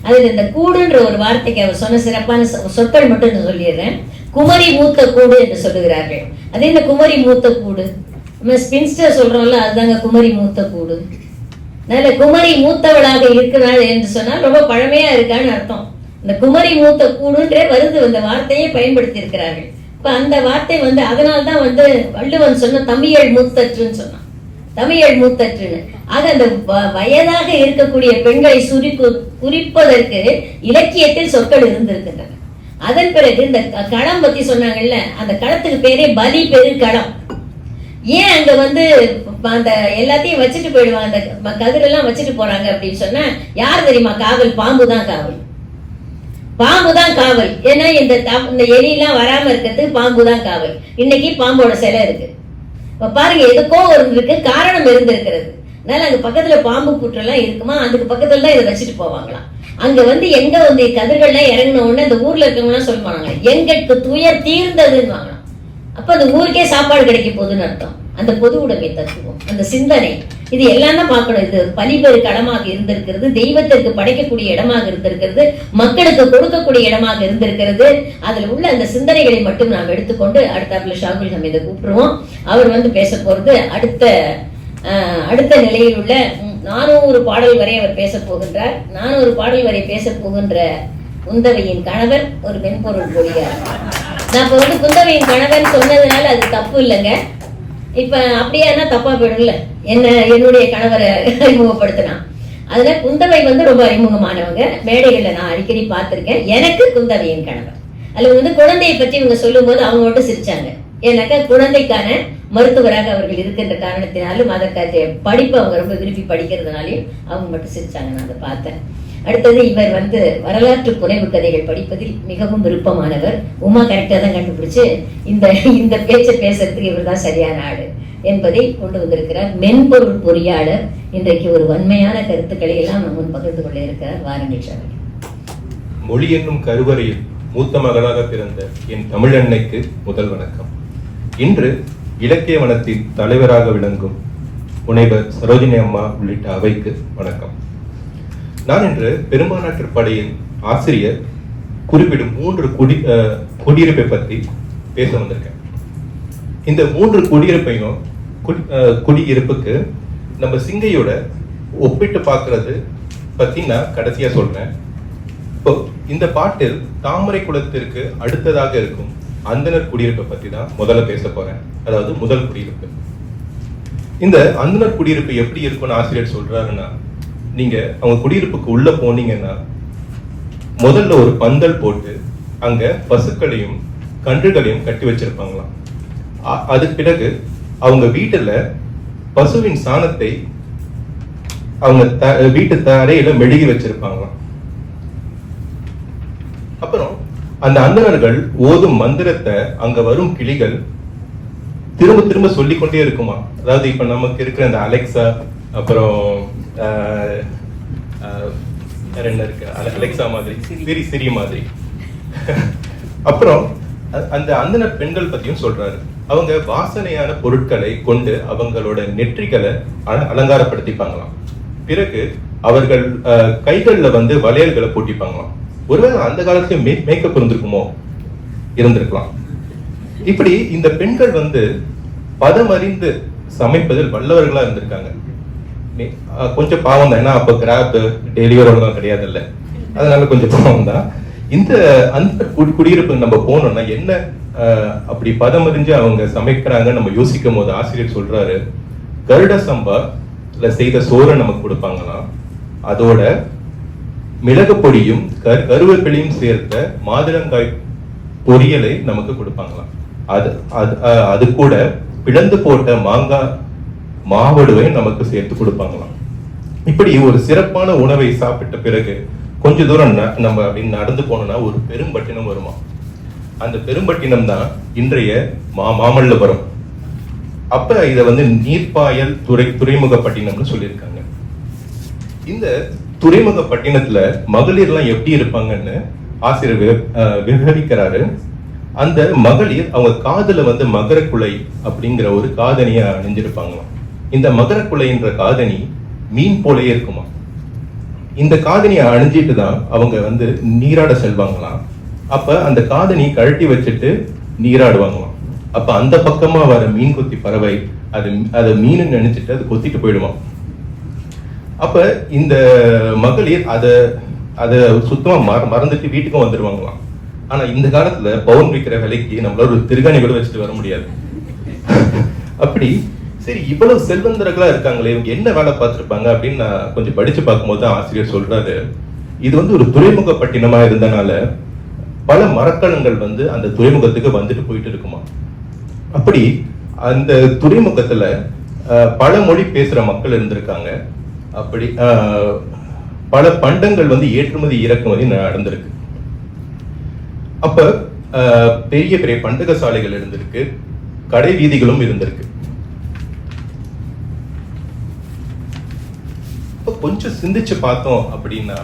அதுல இந்த கூடுன்ற ஒரு வார்த்தைக்கு அவர் சொன்ன சிறப்பான சொற்கள் மட்டும் சொல்லிடுறேன். குமரி மூத்த கூடு என்று சொல்லுகிறார்கள். அதே இந்த குமரி மூத்த கூடு நம்ம ஸ்பின்ஸ்டர் சொல்றோம்ல, அதுதாங்க குமரி மூத்த கூடு. அதனால குமரி மூத்தவளாக இருக்கிறாள் என்று சொன்னால் ரொம்ப பழமையா இருக்கான்னு அர்த்தம். இந்த குமரி மூத்த கூடுன்றே வருது, அந்த வார்த்தையை பயன்படுத்தி இருக்கிறார்கள். இப்ப அந்த வார்த்தை வந்து அதனால்தான் வந்து வள்ளுவன் சொன்ன தமிழ் மூத்தற்றுன்னு சொன்னான். தமிழ் மூத்தற்றுன்னு. ஆக அந்த வயதாக இருக்கக்கூடிய பெண்களை குறிப்பதற்கு இலக்கியத்தில் சொற்கள் இருந்திருக்கின்றன. அதன் பிறகு இந்த களம் பத்தி சொன்னாங்கல்ல, அந்த களத்துக்கு பேரே பலி பெரு களம். ஏன் அங்க வந்து அந்த எல்லாத்தையும் வச்சுட்டு போயிடுவாங்க, அந்த கதிரெல்லாம் வச்சுட்டு போறாங்க அப்படின்னு சொன்னா யார் தெரியுமா காவல்? பாம்புதான் காவல். பாம்புதான் காவல். ஏன்னா இந்த எலியெல்லாம் வராம இருக்கிறதுக்கு பாம்புதான் காவல். இன்னைக்கு பாம்போட சிலை இருக்கு. இப்ப பாருங்க, எதுக்கோ ஒரு இருக்கு, காரணம் இருந்திருக்கிறது. அதனால அங்க பக்கத்துல பாம்பு புற்றெல்லாம் இருக்குமா, அதுக்கு பக்கத்துல தான் இதை வச்சுட்டு போவாங்களாம். அங்க வந்து எங்க வந்து கதிர்கள்லாம் இறங்கின உடனே இந்த ஊர்ல இருக்கவங்க எல்லாம் சொல்லுவாங்க, எங்களுக்கு துயர் தீர்ந்ததுன்னு வாங்கலாம். அப்ப அந்த ஊருக்கே சாப்பாடு கிடைக்க போகுதுன்னு அர்த்தம். அந்த பொது உடைமை தத்துவம், அந்த சிந்தனை, இது எல்லாம் தான் பார்க்கணும். இது பலிபெரு களமாக இருந்திருக்கிறது, தெய்வத்திற்கு படைக்கக்கூடிய இடமாக இருந்திருக்கிறது, மக்களுக்கு கொடுக்கக்கூடிய இடமாக இருந்திருக்கிறது. அதுல உள்ள அந்த சிந்தனைகளை மட்டும் நாம் எடுத்துக்கொண்டு அடுத்தாப்புல ஷாகுல் ஹமீதை கூப்பிடுவோம். அவர் வந்து பேச போறது அடுத்த நிலையில் உள்ள 400 பாடல் வரை அவர் பேச போகின்றார். 400 பாடல் வரை பேச போகின்ற குந்தவையின் கணவர் ஒரு மென்பொருள் பொறியார். நான் இப்ப வந்து குந்தவையின் கணவன் சொன்னதுனால அது தப்பு இல்லைங்க. இப்ப அப்படியே தப்பா போயிடும்ல, என்னுடைய கணவரை அறிமுகப்படுத்தினா. அதனால குந்தவை வந்து ரொம்ப அறிமுகமானவங்க, மேடைகள்ல நான் அடிக்கடி பார்த்திருக்கேன். எனக்கு குந்தவையின் கணவர் அதுல வந்து குழந்தையை பற்றி இவங்க சொல்லும் போது அவங்க மட்டும் சிரிச்சாங்க. ஏன்னாக்கா குழந்தைக்கான மருத்துவராக அவர்கள் இருக்கின்ற காரணத்தினாலும் அதற்காக படிப்பு அவங்க ரொம்ப விரும்பி படிக்கிறதுனாலையும் அவங்க மட்டும் சிரிச்சாங்க. நான் அதை பார்த்தேன். அடுத்தது இவர் வந்து வரலாற்று புனைவு கதைகள் படிப்பதில் மிகவும் விருப்பமானவர். உமா கரெக்டா தான் கண்டுபிடிச்சு இந்த பேச்சை பேசுறதுக்கு இவர் தான் சரியான ஆடு என்பதை கொண்டு வந்திருக்கிறார். மென்பொருள் பொறியாளர் இன்றைக்கு ஒரு வன்மையான கருத்துக்களை எல்லாம் நம்ம பகிர்ந்து கொள்ள இருக்கிறார். வாரணிஷா. மொழி என்னும் கருவறையில் மூத்த மகளாக பிறந்த என் தமிழ் அன்னைக்கு முதல் வணக்கம். இன்று இலக்கிய வனத்தின் தலைவராக விளங்கும் முனைவர் சரோஜினி அம்மா உள்ளிட்ட அவைக்கு வணக்கம். நான் இன்று பெரும்பான்மையற்ற படையின் ஆசிரியர் குறிப்பிடும் 3 குடியிருப்பை பற்றி பேச வந்திருக்கேன். இந்த 3 குடியிருப்புக்கு நம்ம சிங்கையோட ஒப்பிட்டு பார்க்கறது பத்தி நான் கடைசியா சொல்றேன். இப்போ இந்த பாட்டில் தாமரை குளத்திற்கு அடுத்ததாக இருக்கும் அந்தனர் குடியிருப்பை பத்தி தான் முதல்ல பேச போறேன். அதாவது முதல் குடியிருப்பு. இந்த அந்தனர் குடியிருப்பு எப்படி இருக்கும்னு ஆசிரியர் சொல்றாருன்னா, நீங்க அவங்க குடியிருப்புக்கு உள்ள போனீங்கன்னா முதல்ல ஒரு பந்தல் போட்டு அங்க பசுக்களையும் கன்றுகளையும் கட்டி வச்சிருப்பாங்களாம். அதுக்கு பிறகு அவங்க வீட்டுல பசுவின் சாணத்தை அவங்க வீட்டு தரையில மெழுகி வச்சிருப்பாங்களாம். அப்புறம் அந்த அந்தணர்கள் ஓதும் மந்திரத்தை அங்க வரும் கிளிகள் திரும்ப திரும்ப சொல்லிக்கொண்டே இருக்குமா. அதாவது இப்ப நமக்கு இருக்கிற அந்த அலெக்சா, அப்புறம் என்ன இருக்கு, அலெக்சா மாதிரி, சிரி மாதிரி. அப்புறம் அந்த அந்தணர் பெண்கள் பத்தியும் சொல்றாரு. அவங்க வாசனையான பொருட்களை கொண்டு அவங்களோட நெற்றிகளை அலங்காரப்படுத்திப்பாங்களாம். பிறகு அவர்கள் கைகள்ல வளையல்களை போட்டிப்பாங்களாம். ஒருவேளை அந்த காலத்துல மேக்கப் இருந்திருக்கலாம். இப்படி இந்த பெண்கள் பதமறிந்து சமைப்பதில் வல்லவர்களா இருந்திருக்காங்க. கொஞ்சம் பாவம் தான், ஏன்னா அப்ப கிராப் டெலிவரி கிடையாது இல்ல, அதனால கொஞ்சம் பாவம் தான். அந்த குடியிருப்பு நம்ம போனோம்னா என்ன அப்படி பதமறிஞ்சு அவங்க சமைக்கிறாங்க நம்ம யோசிக்கும் போது ஆசிரியர் சொல்றாரு, கருட சம்பால செய்த சோறை நமக்கு கொடுப்பாங்களாம். அதோட மிளகு பொடியும் கருவேப்பிலையும் சேர்த்த மாதுளங்காய் பொரியலை நமக்கு கொடுப்பாங்களாம். அது கூட பிளந்து போட்ட மாங்காய் மாவடுவை நமக்கு சேர்த்து கொடுப்பாங்களாம். இப்படி ஒரு சிறப்பான உணவை சாப்பிட்ட பிறகு கொஞ்ச தூரம் நம்ம அப்படின்னு நடந்து போனோம்னா ஒரு பெரும்பட்டினம் வருமா. அந்த பெரும்பட்டினம் தான் இன்றைய மாமல்லபுரம். அப்ப இத நீர்ப்பாயல் துறைமுகப்பட்டினம்னு சொல்லியிருக்காங்க. இந்த துறைமுகப்பட்டினத்துல மகளிர் எல்லாம் எப்படி இருப்பாங்கன்னு ஆசிரியர் விவரிக்கிறாரு. அந்த மகளிர் அவங்க காதுல மகரக்குலை அப்படிங்கிற ஒரு காதணிய அணிஞ்சிருப்பாங்களாம். இந்த மகரக்குலைன்ற காதணி மீன் போலயே இருக்குமா. இந்த காதணியை அணிஞ்சிட்டு தான் அவங்க நீராட செல்வாங்களாம். அப்ப அந்த காதணி கழட்டி வச்சுட்டு நீராடுவாங்களாம். அப்ப அந்த பக்கமா வர மீன் கொத்தி பறவை அது மீன் நினைச்சிட்டு அது கொத்திட்டு போயிடுவான். அப்ப இந்த மகளிர் அத சுத்தமா மறந்துட்டு வீட்டுக்கும் வந்துருவாங்களாம். ஆனா இந்த காலத்துல பவுன் விற்கிற விலைக்கு நம்மளால ஒரு திருகாணி கூட வச்சுட்டு வர முடியாது. அப்படி சரி, இவ்வளவு செல்வந்தர்களா இருக்காங்களே, இவங்க என்ன வேலை பார்த்திருப்பாங்க அப்படின்னு நான் கொஞ்சம் படிச்சு பார்க்கும்போது தான் ஆசிரியர் சொல்றாரு, இது ஒரு துறைமுகப்பட்டினமா இருந்தனால பல மரக்கலங்கள் அந்த துறைமுகத்துக்கு வந்துட்டு போயிட்டு இருக்குமா. அப்படி அந்த துறைமுகத்துல பல மொழி பேசுற மக்கள் இருந்திருக்காங்க. அப்படி பல பண்டங்கள் ஏற்றுமதி இறக்குமதி நடந்திருக்கு. அப்ப பெரிய பெரிய பண்டக சாலைகள் இருந்திருக்கு, கடை வீதிகளும் இருந்திருக்கு. கொஞ்சம் சிந்திச்சு பார்த்தோம் அப்படின்னா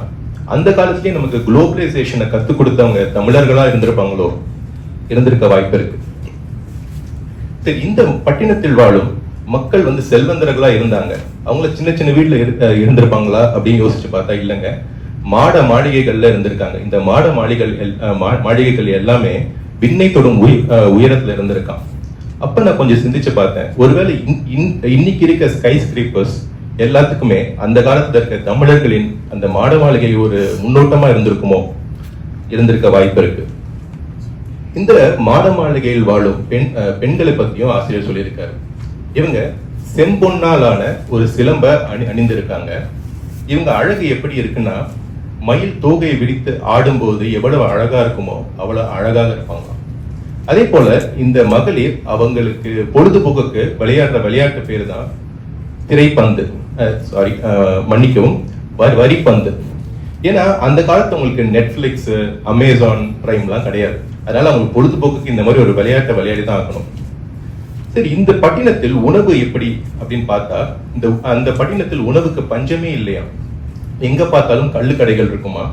அந்த காலத்திலேயே நமக்கு குளோபலைசேஷனை கத்துக் கொடுத்தவங்க தமிழர்களா இருந்திருக்க வாய்ப்பு இருக்கு. சரி, இந்த பட்டினத்தில் வாழும் மக்கள் செல்வந்தர்களா இருந்தாங்க. அவங்கள சின்ன சின்ன வீட்டுல இருந்திருப்பாங்களா அப்படின்னு யோசிச்சு பார்த்தா இல்லைங்க, மாட மாளிகைகள்ல இருந்திருக்காங்க. இந்த மாட மாளிகைகள் எல்லாமே விண்ணை தொடும் உயரத்துல இருந்திருக்கான். அப்ப நான் கொஞ்சம் சிந்திச்சு பார்த்தேன், ஒருவேளை இன்னைக்கு இருக்க ஸ்கை ஸ்கிரீப்பர்ஸ் எல்லாத்துக்குமே அந்த காலத்துல இருக்க தமிழர்களின் அந்த மாட மாளிகை ஒரு முன்னோட்டமா இருந்திருக்க வாய்ப்பு இருக்கு. இந்த மாட மாளிகையில் வாழும் பெண்களை பத்தியும் ஆசிரியர் சொல்லியிருக்காரு. இவங்க செம்பொன்னாலான ஒரு சிலம்ப அணிந்திருக்காங்க. இவங்க அழகு எப்படி இருக்குன்னா, மயில் தோகையை விரித்து ஆடும்போது எவ்வளவு அழகா இருக்குமோ அவ்வளவு அழகாக இருப்பாங்க. அதே போல இந்த மகளிர் அவங்களுக்கு பொழுதுபோக்குக்கு விளையாடுற விளையாட்டு பேரு தான் திரைப்பந்து, மன்னிக்கவும், வரிப்பந்து. ஏன்னா அந்த காலத்துல உங்களுக்கு நெட்ஃபிளிக்ஸ், அமேசான் பிரைம்லாம் கிடையாது. அதனால அவங்களுக்கு பொழுதுபோக்குக்கு இந்த மாதிரி ஒரு விளையாட்டை விளையாடி தான் ஆகணும். சரி, இந்த பட்டினத்தில் உணவு எப்படி அப்படின்னு பார்த்தா அந்த பட்டினத்தில் உணவுக்கு பஞ்சமே இல்லையா. எங்க பார்த்தாலும் கல்லு கடைகள் இருக்குமா.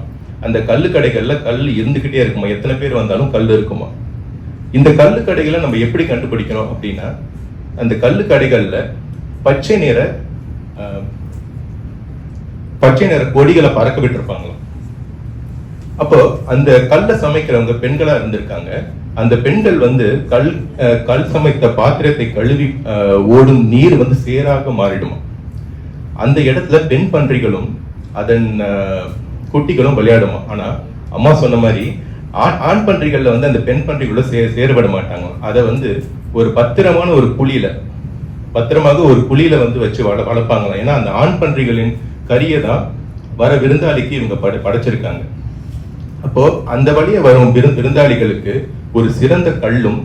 அந்த கல்லு கடைகள்ல கல் இருந்துகிட்டே இருக்குமா. எத்தனை பேர் வந்தாலும் கல் இருக்குமா. இந்த கல்லு கடைகளை நம்ம எப்படி கண்டுபிடிக்கணும் அப்படின்னா, அந்த கல்லு கடைகள்ல பச்சை நிற கொடிகளை பறக்க விட்டுருப்பாங்களாம். அப்போ அந்த கல்லை சமைக்கிறவங்க பெண்களா இருந்திருக்காங்க. அந்த பெண்கள் வந்து கல் சமைத்த பாத்திரத்தை கழுவி ஓடும் நீர் வந்து சேராக மாறிடுமா. அந்த இடத்துல பெண் பன்றிகளும் அதன் குட்டிகளும் விளையாடுமா. ஆனா அம்மா சொன்ன மாதிரி ஆண் பன்றிகள்ல வந்து அந்த பெண் பன்றிகளோட சேரப்பட மாட்டாங்க. அதை வந்து ஒரு பத்திரமாக ஒரு குழியில வந்து வச்சு வளர்ப்பாங்களாம். ஏன்னா அந்த ஆண் பன்றிகளின் கரியை தான் வர விருந்தாளிக்கு இவங்க படைச்சிருக்காங்க. அப்போ அந்த வழியை வரும் விருந்தாளிகளுக்கு ஒரு சிறந்த கல்லும்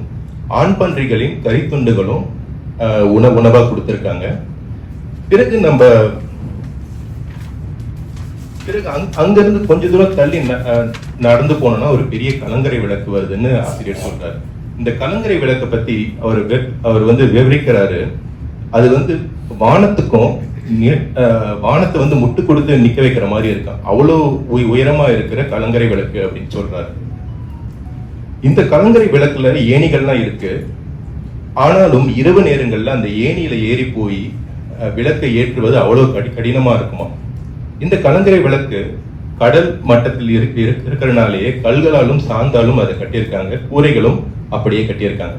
ஆண் பன்றிகளின் கரித்துண்டுகளும் உணவா கொடுத்திருக்காங்க. பிறகு அங்கிருந்து கொஞ்ச தூரம் தள்ளி நடந்து போனோம்னா ஒரு பெரிய கலங்கரை விளக்கு வருதுன்னு ஆசிரியர் சொல்றாரு. இந்த கலங்கரை விளக்கை பத்தி அவர் வந்து விவரிக்கிறாரு. அது வந்து வானத்தை வந்து முட்டு கொடுத்து நிக்க வைக்கிற மாதிரி இருக்கும். அவ்வளவு உயரமா இருக்கிற கலங்கரை விளக்கு அப்படின்னு சொல்றாரு. இந்த கலங்கரை விளக்குல ஏணிகள்லாம் இருக்கு. ஆனாலும் இரவு நேரங்கள்ல அந்த ஏணியில ஏறி போய் விளக்கை ஏற்றுவது அவ்வளவு கடினமா இருக்குமா. இந்த கலங்கரை விளக்கு கடல் மட்டத்தில் இருக்கிறனாலேயே கல்களாலும் சாந்தாலும் அதை கட்டியிருக்காங்க. கூரைகளும் அப்படியே கட்டியிருக்காங்க.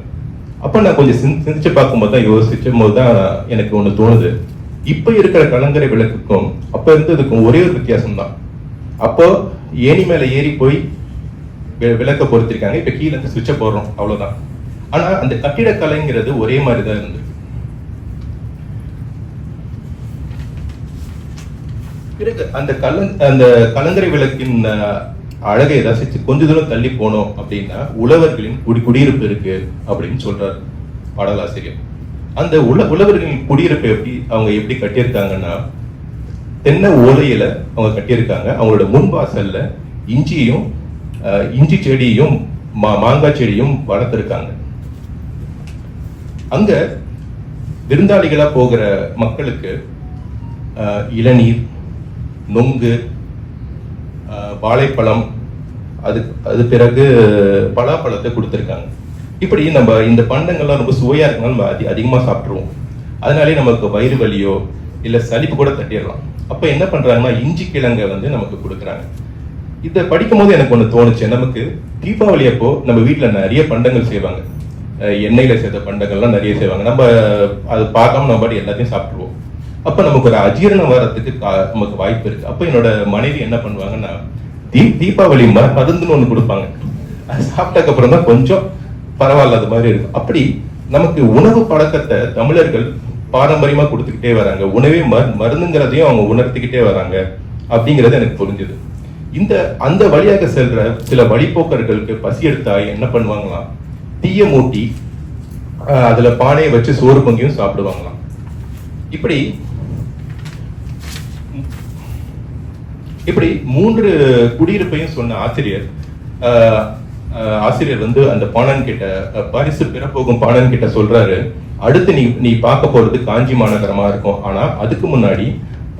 அப்ப நான் கொஞ்சம் சிந்திச்சு பார்க்கும்போது தான் யோசிச்சும் போதுதான் எனக்கு ஒண்ணு தோணுது. இப்ப இருக்கிற கலங்கரை விளக்குக்கும் அப்ப இருந்ததுக்கும் ஒரே ஒரு வித்தியாசம் தான். அப்போ ஏணி மேல ஏறி போய் விளக்க பொறுத்திருக்காங்க. இப்ப கீழே இருந்து சுவிட்ச போடுறோம், அவ்வளவுதான். ஆனா அந்த கட்டிடக்கலைங்கிறது ஒரே மாதிரிதான் இருந்தது. பிறகு அந்த கலங்கரை விளக்கின் அழகை ரசிச்சு கொஞ்ச தூரம் தள்ளி போனோம் அப்படின்னா உழவர்களின் குடியிருப்பு இருக்கு அப்படின்னு சொல்றாரு பாடலாசிரியர். அந்த உழவர்களின் குடியிருப்பு அவங்க எப்படி கட்டியிருக்காங்கன்னா, தென்னை ஓலையில அவங்க கட்டியிருக்காங்க. அவங்களோட முன்வாசல்ல இஞ்சி செடியும் மாங்காய் செடியும் வளர்த்திருக்காங்க. அங்க விருந்தாளிகளா போகிற மக்களுக்கு இளநீர், நொங்கு, வாழைப்பழம், அது பிறகு பலாப்பழத்தை கொடுத்திருக்காங்க. இப்படி நம்ம இந்த பண்டங்கள்லாம் ரொம்ப சுவையா இருக்கனால நம்ம அதிகமா சாப்பிட்டுருவோம். அதனாலே நமக்கு வயிறு வலியோ இல்ல சளிப்பு கூட தட்டிடலாம். அப்ப என்ன பண்றாங்கன்னா இஞ்சி கிழங்கை வந்து நமக்கு கொடுக்குறாங்க. இதை படிக்கும் போது எனக்கு ஒண்ணு தோணுச்சு. நமக்கு தீபாவளி அப்போ நம்ம வீட்டுல நிறைய பண்டங்கள் செய்வாங்க. எண்ணெயில செய்த பண்டங்கள்லாம் நிறைய செய்வாங்க. நம்ம அது பார்க்காம நம்ம பாட்டு எல்லாத்தையும் சாப்பிட்டுருவோம். அப்ப நமக்கு ஒரு அஜீரணம் வர்றதுக்கு நமக்கு வாய்ப்பு இருக்கு. அப்ப என்னோட மனைவி என்ன பண்ணுவாங்கன்னா, தீபாவளி மருந்துன்னு ஒண்ணு கொடுப்பாங்க. அது சாப்பிட்டதுக்கு அப்புறம் தான் கொஞ்சம் பரவாயில்ல அது மாதிரி இருக்கும். அப்படி நமக்கு உணவு பழக்கத்தை தமிழர்கள் பாரம்பரியமா கொடுத்துக்கிட்டே வராங்க. உணவே மருந்துங்கிறதையும் அவங்க உணர்த்திக்கிட்டே வராங்க அப்படிங்கிறது எனக்கு புரிஞ்சுது. அந்த வழியாக செல்ற சில வழிபோக்கர்களுக்கு பசி எடுத்தா என்ன பண்ணுவாங்களாம், தீய மூட்டி அதுல பானையை வச்சு சோறு பொங்கியும் சாப்பிடுவாங்களாம். இப்படி 3 குடியிருப்பையும் சொன்ன ஆசிரியர் வந்து அந்த பாணன் கிட்ட, பரிசு பெறப்போகும் பாணன் கிட்ட சொல்றாரு, அடுத்து நீ பார்க்க போறது காஞ்சி மாநகரமா இருக்கும். ஆனா அதுக்கு முன்னாடி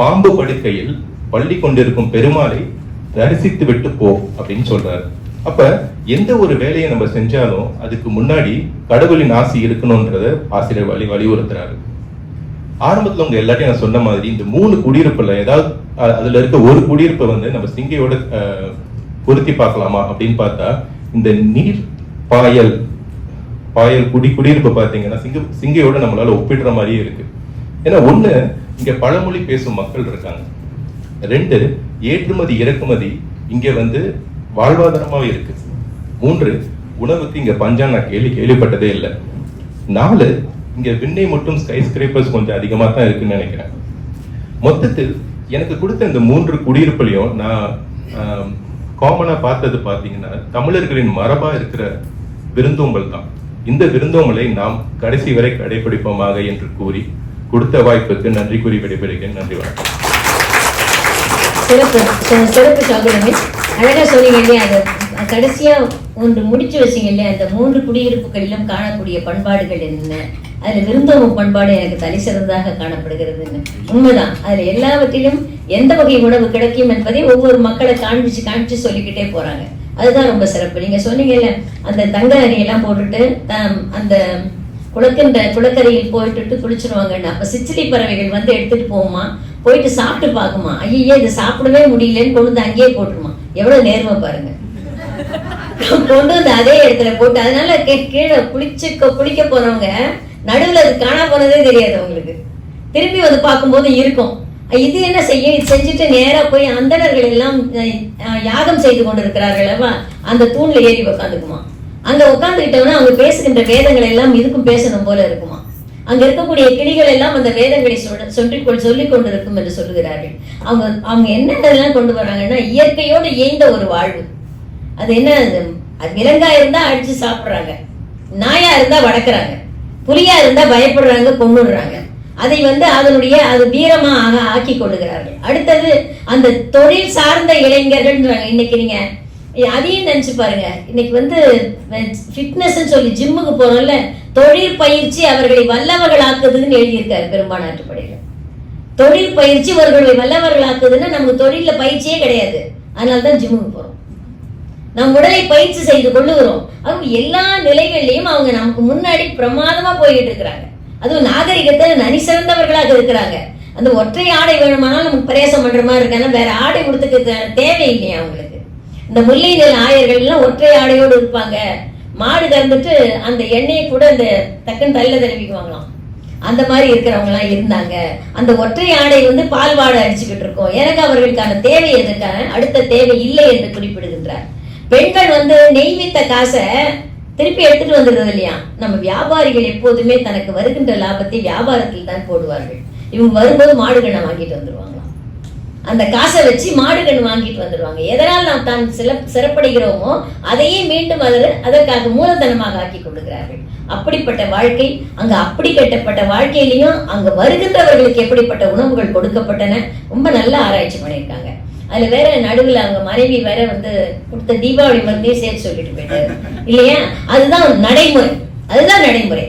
பாம்பு படுக்கையில் பள்ளி கொண்டிருக்கும் பெருமாளை தரிசித்து விட்டு போ அப்படின்னு சொல்றாரு. அப்ப எந்த ஒரு வேலையை நம்ம செஞ்சாலும் அதுக்கு முன்னாடி கடவுளின் ஆசி இருக்கணும்ன்றத ஆசிரியர் வலியுறுத்துறாரு. ஆரம்பத்துல உங்க எல்லாத்தையும் நான் சொன்ன மாதிரி இந்த 3 குடியிருப்புல ஏதாவது அதுல இருக்க ஒரு குடியிருப்பை வந்து நம்ம சிங்கையோட பொருத்தி பார்க்கலாமா அப்படின்னு பார்த்தா, இந்த நீர் பாயல் குடியிருப்பு பாத்தீங்கன்னா சிங்கையோட நம்மளால ஒப்பிடுற மாதிரியே இருக்கு. ஏன்னா ஒண்ணு, இங்க பழமொழி பேசும் மக்கள் இருக்காங்க. 2, ஏற்றுமதி இறக்குமதி இங்க வந்து வாழ்வாதாரமாவே இருக்கு. 3, உணவுக்கு இங்க பஞ்சம் நான் கேள்விப்பட்டதே இல்லை. 4, இங்க விண்ணை மட்டும் ஸ்கை ஸ்கிரேப்பர்ஸ் கொஞ்சம் அதிகமா தான் இருக்குன்னு நினைக்கிறேன். மொத்தத்தில் எனக்கு கொடுத்த இந்த 3 குடியிருப்புலையும் நான் காமனா பார்த்தது பாத்தீங்கன்னா தமிழர்களின் மரபா இருக்கிற விருந்தோம்பல் தான். இந்த விருந்தோம்பலை நாம் கடைசி வரை கடைபிடிப்போமாக என்று கூறி கொடுத்த வாய்ப்புக்கு நன்றி கூறி விடைபெறுகிறேன். நன்றி, வணக்கம். சிறப்பு சாகுலமே, அழகா சொன்னீங்க இல்லையா. அந்த கடைசியா ஒன்று முடிச்சு வச்சீங்க இல்லையா, அந்த 3 குடியிருப்புகளிலும் காணக்கூடிய பண்பாடுகள் என்ன, அதுல விருந்தோம்பல் பண்பாடு எனக்கு தலை சிறந்ததாக காணப்படுகிறதுன்னு. உண்மைதான். அதுல எல்லாவற்றிலும் எந்த வகை உணவு கிடைக்கும் என்பதை ஒவ்வொரு மக்களை காண்பிச்சு சொல்லிக்கிட்டே போறாங்க. அதுதான் ரொம்ப சிறப்பு. நீங்க சொன்னீங்கல்ல அந்த தங்க அரியெல்லாம் போட்டுட்டு அந்த குளக்கரையில் போயிட்டு குளிச்சிருவாங்கன்னு. அப்ப சிச்சிலி பறவைகள் வந்து எடுத்துட்டு போகுமா, போயிட்டு சாப்பிட்டு பார்க்குமா, ஐயே இது சாப்பிடவே முடியலன்னு கொண்டு வந்து அங்கேயே போட்டுருமா. எவ்வளவு நேர்மை பாருங்க. கொண்டு வந்து அதே இடத்துல போட்டு, அதனால கீழே குளிக்க போனவங்க நடுவில் அது காணா போனதே தெரியாது அவங்களுக்கு. திரும்பி வந்து பார்க்கும்போது இருக்கும். இது என்ன செய்யும், இது செஞ்சுட்டு நேரா போய் அந்தணர்கள் எல்லாம் யாகம் செய்து கொண்டு இருக்கிறார்கள், அந்த தூண்ல ஏறி உட்காந்துக்குமா. அங்க உட்காந்துக்கிட்டோம்னா அவங்க பேசுகின்ற வேதங்கள் எல்லாம் இதுக்கும் பேசணும் போல இருக்குமா. அங்க இருக்கக்கூடிய கிளிகள் எல்லாம் அந்த வேதங்களை சொல்லிக் கொண்டிருக்கும் என்று சொல்லுகிறார்கள். அவங்க என்னென்னலாம் கொண்டு வராங்கன்னா, இயற்கையோடு இயைந்த ஒரு வாழ்வு. அது என்ன, அது விலங்கா இருந்தா அடிச்சு சாப்பிடுறாங்க, நாயா இருந்தா வளர்க்குறாங்க, புலியா இருந்தா பயப்படுறாங்க, கொண்டுடுறாங்க. அதை வந்து அதனுடைய அது வீரமாக ஆக்கி கொள்ளுகிறார்கள். அடுத்தது அந்த தொழில் சார்ந்த இளைஞர்கள். இன்னைக்கு நீங்க அதையும் நினைச்சு பாருங்க. இன்னைக்கு வந்து ஃபிட்னஸ் சொல்லி ஜிம்முக்கு போறோம்ல, தொழில் பயிற்சி அவர்களை வல்லவர்களாக்குதுன்னு எழுதியிருக்காரு பெரும்பாலாற்றுப்படையில. தொழில் பயிற்சி அவர்களை வல்லவர்களாக்குதுன்னா நமக்கு தொழில பயிற்சியே கிடையாது, அதனால்தான் ஜிம்முக்கு போறோம். நம் உடலை பயிற்சி செய்து கொள்ளுகிறோம். அவங்க எல்லா நிலைகள்லையும் அவங்க நமக்கு முன்னாடி பிரமாதமா போயிட்டு இருக்கிறாங்க. அதுவும் நாகரிகத்தில் நனி சிறந்தவர்களாக இருக்கிறாங்க. அந்த ஒற்றை ஆடை வேணுமானாலும் நமக்கு பிரயாசம் பண்ற மாதிரி இருக்காங்க, வேற ஆடை கொடுத்துக்க தேவையில்லையா அவங்களுக்கு. இந்த முல்லை நில ஆயர்கள் எல்லாம் ஒற்றை ஆடையோடு இருப்பாங்க. மாடு கறந்துட்டு அந்த எண்ணெயை கூட அந்த டக்குன்னு தள்ள தடவிக்குவாங்களாம். அந்த மாதிரி இருக்கிறவங்க எல்லாம் இருந்தாங்க. அந்த ஒற்றை ஆடை வந்து பால் வாடை அடிச்சுக்கிட்டு இருக்கோம். எனக்கு அவர்களுக்கான தேவை எதற்கான அடுத்த தேவை இல்லை என்று குறிப்பிடுகின்றார். பெண்கள் வந்து நெய்வித்த காசை திருப்பி எடுத்துட்டு வந்துடுறது இல்லையா. நம்ம வியாபாரிகள் எப்போதுமே தனக்கு வருகின்ற லாபத்தை வியாபாரத்தில் தான் போடுவார்கள். இவங்க வரும்போது மாடுகண்ணை வாங்கிட்டு வந்துருவாங்களாம். அந்த காசை வச்சு மாடுகண்ணு வாங்கிட்டு வந்துடுவாங்க. எதனால் நாம் தான் சிறப்படுகிறோமோ அதையே மீண்டும் அதற்காக மூலதனமாக ஆக்கி கொள்ளுகிறார்கள். அப்படிப்பட்ட வாழ்க்கை அங்க, அப்படி கட்டப்பட்ட வாழ்க்கையிலையும் அங்க வருகின்றவர்களுக்கு எப்படிப்பட்ட உணவுகள் கொடுக்கப்பட்டன, ரொம்ப நல்ல ஆராய்ச்சி பண்ணியிருக்காங்க. அதுல வேற நடுவில் அவங்க மனைவி வேற வந்து கொடுத்த தீபாவளி மருந்தையும் சேர்த்து சொல்லிட்டு போயிட்டாரு இல்லையா. அதுதான் நடைமுறை, அதுதான் நடைமுறை.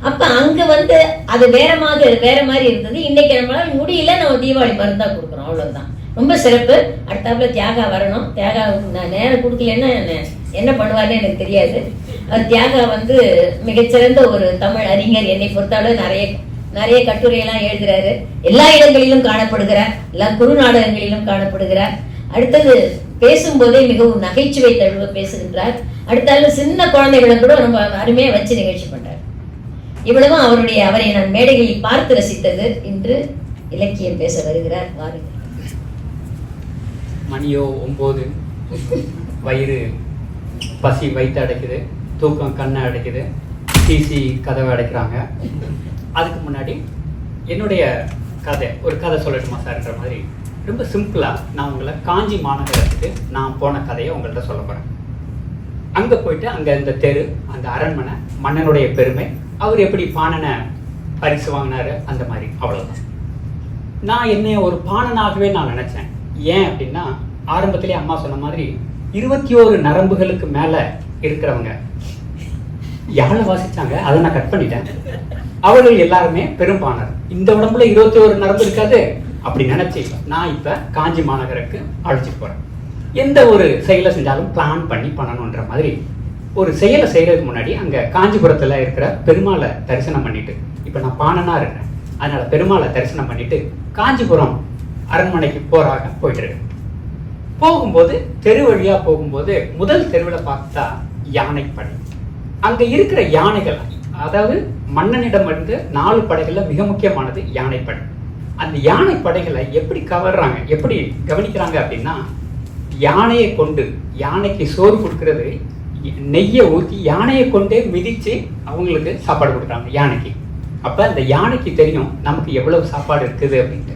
அப்ப அங்க வந்து அது வேற மாதிரி இருந்தது. இன்னைக்கு நம்மளால முடியல, நம்ம தீபாவளி மருந்தா கொடுக்குறோம், அவ்வளவுதான். ரொம்ப சிறப்பு. அடுத்தாப்புல தியாகா வரணும். தியாகா நான் நேரம் கொடுக்கலன்னா என்ன பண்ணுவாருன்னு எனக்கு தெரியாது. தியாகா வந்து மிகச்சிறந்த ஒரு தமிழ் அறிஞர். என்னை பொறுத்தவரை நிறைய கட்டுரையெல்லாம் எழுதுறாரு. எல்லா இடங்களிலும் காணப்படுகிறார், எல்லா குறு நாடகங்களிலும் காணப்படுகிறார். அடுத்தது பேசும்போதே மிகவும் நகைச்சுவை தழுவ பேசுகின்றார். அடுத்தாலும் சின்ன குழந்தைகளை கூட ரொம்ப அருமையா வச்சு நிகழ்ச்சி பண்றார். இவ்வளவும் அவரை நான் மேடைகளில் பார்த்து ரசித்தது. இன்று இலக்கியம் பேச வருகிறார். வாருங்கள். மணியோ 9, வயிறு பசி வயிற்று அடைக்குது, தூக்கம் கண்ணை அடைக்குது, டிசி கதவை அடைக்கிறாங்க. அதுக்கு முன்னாடி என்னுடைய ஒரு கதை சொல்லட்டுமா சார்ன்ற மாதிரி ரொம்ப சிம்பிளாக நான் உங்களை காஞ்சி மாநகரத்துக்கு நான் போன கதையை உங்கள்கிட்ட சொல்ல போகிறேன். அங்கே போயிட்டு அங்கே இந்த தெரு, அந்த அரண்மனை, மன்னனுடைய பெருமை, அவர் எப்படி பாணனை பரிசு வாங்கினாரு, அந்த மாதிரி, அவ்வளோதான். நான் என்னைய ஒரு பாணனாகவே நான் நினச்சேன். ஏன் அப்படின்னா, ஆரம்பத்திலே அம்மா சொன்ன மாதிரி 21 நரம்புகளுக்கு மேலே இருக்கிறவங்க யாழை வாசிச்சாங்க, அதை நான் கட் பண்ணிட்டேன். அவர்கள் எல்லாருமே பெரும்பாணர். இந்த உடம்புல 21 நரம்பு இருக்காது அப்படி நினைச்சு நான் இப்ப காஞ்சி மாநகருக்கு அழைச்சிட்டு போறேன். எந்த ஒரு செயலை செஞ்சாலும் பிளான் பண்ணி பண்ணணுன்ற மாதிரி ஒரு செயலை செய்யறதுக்கு முன்னாடி அங்க காஞ்சிபுரத்துல இருக்கிற பெருமாளை தரிசனம் பண்ணிட்டு, இப்ப நான் பாணனா இருக்கேன், அதனால பெருமாளை தரிசனம் பண்ணிட்டு காஞ்சிபுரம் அரண்மனைக்கு போயிட்டு இருக்கேன். போகும்போது தெரு வழியா போகும்போது முதல் தெருவில் பார்த்தா யானைப்படை. அங்க இருக்கிற யானைகள், அதாவது மன்னனிடம் இருந்து 4 படைகள்ல மிக முக்கியமானது யானைப்படை. அந்த யானைப்படைகளை எப்படி கவர்றாங்க, எப்படி கவனிக்கிறாங்க அப்படின்னா, யானையை கொண்டு, யானைக்கு சோறு கொடுக்கறது, நெய்யை ஊற்றி யானையை கொண்டே மிதிச்சு அவங்களுக்கு சாப்பாடு கொடுக்குறாங்க யானைக்கு. அப்ப அந்த யானைக்கு தெரியும் நமக்கு எவ்வளவு சாப்பாடு இருக்குது அப்படின்ட்டு.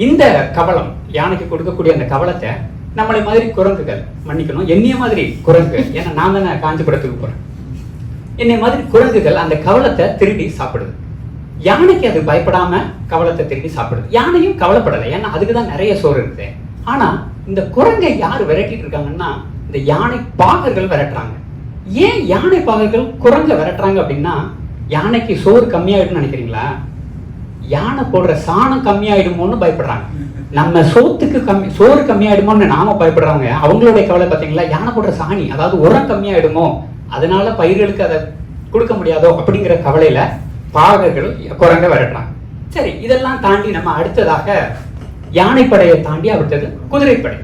இந்த கவலம், யானைக்கு கொடுக்கக்கூடிய அந்த கவலத்தை நம்மளை மாதிரி குரங்குகள், மன்னிக்கணும் என்னைய மாதிரி குரங்கு, ஏன்னா நான் தானே காஞ்சிபுரத்துக்கு போறேன், என்னை மாதிரி குரங்குகள் அந்த கவலத்தை திருடி சாப்பிடுது. யானைக்கு அது பயப்படாம கவலத்தை திருடி சாப்பிடுது. யானையும் கவலைப்படலை, ஏன்னா அதுக்குதான் நிறைய சோறு இருக்குது. ஆனா இந்த குரங்கை யாரு விரட்டிட்டு இருக்காங்கன்னா, இந்த யானை பாகர்கள் விரட்டுறாங்க. ஏன் யானை பாகர்கள் குரங்கை விரட்டுறாங்க அப்படின்னா, யானைக்கு சோறு கம்மியாயிடும்னு நினைக்கிறீங்களா? யானை போடுற சாணம் கம்மியாயிடுமோன்னு பயப்படுறாங்க. நம்ம சோறு கம்மியாயிடுமோன்னு நாம பயப்படுறாங்க. அவங்களுடைய கவலை பார்த்தீங்களா, யானை போடுற சாணி, அதாவது உரம் கம்மியாயிடுமோ, அதனால பயிர்களுக்கு அதை கொடுக்க முடியாதோ அப்படிங்கிற கவலையில பாகர்கள் குரங்க விரட்டுறாங்க. சரி, இதெல்லாம் தாண்டி நம்ம அடுத்ததாக யானைப்படையை தாண்டி அடுத்தது குதிரைப்படை.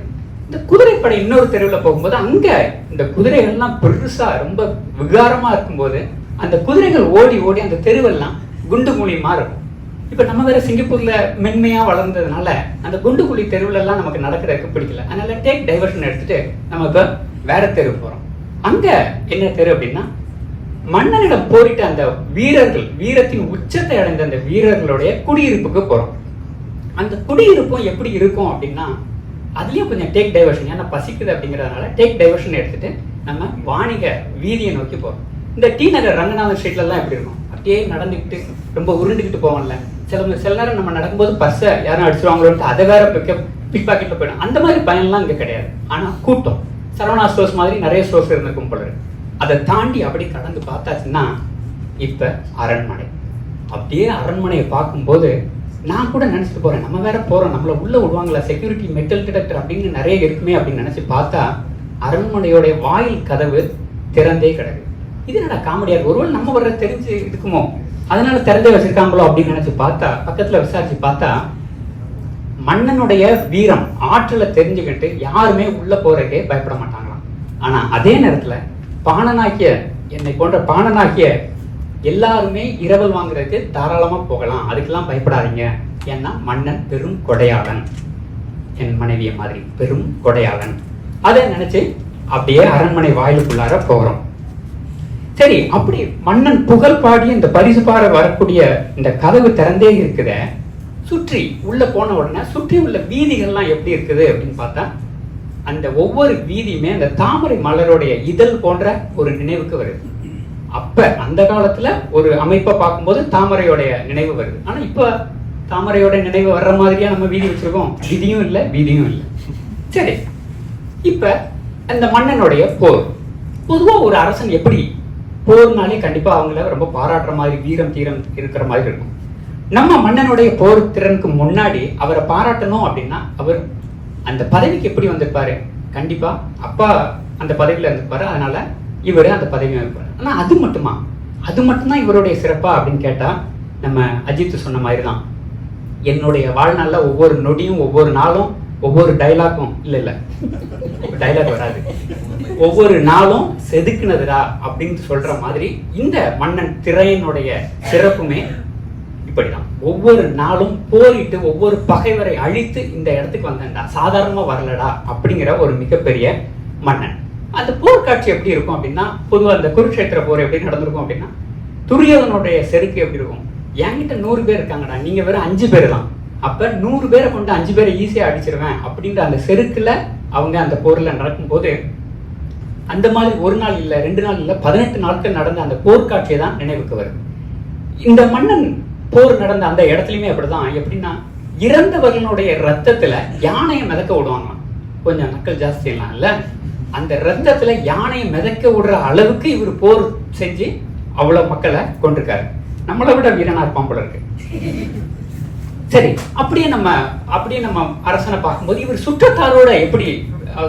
இந்த குதிரைப்படை இன்னொரு தெருவில் போகும்போது அங்க இந்த குதிரைகள்லாம் பெருசா ரொம்ப விகாரமா இருக்கும்போது அந்த குதிரைகள் ஓடி ஓடி அந்த தெருவெல்லாம் குண்டு குழியுமா இருக்கும். இப்ப நம்ம வேற சிங்கப்பூர்ல மென்மையா வளர்ந்ததுனால அந்த குண்டு குழி தெருவுல எல்லாம் நமக்கு நடக்கிறதுக்கு பிடிக்கல. அதனால டேக் டைவர்ஷன் எடுத்துட்டு நம்ம இப்ப வேற தெரு போறோம். அங்க என்ன தெரு அப்படின்னா, மன்னனிடம் போரிட்ட அந்த வீரர்கள், வீரத்தின் உச்சத்தை அடைந்த அந்த வீரர்களுடைய குடியிருப்புக்கு போறோம். அந்த குடியிருப்பும் எப்படி இருக்கும் அப்படின்னா, அதுலயும் கொஞ்சம் டேக் டைவர்ஷன், ஏன்னா பசிக்குது அப்படிங்கிறதுனால டேக் டைவர்ஷன் எடுத்துட்டு நம்ம வாணிக வீதியை நோக்கி போறோம். இந்த டி நகர் ரங்கநாதன் ஸ்ட்ரீட்ல எல்லாம் எப்படி இருக்கும், அப்படியே நடந்துக்கிட்டு ரொம்ப உருண்டுக்கிட்டு போவோம்ல. சில நேரம் நம்ம நடக்கும்போது பர்ஸை யாரும் அடிச்சிருவாங்களோன்ட்டு அதை வேற பிக் பாக்கெட்ல போயிடும். அந்த மாதிரி பயன்லாம் இங்க கிடையாது. ஆனா கூட்டம், சரவணா ஸ்டோர்ஸ் மாதிரி நிறைய ஸ்டோர்ஸ் இருந்திருக்கும் போல இருக்கு. அதை தாண்டி அப்படி கடந்து பார்த்தாச்சுன்னா இப்ப அரண்மனை. அப்படியே அரண்மனையை பார்க்கும்போது நான் கூட நினைச்சிட்டு போறேன், நம்ம வேற போறோம், நம்மள உள்ள விடுவாங்களா, செக்யூரிட்டி மெட்டல் டிடெக்டர் அப்படின்னு நிறைய இருக்குமே அப்படின்னு நினைச்சு பார்த்தா அரண்மனையோட வாயில் கதவு திறந்தே கிடக்கு. இது என்னடா காமெடியா இருக்கு, ஒருவேளை நம்ம வர்ற தெரிஞ்சு இருக்குமோ அதனால திறந்தே வச்சிருக்காங்களோ அப்படின்னு நினைச்சு பார்த்தா பக்கத்துல விசாரிச்சு பார்த்தா மன்னனுடைய வீரம் ஆற்றலை தெரிஞ்சுக்கிட்டு யாருமே உள்ள போறதுக்கே பயப்பட மாட்டாங்களாம். ஆனா அதே நேரத்துல பாணனாக்கிய, என்னை போன்ற பாணனாக்கிய எல்லாருமே இரவல் வாங்குறதுக்கு தாராளமா போகலாம், அதுக்கெல்லாம் பயப்படாதீங்க. ஏன்னா மன்னன் பெரும் கொடையாளன், என் மனைவிய மாதிரி பெரும் கொடையாளன். அதை நினைச்சு அப்படியே அரண்மனை வாயிலுக்குள்ளார போகிறோம். சரி, அப்படி மன்னன் புகழ் பாடி இந்த பரிசு பார வரக்கூடிய இந்த கதவு திறந்தே இருக்குத, சுற்றி உள்ள போன உடனே சுற்றி உள்ள வீதிகள்லாம் எப்படி இருக்குது அப்படின்னு பார்த்தா அந்த ஒவ்வொரு வீதியுமே அந்த தாமரை மலருடைய இதழ் போன்ற ஒரு நினைவுக்கு வருது. அப்ப அந்த காலத்துல ஒரு அமைப்பை பார்க்கும்போது தாமரையோடைய நினைவு வருது. ஆனா இப்ப தாமரையோட நினைவு வர்ற மாதிரியா நம்ம வீதி வச்சிருக்கோம், விதியும் இல்லை வீதியும் இல்லை. சரி, இப்ப அந்த மன்னனுடைய போர், பொதுவா ஒரு அரசன் எப்படி போர்னாலே கண்டிப்பா அவங்கள ரொம்ப பாராட்டுற மாதிரி வீரம் தீரம் இருக்கிற மாதிரி இருக்கும். நம்ம மன்னனுடைய போர் திறனுக்கு முன்னாடி அவரை பாராட்டணும் அப்படின்னா அவர் அந்த பதவிக்கு எப்படி வந்திருப்பாரு, கண்டிப்பா அப்பா அந்த பதவியில இருந்திருப்பாரு, அதனால இவரு அந்த பதவியும் இருப்பாரு. ஆனா அது மட்டும்தான் இவருடைய சிறப்பா அப்படின்னு கேட்டா நம்ம அஜித் சொன்ன மாதிரி தான், என்னுடைய வாழ்நாள்ல ஒவ்வொரு நொடியும் ஒவ்வொரு நாளும் ஒவ்வொரு டைலாக்கும் இல்ல டைலாக் வராது, ஒவ்வொரு நாளும் செதுக்குனதுடா அப்படின்னு சொல்ற மாதிரி இந்த மன்னன் திரையினுடைய சிறப்புமே இப்படிதான். ஒவ்வொரு நாளும் போரிட்டு ஒவ்வொரு பகைவரை அழித்து இந்த இடத்துக்கு வந்தேன்டா, சாதாரணமா வரலடா அப்படிங்கிற ஒரு மிகப்பெரிய மன்னன். அந்த போர்க்காட்சி எப்படி இருக்கும் அப்படின்னா, பொதுவாக அந்த குருக்ஷேத்திர போர் எப்படி நடந்திருக்கும் அப்படின்னா, துரியோதனுடைய செருக்கு எப்படி இருக்கும், என்கிட்ட 100 பேர் இருக்காங்கடா, நீங்க வெறும் 5 பேர் தான், அப்ப 100 பேரை கொண்டு 5 பேரை ஈஸியா அடிச்சிருவேன் அப்படின்ற அந்த செருக்குல அவங்க அந்த போர்ல நடக்கும்போது அந்த மாதிரி ஒரு நாள் இல்ல 2 நாள் இல்ல 18 நாட்கள் நடந்த அந்த போர்க்காட்சியை தான் நினைவுக்கு வருது. இந்த மன்னன் போர் நடந்த அந்த இடத்துலயுமே அப்படிதான். எப்படின்னா, இறந்தவர்களுடைய ரத்தத்துல யானையை மிதக்க விடுவாங்க, கொஞ்சம் நக்கல் ஜாஸ்தி எல்லாம் இல்ல, அந்த ரத்தத்துல யானையை மிதக்க விடுற அளவுக்கு இவர் போர் செஞ்சு அவ்வளவு மக்களை கொண்டிருக்காரு. நம்மளை விட வீரனா இருப்பான் போல இருக்கு. சரி, அப்படியே நம்ம அரசனை பார்க்கும்போது இவர் சுற்றத்தாரோட எப்படி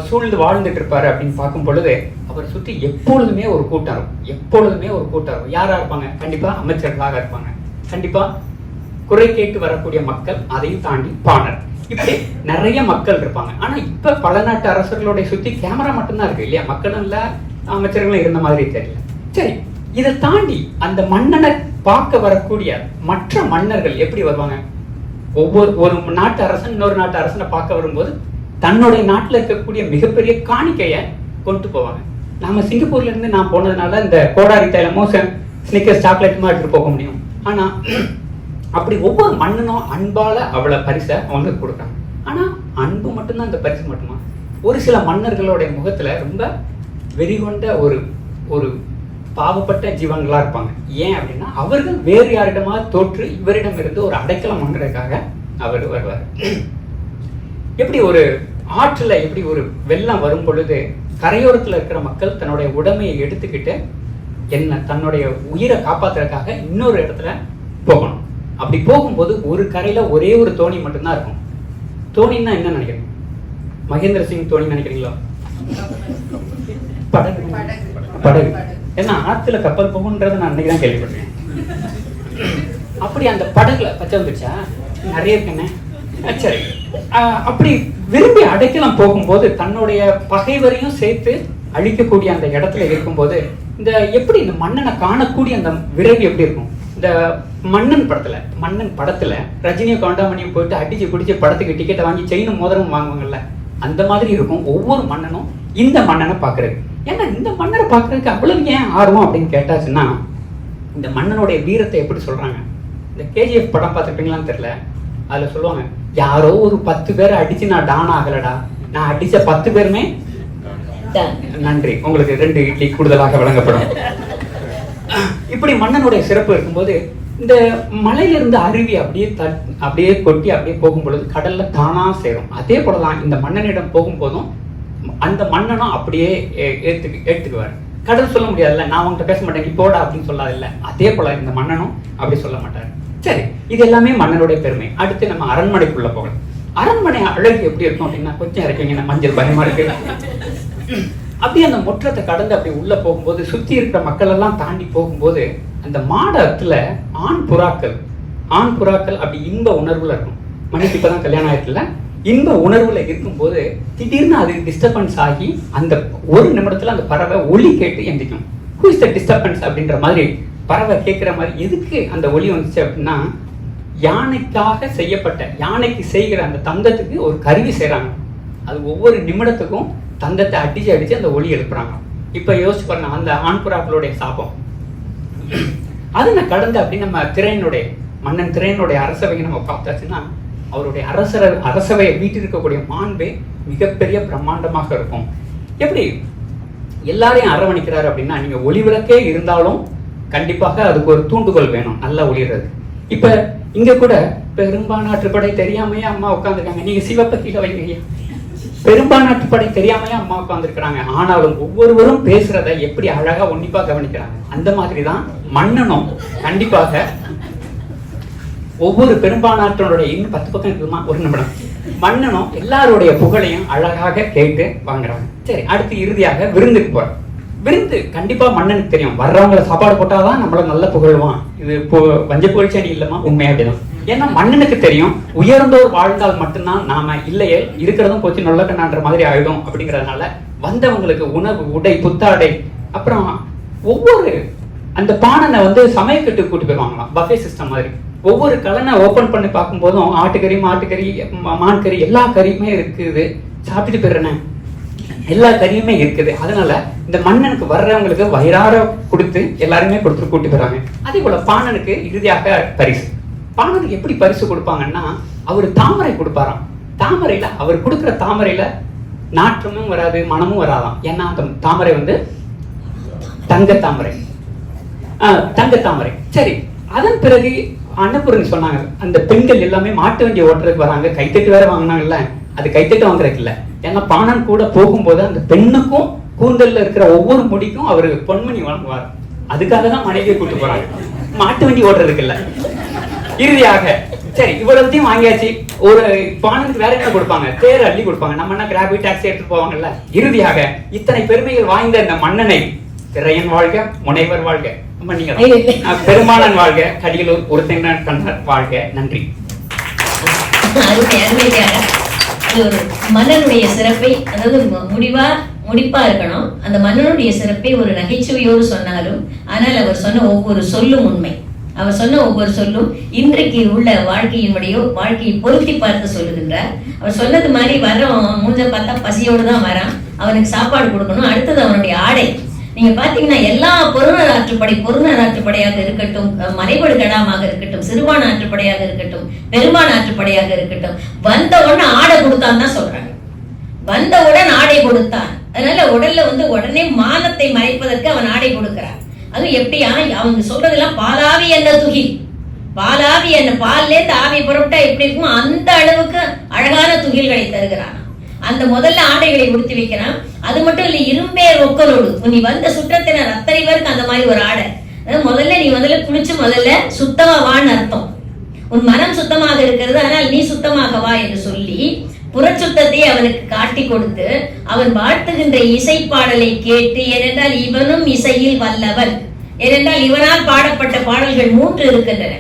சூழ்ந்து வாழ்ந்துட்டு இருப்பாரு அப்படின்னு பார்க்கும் பொழுது அவர் சுற்றி எப்பொழுதுமே ஒரு கூட்டம் இருக்கும். யாரா இருப்பாங்க, கண்டிப்பா அமைச்சர்களாக இருப்பாங்க, கண்டிப்பா குறை கேட்டு வரக்கூடிய மக்கள், அதையும் தாண்டி பாணர், இப்படி நிறைய மக்கள் இருப்பாங்க. ஆனா இப்ப பல நாட்டு அரசர்களுடைய சுத்தி கேமரா மட்டும்தான் இருக்கு இல்லையா, மக்களும் இல்ல அமைச்சர்களும் இருந்த மாதிரி தெரியல. சரி, இதை தாண்டி அந்த மன்னனை பார்க்க வரக்கூடிய மற்ற மன்னர்கள் எப்படி வருவாங்க, ஒரு நாட்டு அரசன் இன்னொரு நாட்டு அரசனை பார்க்க வரும்போது தன்னுடைய நாட்டுல இருக்கக்கூடிய மிகப்பெரிய காணிக்கையை கொண்டு போவாங்க. நம்ம சிங்கப்பூர்ல இருந்து நான் போனதுனால இந்த கோடாரி தைலமோ ஸ்னிக்கர்ஸ் சாக்லேட்டுமா எடுத்துட்டு போக முடியும். ஆனா அப்படி ஒவ்வொரு மன்னனும் அன்பால அவ்வளவு பரிசை அவங்க கொடுக்குறாங்க. ஆனா அன்பு மட்டும்தான் இந்த பரிசு மட்டுமா, ஒரு சில மன்னர்களுடைய முகத்துல ரொம்ப வெறிகொண்ட ஒரு பாவப்பட்ட ஜீவன்களா இருப்பாங்க. ஏன் அப்படின்னா, அவர்கள் வேறு யாரிடமா தோற்று இவரிடம் இருந்து ஒரு அடைக்கலம் வாங்குறதுக்காக அவர் வருவார். எப்படி ஒரு ஆற்றுல எப்படி ஒரு வெள்ளம் வரும் பொழுது கரையோரத்துல இருக்கிற மக்கள் தன்னுடைய உடைமையை எடுத்துக்கிட்டு தன்னுடைய உயிரை காப்பாத்துறதுக்காக இன்னொரு இடத்துல போகணும். அப்படி போகும்போது ஒரு கரையில ஒரே ஒரு தோணி மட்டும்தான் இருக்கும். தோனின்னா என்ன நினைக்கிறீங்க? மகேந்திர சிங் தோனி நினைக்கிறீங்களா? படகு. படகு. ஏன்னா ஆத்துல கப்பல் போகுன்றத நான் அன்னைக்கு தான் கேள்விப்பட்டேன். அப்படி அந்த படகுல பச்சை வந்துச்சா நிறைய இருக்குன்னு. சரி, அப்படி விரும்பி அடைக்கலம் போகும்போது தன்னுடைய பகைவரையும் சேர்த்து அழிக்கக்கூடிய அந்த இடத்துல இருக்கும்போது இந்த எப்படி இந்த மன்னனை காணக்கூடிய அந்த விரைவு எப்படி இருக்கும்? இந்த மன்னன் படத்துல ரஜினியை கவுண்டாமணியும் போயிட்டு அடிச்சு பிடிச்சி படத்துக்கு டிக்கெட்டை வாங்கி செயினும் மோதிரமும் வாங்குவாங்கல்ல, அந்த மாதிரி இருக்கும் ஒவ்வொரு மன்னனும் இந்த மன்னனை பாக்குறது. ஏன்னா இந்த மன்னரை பாக்குறதுக்கு அவ்வளவு ஏன் ஆர்வம் அப்படின்னு கேட்டாச்சுன்னா, இந்த மன்னனுடைய வீரத்தை எப்படி சொல்றாங்க? இந்த கேஜிஎஃப் படம் பார்த்துருப்பீங்களான்னு தெரியல, அதுல சொல்லுவாங்க, யாரோ ஒரு 10 பேரை அடிச்சு நான் டான் ஆகலடா, நான் அடிச்ச 10 பேருமே நன்றி, உங்களுக்கு 2 இட்லி கூடுதலாக வழங்கப்படும். இப்படி மன்னனுடைய சிறப்பு இருக்கும்போது இந்த மலையிலிருந்து அருவி அப்படியே கொட்டி அப்படியே போகும் பொழுது கடல்ல தானா சேரும். அதே போலதான் இந்த மன்னனிடம் போகும்போதும் அந்த மன்னனும் அப்படியே ஏத்துக்குவார். கடல் சொல்ல முடியாதுல்ல, நான் உங்கள்கிட்ட பேச மாட்டேன், நீ போடா அப்படின்னு சொல்லாது இல்ல, அதே போல இந்த மன்னனும் அப்படி சொல்ல மாட்டார். சரி, இது எல்லாமே மன்னனுடைய பெருமை. அடுத்து நம்ம அரண்மனைக்குள்ள போகணும். அரண்மனை அழகு எப்படி இருக்கும் அப்படின்னா, கொஞ்சம் இறக்கிங்க, மஞ்சள் பயமா இருக்கு. அப்படியே அந்த முற்றத்தை கடந்து அப்படி உள்ள போகும்போது சுத்தி இருக்கிற மக்கள் எல்லாம் தாண்டி போகும்போது அந்த மாடத்துல ஆண் புறாக்கள் அப்படி இன்ப உணர்வுல இருக்கும். மணிக்கு இப்பதான் கல்யாணம் ஆயிட்டுல, இன்ப உணர்வுல இருக்கும்போது திடீர்னு அது டிஸ்டர்பன்ஸ் ஆகி அந்த ஒரு நிமிடத்துல அந்த பறவை ஒலி கேட்டு எந்திக்கும். ஹூ இஸ் த டிஸ்டர்பன்ஸ் அப்படின்ற மாதிரி பறவை கேட்கிற மாதிரி. எதுக்கு அந்த ஒலி வந்துச்சு அப்படின்னா, யானைக்காக செய்யப்பட்ட, யானைக்கு செய்கிற அந்த தந்தத்துக்கு ஒரு கருவி செய்யறாங்க. அது ஒவ்வொரு நிமிடத்துக்கும் தந்தத்தை அடிச்சு அந்த ஒலி எழுப்புறாங்க. இப்ப யோசிச்சு பாருங்க, அந்த ஆண் புறாக்களுடைய சாபம் அதை கடந்து அப்படி நம்ம மன்னன் திரையனுடைய அரசவையை நம்ம பார்த்தாச்சுன்னா, அவருடைய அரசவையை வீட்டில் இருக்கக்கூடிய மாண்பே மிகப்பெரிய பிரம்மாண்டமாக இருக்கும். எப்படி எல்லாரையும் அரவணைக்கிறாரு அப்படின்னா, நீங்க ஒளி விளக்கே இருந்தாலும் கண்டிப்பாக அதுக்கு ஒரு தூண்டுகோல் வேணும் நல்லா ஒளிர்றது. இப்ப இங்க கூட பெரும்பானாற்றுப்படை தெரியாமையே அம்மா உட்காந்துருக்காங்க. நீங்க சிவப்ப கீழே வைங்க. பெரும்பானாற்றுப்படை தெரியாமையே அம்மா உட்காந்துருக்காங்க. ஆனாலும் ஒவ்வொருவரும் பேசுறத எப்படி அழகா உன்னிப்பா கவனிக்கிறாங்க. அந்த மாதிரிதான் மன்னனும் கண்டிப்பாக ஒவ்வொரு பெரும்பானாற்றனுடைய, இன்னும் 10 பக்கம் இருக்குமா, ஒரு நிமிடம், மன்னனும் எல்லாருடைய புகழையும் அழகாக கேட்டு வாங்குறாங்க. சரி, அடுத்து இறுதியாக விருந்துக்கு போறோம். விருந்து கண்டிப்பா மன்னனுக்கு தெரியும், வர்றவங்களை சாப்பாடு போட்டாதான் நம்மள நல்ல புகழ்வான். இது வஞ்ச புகழ்ச்சி இல்லமா, உண்மையா அப்படிதான். ஏன்னா மன்னனுக்கு தெரியும், உயர்ந்தோர் வாழ்ந்தால் மட்டும்தான் நாம, இல்லையே இருக்கிறதும் போச்சு நல்ல கண்ணான்ற மாதிரி ஆயிடும். அப்படிங்கறதுனால வந்தவங்களுக்கு உணவு, உடை, புத்தாடை, அப்புறம் ஒவ்வொரு அந்த பானனை சமையக்கட்டு கூட்டி போயிருவாங்களாம், பஃபே சிஸ்டம் மாதிரி. ஒவ்வொரு கலனை ஓபன் பண்ணி பார்க்கும் போதும் ஆட்டுக்கறி, மாட்டுக்கறி, மான்கறி, எல்லா கறியுமே இருக்குது. சாப்பிட்டுட்டு போயிடுறேன், எல்லா கறியுமே இருக்குது. அதனால இந்த மன்னனுக்கு வர்றவங்களுக்கு வயிறார கொடுத்து எல்லாருமே கொடுத்துட்டு கூட்டி போறாங்க. அதே போல பாணனுக்கு இறுதியாக பரிசு. பாணனுக்கு எப்படி பரிசு கொடுப்பாங்கன்னா, அவர் தாமரை கொடுப்பாராம். தாமரையில அவர் கொடுக்குற தாமரையில நாற்றமும் வராது, மனமும் வராதாம். ஏன்னா அந்த தாமரை தங்க தாமரை, தங்க தாமரை. சரி, அதன் பிறகு அன்னபூரணி சொன்னாங்க, அந்த பெண்கள் எல்லாமே மாட்டு வண்டி ஓட்டுறதுக்கு வராங்க, கைத்தட்டு வேற வாங்கினாங்கல்ல, அது கைத்தட்டு வாங்குறதுக்கு இல்ல. ஏன்னா பாணன் கூட போகும்போது அந்த பெண்ணுக்கும் கூந்தல்ல இருக்கிற ஒவ்வொரு முடிக்கும் அவரு பொன்மணி வழங்குவார். அதுக்காக தான் மனைவியை கூட்டு போறாங்க, மாட்டு வண்டி ஓட்டுறதுக்கு இல்ல. இறுதியாக சரி, இவ்வளவுத்தையும் வாங்கியாச்சு. ஒரு பாணனுக்கு வேற என்ன கொடுப்பாங்க? தேர் அள்ளி கொடுப்பாங்க. நம்ம என்ன கிராபி டாக்ஸி எடுத்துட்டு போவாங்கல்ல. இறுதியாக இத்தனை பெருமைகள் வாய்ந்த இந்த மன்னனை திரையன் வாழ்க, முனைவர் வாழ்க, பெருமாளன் வாழ்க, கடியலூர் ஒருத்தன் கண்ணர் வாழ்க. நன்றி. மன்னனுடைய சிறப்பை, அதாவது முடிப்பா இருக்கணும். அந்த மன்னனுடைய சிறப்பை ஒரு நகைச்சுவையோடு சொன்னாலும், ஆனால் அவர் சொன்ன ஒவ்வொரு சொல்லும் உண்மை. அவர் சொன்ன ஒவ்வொரு சொல்லும் இன்றைக்கு உள்ள வாழ்க்கையை பொருத்தி பார்த்து சொல்லுகின்றார். அவர் சொன்னது மாதிரி வர்றவன் மூஞ்ச பார்த்தா பசியோடு தான் வரான், அவனுக்கு சாப்பாடு கொடுக்கணும். அடுத்தது அவனுடைய ஆடை. நீங்க பாத்தீங்கன்னா எல்லா பொருணர் ஆற்றுப்படையாக இருக்கட்டும், மலைபடு கடாமாக இருக்கட்டும், சிறுபான் ஆற்றுப்படையாக இருக்கட்டும், பெரும்பான் ஆற்றுப்படையாக இருக்கட்டும், வந்த உடனே ஆடை கொடுத்தான் தான் சொல்றாங்க. வந்தவுடன் ஆடை கொடுத்தான். அதனால உடல்ல உடனே மானத்தை மறைப்பதற்கு அவன் ஆடை கொடுக்கிறான். அதுவும் எப்படியா, அவங்க சொல்றதெல்லாம் பாலாவி என்ன துகில், பாலாவி என்ன பால்ல இருந்து ஆவி புறப்பட்டா எப்படி இருக்கும், அந்த அளவுக்கு அழகான துகில்களை தருகிறான். அந்த முதல்ல ஆடைகளை உடுத்தி வைக்கிறான். அது மட்டும் இல்ல, இரும்பேர் ஒக்கலோடு நீ வந்த சுற்றத்தினர் அத்தனை பேருக்கு அந்த மாதிரி ஒரு ஆடை. முதல்ல நீ குளிச்சு முதல்ல சுத்தமா வான்னு அர்த்தம். உன் மனம் சுத்தமாக இருக்கிறது, ஆனால் நீ சுத்தமாக வா என்று சொல்லி புறச்சுத்தத்தை அவனுக்கு காட்டி கொடுத்து அவன் வாழ்த்துகின்ற இசை பாடலை கேட்டு, ஏனென்றால் இவனும் இசையில் வல்லவன், ஏனென்றால் இவனால் பாடப்பட்ட பாடல்கள் 3 இருக்கின்றன.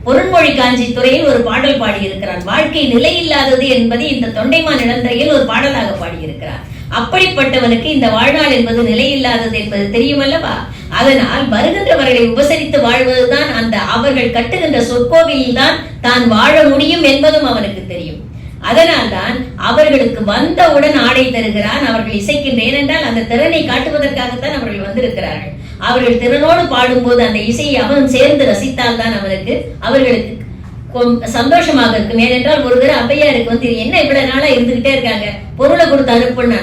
பொருண்மொழி காஞ்சி துறையில் ஒரு பாடல் பாடியிருக்கிறான். வாழ்க்கை நிலையில்லாதது என்பதை இந்த தொண்டைமான் இளந்தரையில் ஒரு பாடலாக பாடியிருக்கிறார். அப்படிப்பட்டவனுக்கு இந்த வாழ்நாள் என்பது நிலையில்லாதது என்பது தெரியுமல்லவா? அதனால் வருகின்றவர்களை உபசரித்து வாழ்வதுதான் அந்த அவர்கள் கட்டுகின்ற சொற்கோவிலில் தான் தான் வாழ முடியும் என்பதும் அவனுக்கு தெரியும். அதனால்தான் அவர்களுக்கு வந்தவுடன் ஆடை தருகிறான், அவர்கள் இசைக்கின்ற. ஏனென்றால் அந்த திறனை காட்டுவதற்காகத்தான் அவர்கள் வந்திருக்கிறார்கள். அவர்கள் திறனோடு பாடும்போது அந்த இசையை அவன் சேர்ந்து ரசித்தால் தான் அவர்களுக்கு சந்தோஷமாக இருக்கும். ஏனென்றால் ஒரு தடவை அவ்வையாருக்கு வந்து என்ன இவ்வளவு நாளா இருந்துகிட்டே இருக்காங்க, பொருளை கொடுத்து அனுப்புனா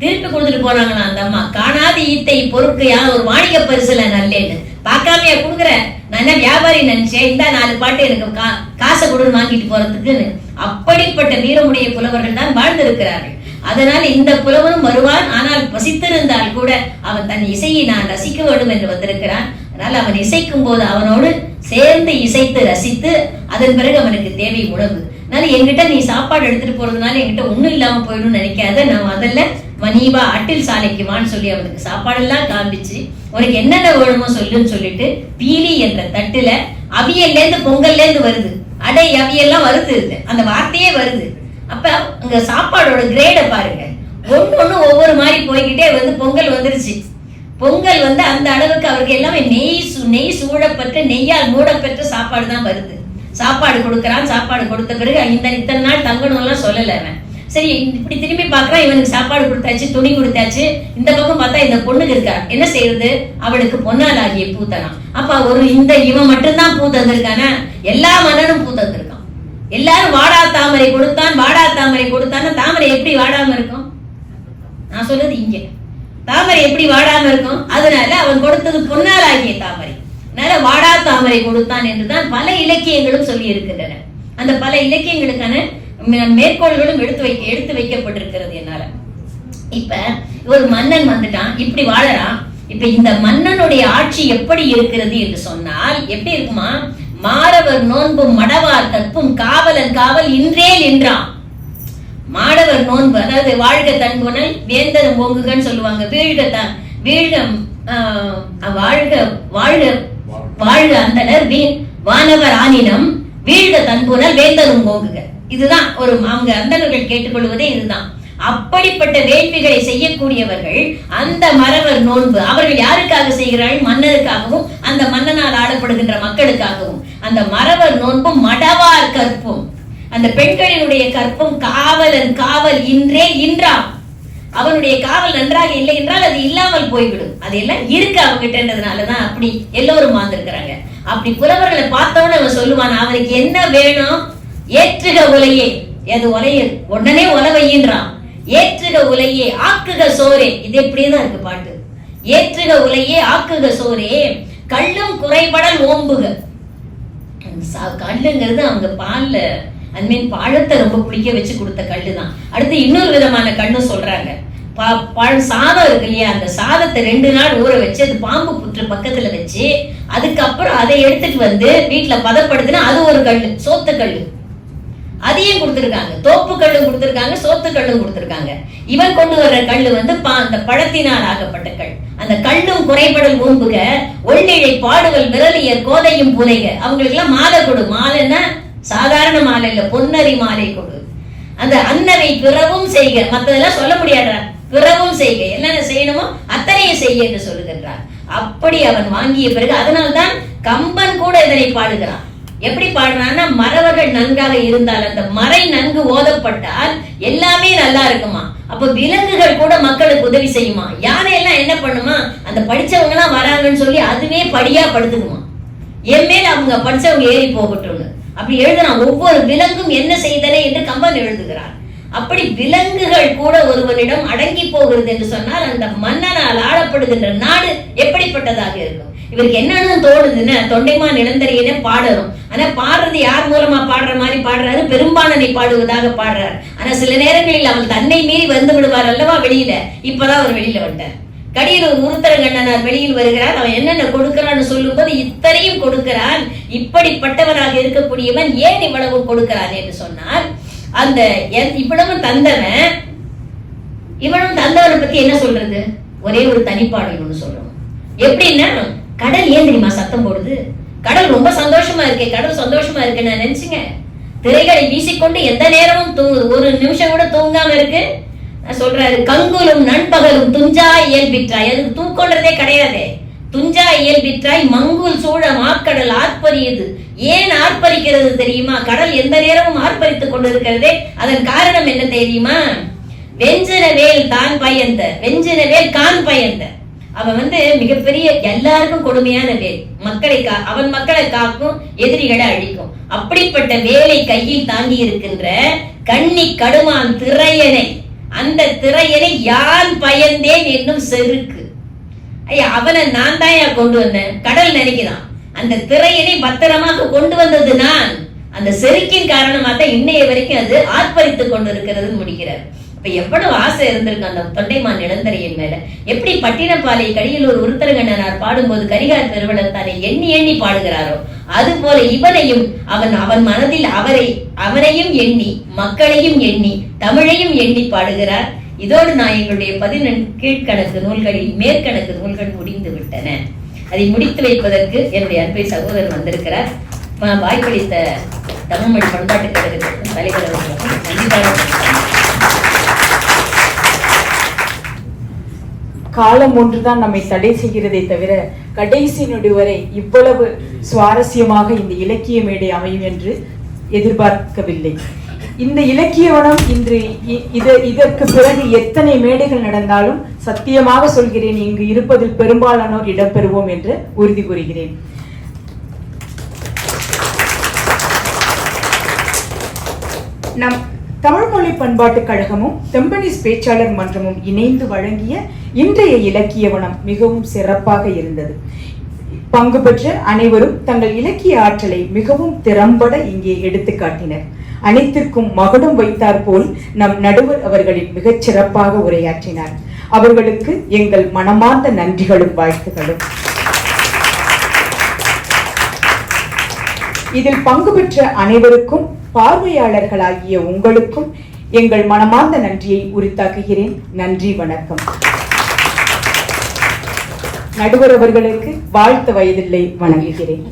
திருப்பி கொடுத்துட்டு போறாங்களா அந்த அம்மா. காணாத ஈத்தை பொருட்கு ஒரு வாணிக பரிசுல நல்லேன்னு பார்க்காமையா கொடுக்குற, நான் என்ன வியாபாரி நினைச்சேன், இந்த 4 பாட்டு எனக்கு காசை கொடுன்னு வாங்கிட்டு போறதுக்குன்னு. அப்படிப்பட்ட வீரமுடைய புலவர்கள் தான் வாழ்ந்திருக்கிறார்கள். அதனால் இந்த புலவனும் வருவான், ஆனால் பசித்திருந்தால் கூட அவன் தன் இசையை நான் ரசிக்க வேண்டும் என்று வந்திருக்கிறான். அதனால் அவன் இசைக்கும் போது அவனோடு சேர்ந்து இசைத்து ரசித்து அதன் பிறகு அவனுக்கு தேவை உணவு. அதனால என்கிட்ட நீ சாப்பாடு எடுத்துட்டு போறதுனால என்கிட்ட ஒண்ணும் இல்லாம போயிடும் நினைக்காத, நான் முதல்ல மணிவா அட்டில் சாலைக்கு வான்னு சொல்லி அவனுக்கு சாப்பாடெல்லாம் காமிச்சு உனக்கு என்னென்ன வேணுமோ சொல்லுன்னு சொல்லிட்டு பீலி என்ற தட்டுல அவியல்ல இருந்து பொங்கல்ல இருந்து வருது, அடை அவியெல்லாம் வருது, அந்த வார்த்தையே வருது. அப்ப அங்க சாப்பாடோட கிரேட பாருங்க, ஒண்ணு ஒவ்வொரு மாதிரி போய்கிட்டே வந்து பொங்கல் வந்துருச்சு. பொங்கல் வந்து அந்த அளவுக்கு அவருக்கு எல்லாமே நெய் சூழப்பட்டு நெய்யால் மூடப்பெற்ற சாப்பாடு தான் வருது. சாப்பாடு கொடுக்கறான். சாப்பாடு கொடுத்த பிறகு இத்தனை நாள் தங்கணும் எல்லாம் சொல்லல அவன். சரி, இப்படி திரும்பி பாக்குறான், இவனுக்கு சாப்பாடு கொடுத்தாச்சு, துணி கொடுத்தாச்சு. இந்த பக்கம் பார்த்தா இந்த பொண்ணுக்கு இருக்கா, என்ன செய்யறது, அவளுக்கு பொன்னால் ஆகிய பூ தரான். அப்ப இவன் மட்டும்தான் பூ தந்திருக்கானா? எல்லா மன்னனும் பூ தந்திருக்கான். எல்லாரும் வாடா தாமரை கொடுத்தான், வாடா தாமரை கொடுத்தான்னா தாமரை எப்படி வாடாம இருக்கும்? நான் சொல்றது இங்க தாமரை எப்படி வாடாம இருக்கும்? அதனால அவன் கொடுத்தது பொன்னால் ஆகிய தாமரை, அதனால வாடா தாமரை கொடுத்தான் என்றுதான் பல இலக்கியங்களும் சொல்லி இருக்கின்றன. அந்த பல இலக்கியங்களுக்கான மேற்கோள்களும் எடுத்து வைக்கப்பட்டிருக்கிறது என்னால. இப்ப ஒரு மன்னன் வந்துட்டான், இப்படி வாழறான். இப்ப இந்த மன்னனுடைய ஆட்சி எப்படி இருக்கிறது என்று சொன்னால் எப்படி இருக்குமா? மாறவர் நோன்பும் மடவார் கற்பும் காவலன் காவல் இன்றே நின்றான். மாடவர் நோன்பு, அதாவது வாழ்க தன்புணல் வேந்தன் ஓங்குகன்னு சொல்லுவாங்க. வாழ்க வாழ்க வாழ்க அந்தனர் வானவர் ஆனினம் வீழ்க தன்புணல் வேந்தனும் ஓங்குக. இதுதான் அவங்க அந்தனர்கள் கேட்டுக்கொள்வதே இதுதான். அப்படிப்பட்ட வேள்விகளை செய்யக்கூடியவர்கள் அந்த மறவர் நோன்பு அவர்கள் யாருக்காக செய்கிறார்கள்? மன்னருக்காகவும் அந்த மன்னனால் ஆடப்படுகின்ற மக்களுக்காகவும். அந்த மறவர் நோன்பும் மடவார் கற்பும், அந்த பெண்களினுடைய கற்பும் காவலன் காவல் இன்றே இன்றாம். அவனுடைய காவல் நன்றாக இல்லை என்றால் அது இல்லாமல் போய்விடும். அது எல்லாம் இருக்கு அவங்கிட்டன்றதுனாலதான் அப்படி எல்லோரும் வாழ்ந்திருக்கிறாங்க. அப்படி புலவர்களை பார்த்தவன அவன் சொல்லுவான், அவனுக்கு என்ன வேணும்? ஏற்றுக உலையே, எது உலையே உடனே உலவையின்றான். ஏற்றுக உலையே ஆக்குக சோரே, இது எப்படிதான் இருக்கு பாட்டு. ஏற்றுக உலையே ஆக்குக சோரே கள்ளும் குறைபடல் ஓம்புக. கல்லுங்கிறது அவங்க பால்ல பழத்தை ரொம்ப புளிக்க வச்சு கொடுத்த கல்லுதான். அடுத்து இன்னொரு விதமான கல்லும் சொல்றாங்க. சாதம் இருக்கு இல்லையா, அந்த சாதத்தை 2 நாள் ஊற வச்சு அது பாம்பு புற்று பக்கத்துல வச்சு அதுக்கப்புறம் அதை எடுத்துட்டு வந்து வீட்டுல பதப்படுத்தினா அது ஒரு கல்லு, சோத்து கல்லு. அதையும் கொடுத்திருக்காங்க. தோப்பு கல்லும் கொடுத்திருக்காங்க, சோத்து கல்லும் கொடுத்திருக்காங்க. இவன் கொண்டு வர்ற கல்லு வந்து அந்த பழத்தினால் ஆகப்பட்ட கல். அந்த கல்லும் குறைபடல் ஓம்புக ஒள்ளிழை பாடுவல் விரலியர் கோதையும் புனைக. அவங்களுக்கு எல்லாம் மாலை கொடு. மாலைன்னா சாதாரண மாலை இல்ல, பொன்னரி மாலை கொடு. அந்த அன்னவை பிறவும் செய்க, மற்றதெல்லாம் சொல்ல முடியாதா? பிறவும் செய்க, என்னென்ன செய்யணுமோ அத்தனையும் செய்ய என்று சொல்லுகின்றார். அப்படி அவன் வாங்கிய பிறகு அதனால்தான் கம்பன் கூட இதனை பாடுகிறான். எப்படி பாடுறான்னா, மறவர்கள் நன்றாக இருந்தால், அந்த மறை நன்கு ஓதப்பட்டால் எல்லாமே நல்லா இருக்குமா. அப்ப விலங்குகள் கூட மக்களுக்கு உதவி செய்யுமா. யானை எல்லாம் என்ன பண்ணுமா, அந்த படிச்சவங்க எல்லாம் வராங்கன்னு சொல்லி அதுவே படியா படுத்துக்குமா. என் மேல அவங்க படிச்சவங்க ஏறி போகட்டும்னு அப்படி எழுதுறான். ஒவ்வொரு விலங்கும் என்ன செய்தனே என்று கம்பன் எழுதுகிறார். அப்படி விலங்குகள் கூட ஒருவனிடம் அடங்கி போகிறது என்று சொன்னால் அந்த மன்னனால் ஆளப்படுகின்ற நாடு எப்படிப்பட்டதாக இருக்கும். இவருக்கு என்னன்னு தோணுதுன்னு தொண்டைமான் இளந்தரையனே பாடணும். ஆனா பாடுறது யார் மூலமா பாடுற மாதிரி பாடுறாரு, பெரும்பாலனை பாடுவதாக பாடுறாரு. ஆனா சில நேரங்களில் அவன் தன்னை மீறி வந்து விடுவார் அல்லவா வெளியில. இப்பதான் அவர் வெளியில வந்துட்டார். கடியலூர் உருத்தரங்கண்ணனார் வெளியில் வருகிறார். அவன் என்னென்ன கொடுக்கிறான்னு சொல்லும் போது இத்தனையும் கொடுக்கிறான். இப்படிப்பட்டவனாக இருக்கக்கூடியவன் ஏன் இவ்வளவு கொடுக்கிறான் என்று சொன்னால், அந்த இவ்வளவும் தந்தவன் பத்தி என்ன சொல்றது? ஒரே ஒரு தனிப்பாடல் ஒண்ணு சொல்றோம். எப்படின்னா, கடல் ஏன் தெரியுமா சத்தம் போடுது? கடல் ரொம்ப சந்தோஷமா இருக்கே, கடல் சந்தோஷமா இருக்கு நான் நினைச்சுங்க. திரைகளை வீசிக்கொண்டு எந்த நேரமும் ஒரு நிமிஷம் கூட தூங்காம இருக்கு. சொல்றாரு, கங்குலும் நண்பகலும் துஞ்சா இயல்பிற்றாய். அதுக்கு தூக்கொண்டதே கிடையாது. துஞ்சா இயல்பிற்றாய் மங்குல் சூழ மாக்கடல் ஆர்ப்பரியுது. ஏன் ஆர்ப்பரிக்கிறது தெரியுமா? கடல் எந்த நேரமும் ஆர்ப்பரித்துக் கொண்டிருக்கிறதே. அதன் காரணம் என்ன தெரியுமா? வெஞ்சின வேல் தான் பயந்த, வெஞ்சின வேல் கான் பயந்த. அவன் மிகப்பெரிய எல்லாருக்கும் கொடுமையான வேல். அவன் மக்களை காக்கும், எதிரிகளை அழிக்கும். அப்படிப்பட்ட வேலை கையில் தாங்கி இருக்கின்ற கண்ணி கடுமான் திரையனை, அந்த திரையனை யான் பயந்தேன் என்னும் செருக்கு. ஐயா, அவனை நான் தான் கொண்டு வந்தேன். கடல் நினைக்கிறான் அந்த திரையனை பத்திரமாக கொண்டு வந்தது நான். அந்த செருக்கின் காரணமா தான் இன்னைய வரைக்கும் அது ஆர்ப்பரித்துக் கொண்டிருக்கிறது முடிக்கிறார். இப்ப எவ்வளவு ஆசை இருந்திருக்கு அந்த தொண்டைமான் இளந்தரையின் மேல. எப்படி பட்டினப்பாலை கடியலூர் உருத்தரங்கண்ணனார் பாடும்போது கரிகால் பெருவளத்தாரை எண்ணி எண்ணி பாடுகிறாரோ, அது போல இவனையும் அவன் மனதில் அவரையும் எண்ணி, மக்களையும் எண்ணி, தமிழையும் எண்ணி பாடுகிறார். இதோடு நான் எங்களுடைய 14 கீழ்கணக்கு நூல்களில் மேற்கணக்கு நூல்கள் முடிந்து விட்டன. அதை முடித்து வைப்பதற்கு என்னுடைய அன்பை சகோதரர் வந்திருக்கிறார். வாய்ப்பளித்த தமிழ்மொழி பண்பாட்டு கழகத்தின் தலைவர் அவர்களுக்கும் நன்றி. காலம் ஒன்றுதான் நம்மை தடை செய்கிறதே தவிர கடைசி நொடி வரை இவ்வளவு சுவாரஸ்யமாக இந்த இலக்கிய மேடை அமையும் என்று எதிர்பார்க்கவில்லை. இந்த இலக்கிய வனம் இன்று இதற்கு பிறகு எத்தனை மேடைகள் நடந்தாலும் சத்தியமாக சொல்கிறேன், இங்கு இருப்பதில் பெரும்பாலானோர் இடம்பெறுவோம் என்று உறுதி கூறுகிறேன். நம் தமிழ்மொழி பண்பாட்டு கழகமும் தெம்பனிஸ் பேச்சாளர் மன்றமும் இணைந்து வழங்கிய இன்றைய இலக்கிய வனம் மிகவும் சிறப்பாக இருந்தது. பங்கு பெற்ற அனைவரும் தங்கள் இலக்கிய ஆற்றலை மிகவும் திறம்பட இங்கே எடுத்து காட்டினர். அனைத்திற்கும் மகுடம் வைத்தார் போல் நம் நடுவர் அவர்களின் மிகச் சிறப்பாக உரையாற்றினார். அவர்களுக்கு எங்கள் மனமார்ந்த நன்றிகளும் வாழ்த்துகளும். இதில் பங்கு பெற்ற அனைவருக்கும், பார்வையாளர்களாகிய உங்களுக்கும் எங்கள் மனமார்ந்த நன்றியை உரித்தாக்குகிறேன். நன்றி, வணக்கம். நடுவர் அவர்களுக்கு வாழ்த்த வயதில்லை வணங்குகிறேன்.